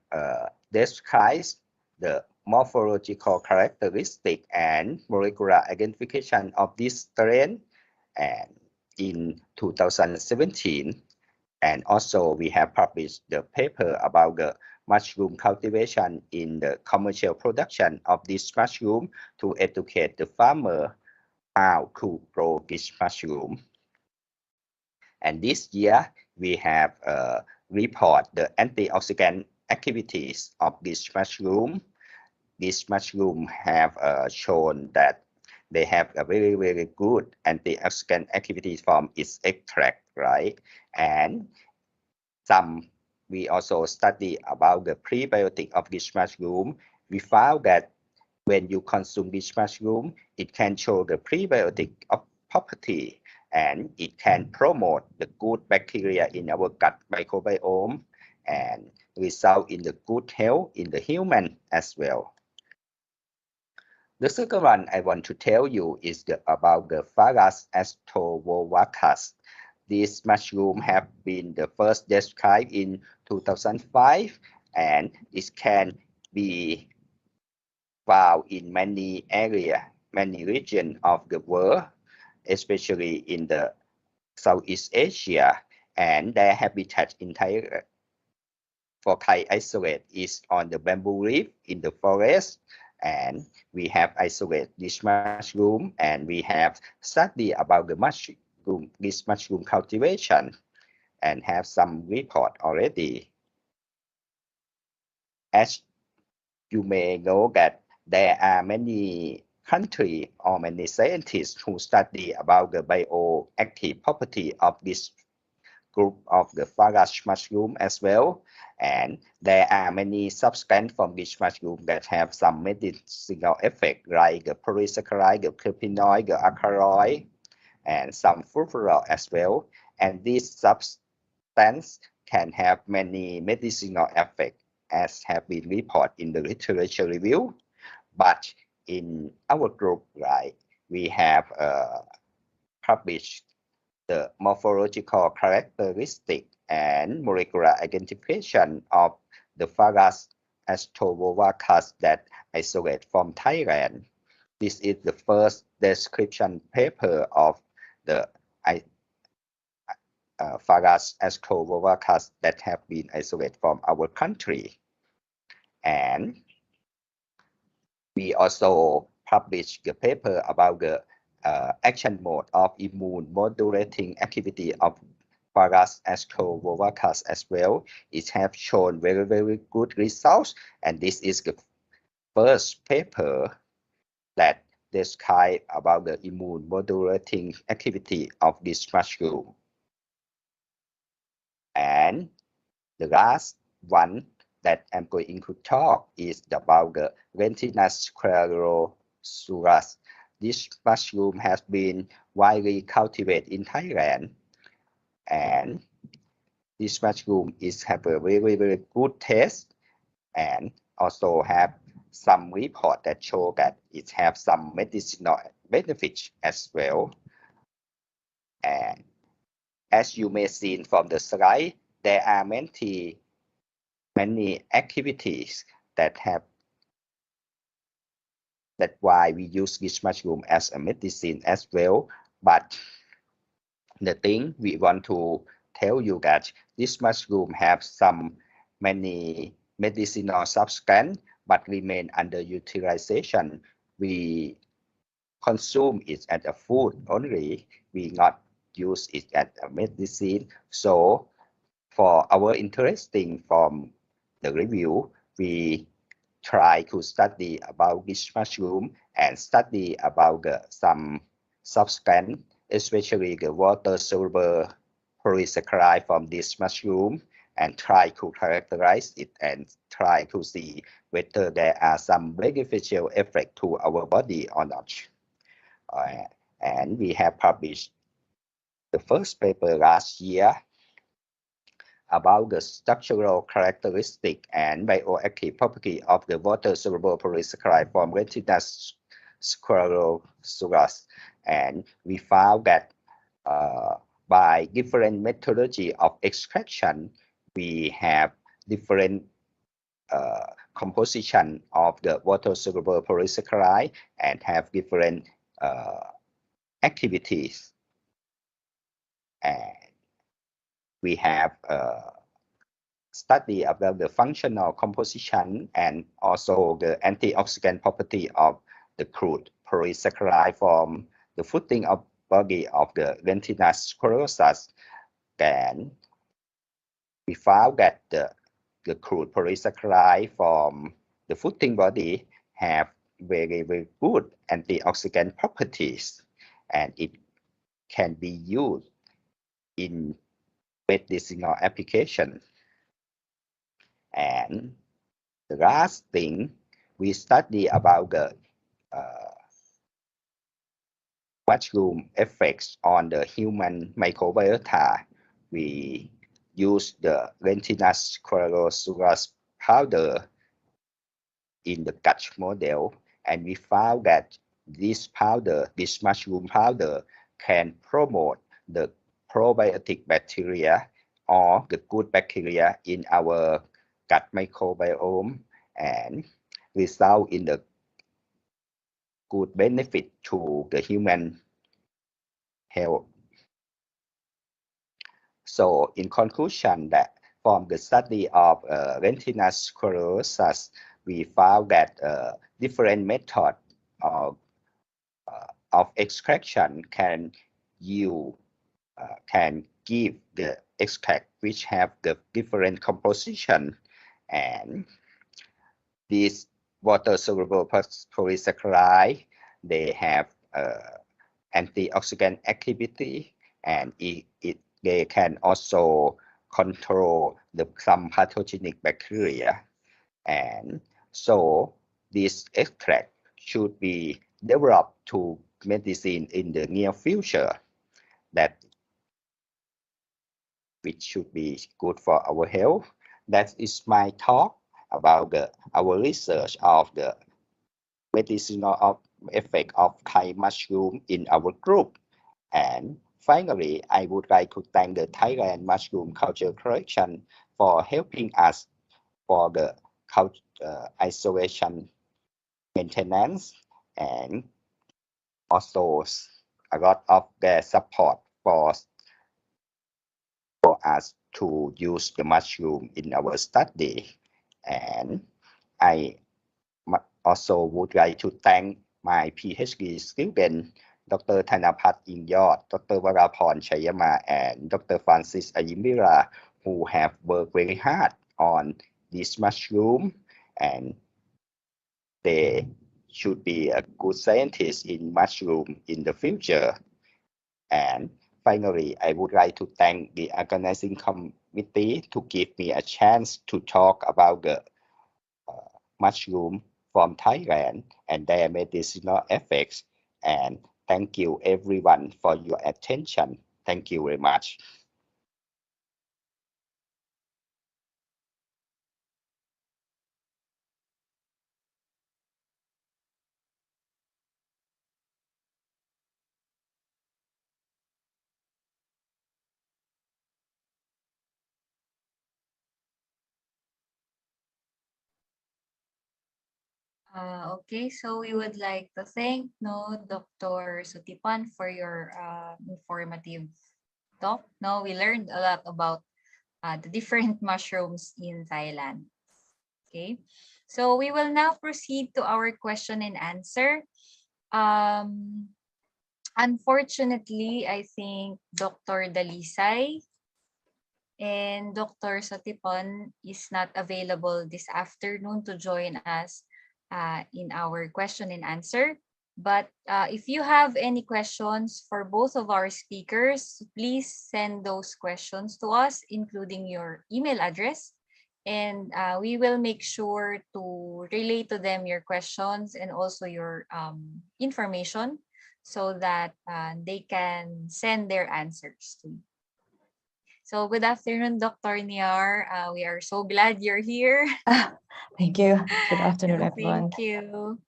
described the morphological characteristic and molecular identification of this strain, and in 2017, and also we have published the paper about the mushroom cultivation in the commercial production of this mushroom to educate the farmer how to grow this mushroom. And this year we have report the antioxidant activities of this mushroom. these mushrooms have shown that they have a very, very good antioxidant activity from its extract, right? And we also study about the prebiotic of this mushroom. We found that when you consume this mushroom, it can show the prebiotic of property, and it can promote the good bacteria in our gut microbiome and result in the good health in the human as well. The second one I want to tell you is about the Phagas astrovovacus. This mushroom have been the first described in 2005, and it can be found in many areas, many regions of the world, especially in the Southeast Asia, and their habitat entire for Thai isolate is on the bamboo leaf in the forest, and we have isolated this mushroom, and we have studied about the mushroom, this mushroom cultivation, and have some report already. As you may know that there are many countries or many scientists who study about the bioactive property of this group of the Phagas mushroom as well. And there are many substances from this mushroom that have some medicinal effect, like the polysaccharide, the terpenoid, the alkaloid, and some furfural as well. And these substances can have many medicinal effects, as have been reported in the literature review. But in our group, right, we have published the morphological characteristic and molecular identification of the Phagas astrovovacus that isolate from Thailand. This is the first description paper of the Phagas astrovovacus that have been isolated from our country. And we also published the paper about the action mode of immune modulating activity of Phagas astrovovacus as well. It has shown very, very good results, and this is the first paper that describe about the immune modulating activity of this mushroom. And the last one that I'm going to talk is about the Lentinus sclerosurus. This mushroom has been widely cultivated in Thailand, and this mushroom have a very, very good taste, and also have some report that show that it have some medicinal benefits as well. And as you may see from the slide, there are many activities that's why we use this mushroom as a medicine as well. But the thing we want to tell you that this mushroom have many medicinal substance but remain underutilization. We consume it as a food only. We not use it as a medicine. So for our interesting from the review, we try to study about this mushroom and study about some substance, especially the water-soluble polysaccharide from this mushroom, and try to characterize it and try to see whether there are some beneficial effect to our body or not. And we have published the first paper last year about the structural characteristic and bioactive property of the water-soluble polysaccharide from Lentinus sclerosurus. And we found that by different methodology of extraction, we have different composition of the water-soluble polysaccharide and have different activities. And we have study about the functional composition and also the antioxidant property of the crude polysaccharide from the footing of body of the Lentinus sclerosus. Then we found that the crude polysaccharide from the footing body have very good antioxidant properties, and it can be used in medicinal application. And the last thing, we study about the mushroom effects on the human microbiota. We use the Lentinus chlorosurus powder in the gut model, and we found that this mushroom powder, can promote the probiotic bacteria or the good bacteria in our gut microbiome and result in the good benefit to the human health. So in conclusion, that from the study of Lentinus chlorosus, we found that different methods of extraction can give the extract which have the different composition, and these water soluble polysaccharide, they have antioxidant activity, and they can also control some pathogenic bacteria. And so this extract should be developed to medicine in the near future, that which should be good for our health. That is my talk about our research of the medicinal effect of Thai mushroom in our group. And finally, I would like to thank the Thailand Mushroom Culture Collection for helping us for the isolation maintenance, and also a lot of their support for us to use the mushroom in our study. And I also would like to thank my PhD student, Dr. Thanapat Inyot, Dr. Varapon Chayama, and Dr. Francis Ayimira, who have worked very hard on this mushroom, and they should be a good scientist in mushroom in the future. And finally, I would like to thank the organizing committee to give me a chance to talk about the mushroom from Thailand and their medicinal effects. And thank you everyone for your attention. Thank you very much. Okay, so we would like to thank Dr. Sutipan for your informative talk. No, we learned a lot about the different mushrooms in Thailand. Okay, so we will now proceed to our question and answer. Unfortunately, I think Dr. Dalisay and Dr. Sotipon is not available this afternoon to join us in our question and answer. But if you have any questions for both of our speakers, please send those questions to us, including your email address. And we will make sure to relay to them your questions and also your information so that they can send their answers to you. So good afternoon, Dr. Niar. We are so glad you're here. Thank you. Good afternoon, everyone. Thank you.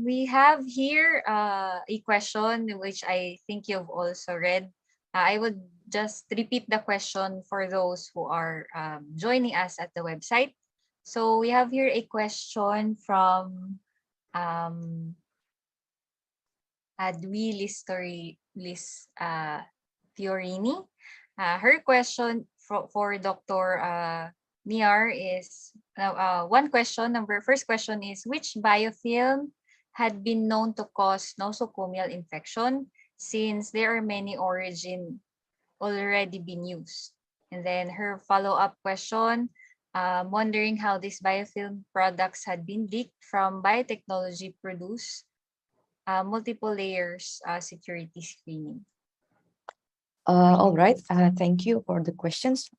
We have here a question which I think you've also read. I would just repeat the question for those who are joining us at the website. So we have here a question from Adwi Fiorini. Her question for Dr. Niar is first question is, which biofilm had been known to cause nosocomial infection, since there are many origin already been used? And then her follow-up question, wondering how these biofilm products had been leaked from biotechnology produce multiple layers security screening. All right. Thank you for the questions.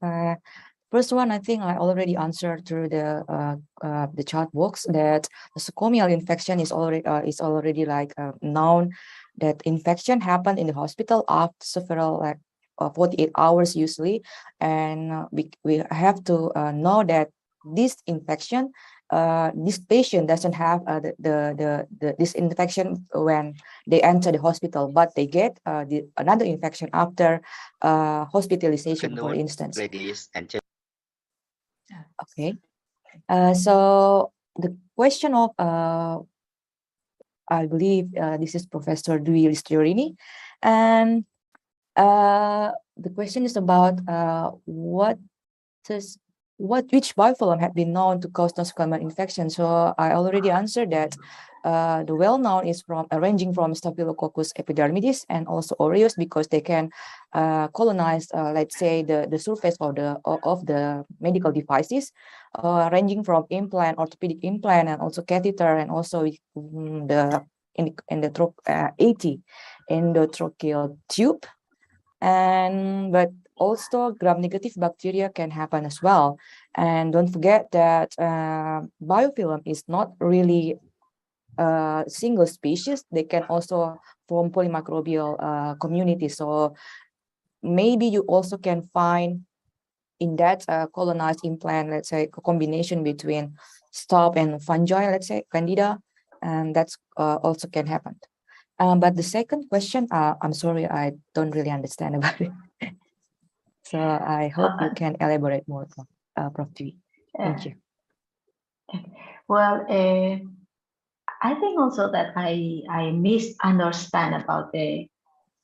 First one, I think I already answered through the chat box that the nosocomial infection is already like known, that infection happened in the hospital after several 48 hours usually, and we have to know that this infection, this patient doesn't have this infection when they enter the hospital, but they get another infection after hospitalization, for Afternoon, instance. ladies and gentlemen. Okay. So the question of I believe this is Professor Dwi Ristiorini, and the question is about which biofilm had been known to cause nosocomial infection. So I already answered that. The well-known is ranging from Staphylococcus epidermidis and also aureus, because they can colonize, let's say, the surface of the medical devices, ranging from implant, orthopedic implant, and also catheter, and also the endotracheal tube. But also gram-negative bacteria can happen as well. And don't forget that biofilm is not really a single species. They can also form polymicrobial communities. So maybe you also can find in that colonized implant, let's say, a combination between staph and fungi, let's say, candida, and that's also can happen. But the second question, I'm sorry, I don't really understand about it. So I hope you can elaborate more, Prof. Dwi. Thank you. Well, I think also that I misunderstand about the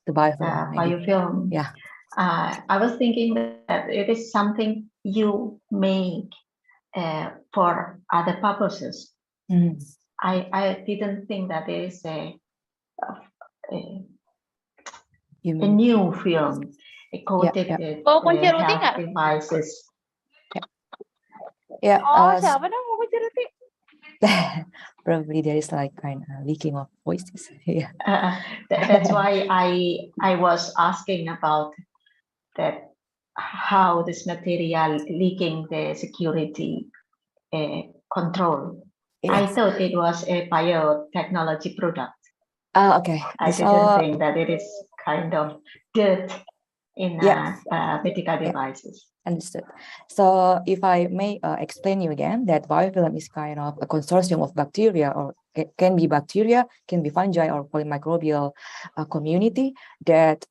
biofilm. Biofilm. Yeah. I was thinking that it is something you make for other purposes. Mm. I didn't think that it is a mean, new film, a coated health devices. Yeah. Oh, siapa dong mau Ruti? Probably there is like kind of leaking of voices. Yeah. That's why I was asking about that, how this material leaking the security control. Yes. I thought it was a biotechnology product. Okay. I didn't think that it is kind of dirt in medical devices. Understood. So if I may explain you again, that biofilm is kind of a consortium of bacteria, or can be bacteria, can be fungi, or polymicrobial community that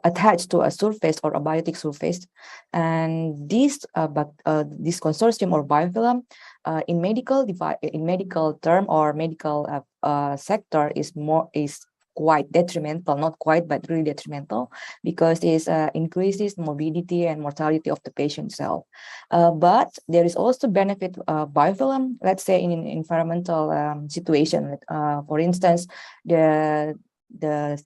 attached to a surface or a biotic surface. And this consortium or biofilm in medical term or medical sector is quite detrimental, not quite, but really detrimental, because it increases morbidity and mortality of the patient itself. But there is also benefit biofilm, let's say in an environmental situation. For instance, the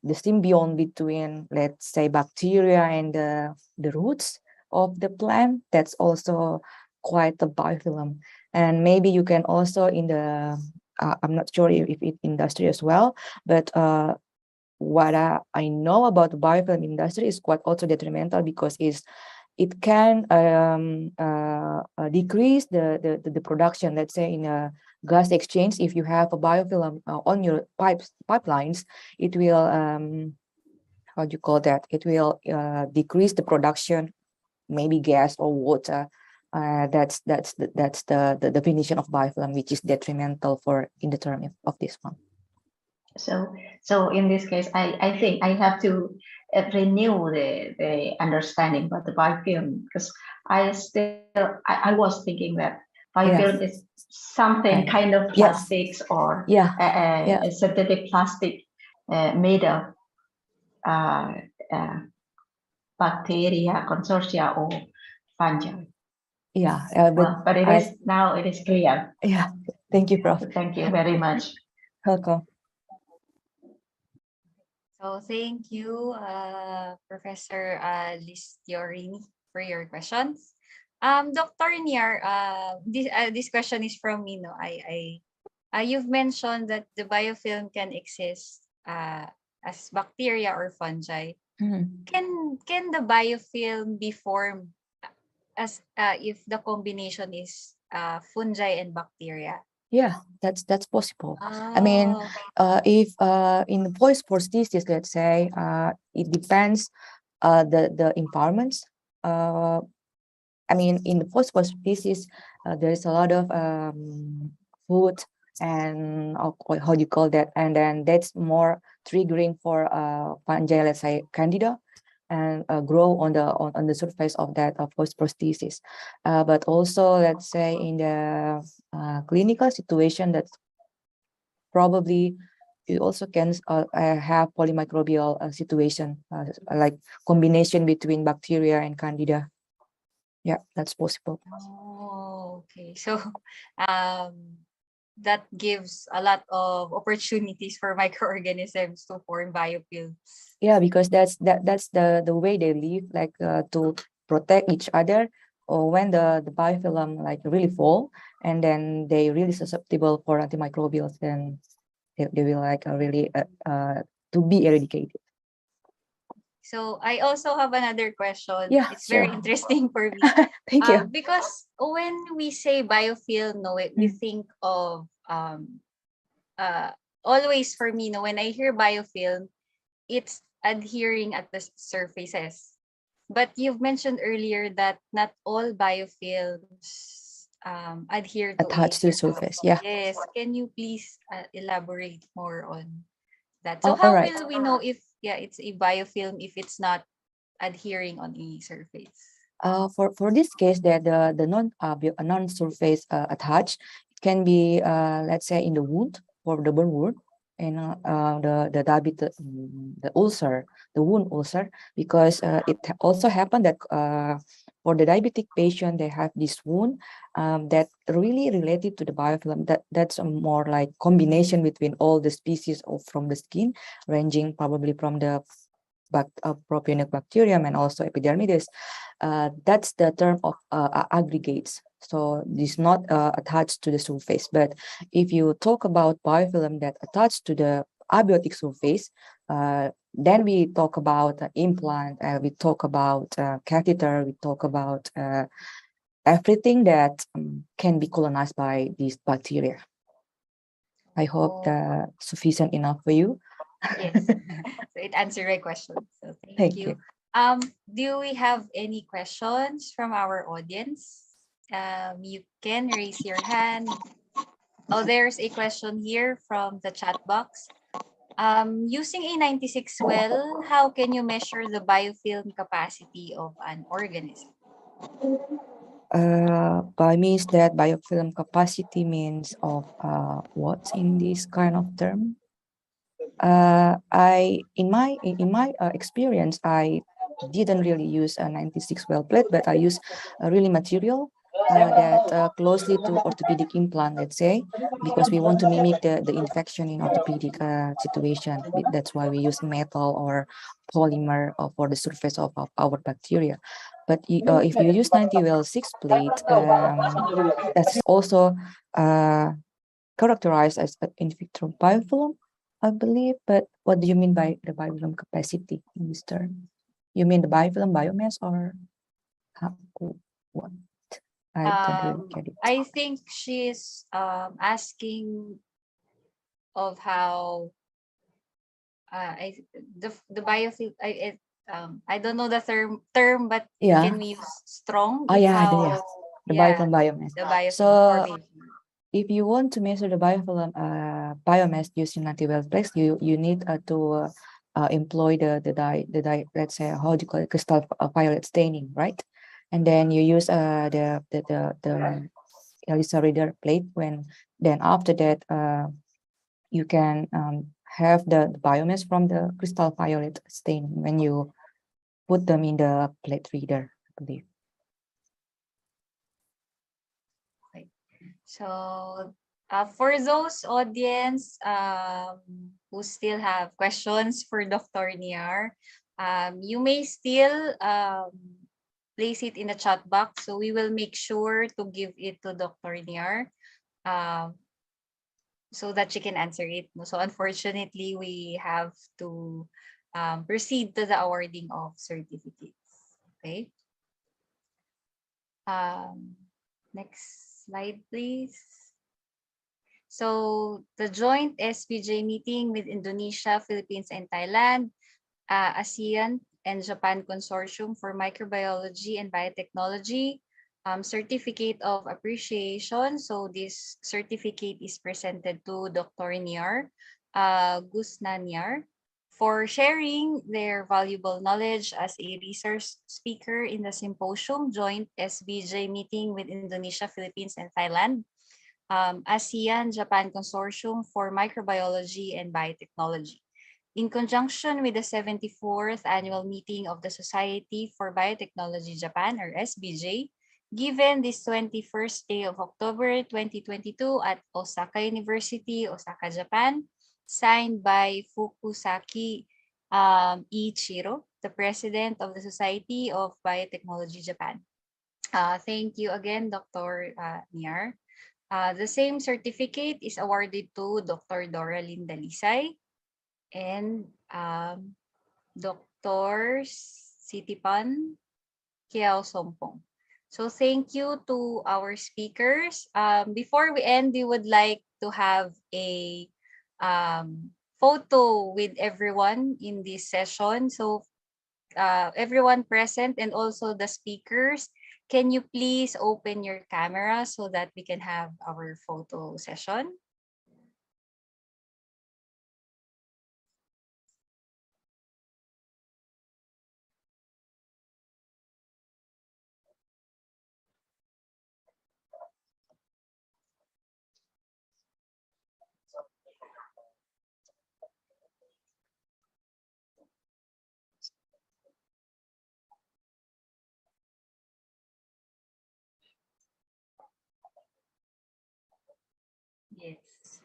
symbiont between, let's say, bacteria and the roots of the plant, that's also quite a biofilm. And maybe you can also in the I'm not sure if it industry as well, but what I know about the biofilm industry is quite also detrimental, because it can decrease the production. Let's say in a gas exchange, if you have a biofilm on your pipelines, it will how do you call that? It will decrease the production, maybe gas or water. That's the definition of biofilm, which is detrimental for in the term of this one. So in this case, I think I have to renew the understanding about the biofilm, because I was thinking that biofilm is something kind of plastics or a synthetic plastic made of bacteria, consortia, or fungi. Yeah, but it is now it is clear. Yeah, thank you, Prof. Thank you very much. Welcome. So thank you, Professor Listiorini, for your questions. Dr. Niar, this question is from me. No, you've mentioned that the biofilm can exist as bacteria or fungi. Mhm. Can the biofilm be formed as if the combination is fungi and bacteria? Yeah, that's possible. I mean, if in the voice prosthesis, let's say, it depends the environments. I mean, in the voice prosthesis, there is a lot of food and how do you call that, and then that's more triggering for fungi, let's say, candida, and grow on the surface of that voice prosthesis. But also, let's say, in the clinical situation, that's probably you also can have polymicrobial situation, like combination between bacteria and candida. Yeah, that's possible. Oh, okay. So, that gives a lot of opportunities for microorganisms to form biofilms. Yeah, because that's the way they live, like to protect each other. Or when the biofilm like really fall, and then they really susceptible for antimicrobials, then they will like really to be eradicated. So I also have another question. Yeah, It's very sure. interesting for me. Thank you. Because when we say biofilm, no, we think of always for me, no, when I hear biofilm, it's adhering at the surfaces. But you've mentioned earlier that not all biofilms adhere to a Attached to the surface. Yeah. Yes. Can you please elaborate more on that? Oh, So how all right. will we know if it's a biofilm if it's not adhering on a surface? For this case, that the non surface attached, it can be let's say in the wound, for the burn wound, and the diabetes, the ulcer, the wound ulcer, because it also happened that for the diabetic patient, they have this wound that really related to the biofilm. That's a more like combination between all the species of from the skin, ranging probably from the Propionibacterium and also epidermidis. That's the term of aggregates. So it's not attached to the surface. But if you talk about biofilm that attached to the abiotic surface, then we talk about implant, we talk about catheter, we talk about everything that can be colonized by these bacteria. I hope that's sufficient enough for you. Yes. So it answered my question. So thank you. Do we have any questions from our audience? You can raise your hand. Oh, there's a question here from the chat box. Using a 96 well, how can you measure the biofilm capacity of an organism? By means that biofilm capacity means of what's in this kind of term? In my experience, I didn't really use a 96 well plate, but I use a really material that closely to orthopedic implant, let's say, because we want to mimic the infection in orthopedic situation. That's why we use metal or polymer for the surface of our bacteria. But if you use 90 well 6 plate, that's also characterized as an in vitro biofilm, I believe. But what do you mean by the biofilm capacity in this term? You mean the biofilm biomass, or what? I don't really get it. I think she's asking of how the biofilm. I don't know the term, but can we use strong? Oh yeah, the biofilm biomass. The biofilm So formation. if you want to measure the biofilm biomass using 90 well plex, you need to employ the let's say, how do you call it, crystal violet staining, right? And then you use the ELISA reader plate. Then after that you can have the biomass from the crystal violet stain when you put them in the plate reader, I believe. So for those audience who still have questions for Dr. Niar, you may still place it in the chat box. So we will make sure to give it to Dr. Niar so that she can answer it. So unfortunately, we have to proceed to the awarding of certificates. Okay. Next slide, please. So the joint SBJ meeting with Indonesia, Philippines, and Thailand, ASEAN and Japan Consortium for Microbiology and Biotechnology, certificate of appreciation. So this certificate is presented to Dr. Niar, Gusna Niar, for sharing their valuable knowledge as a research speaker in the symposium joint SBJ meeting with Indonesia, Philippines, and Thailand, ASEAN Japan Consortium for Microbiology and Biotechnology. In conjunction with the 74th annual meeting of the Society for Biotechnology Japan, or SBJ, given this 21st day of October 2022 at Osaka University, Osaka, Japan, signed by Fukusaki Ichiro, the president of the Society of Biotechnology Japan. Thank you again, Dr. Niar. The same certificate is awarded to Dr. Doralyn Dalisay and Dr. Sitipan Kiao Sompong. So thank you to our speakers. Before we end, we would like to have a photo with everyone in this session. So everyone present and also the speakers, can you please open your camera so that we can have our photo session? Yes.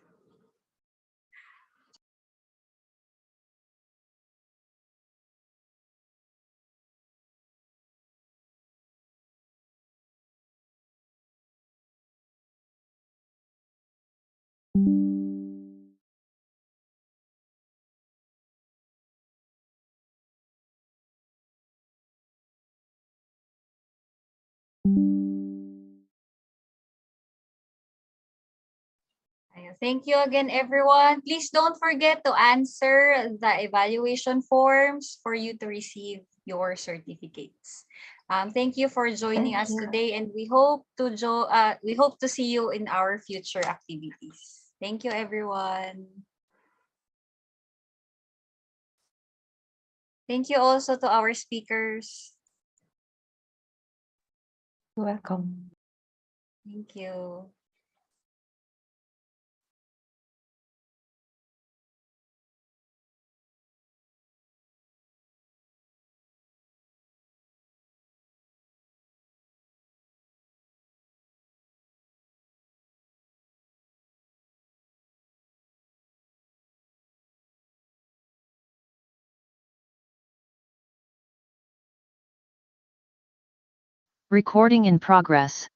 Thank you again, everyone. Please don't forget to answer the evaluation forms for you to receive your certificates. Thank you for joining us today, and we hope to see you in our future activities. Thank you, everyone. Thank you also to our speakers. You're welcome. Thank you. Recording in progress.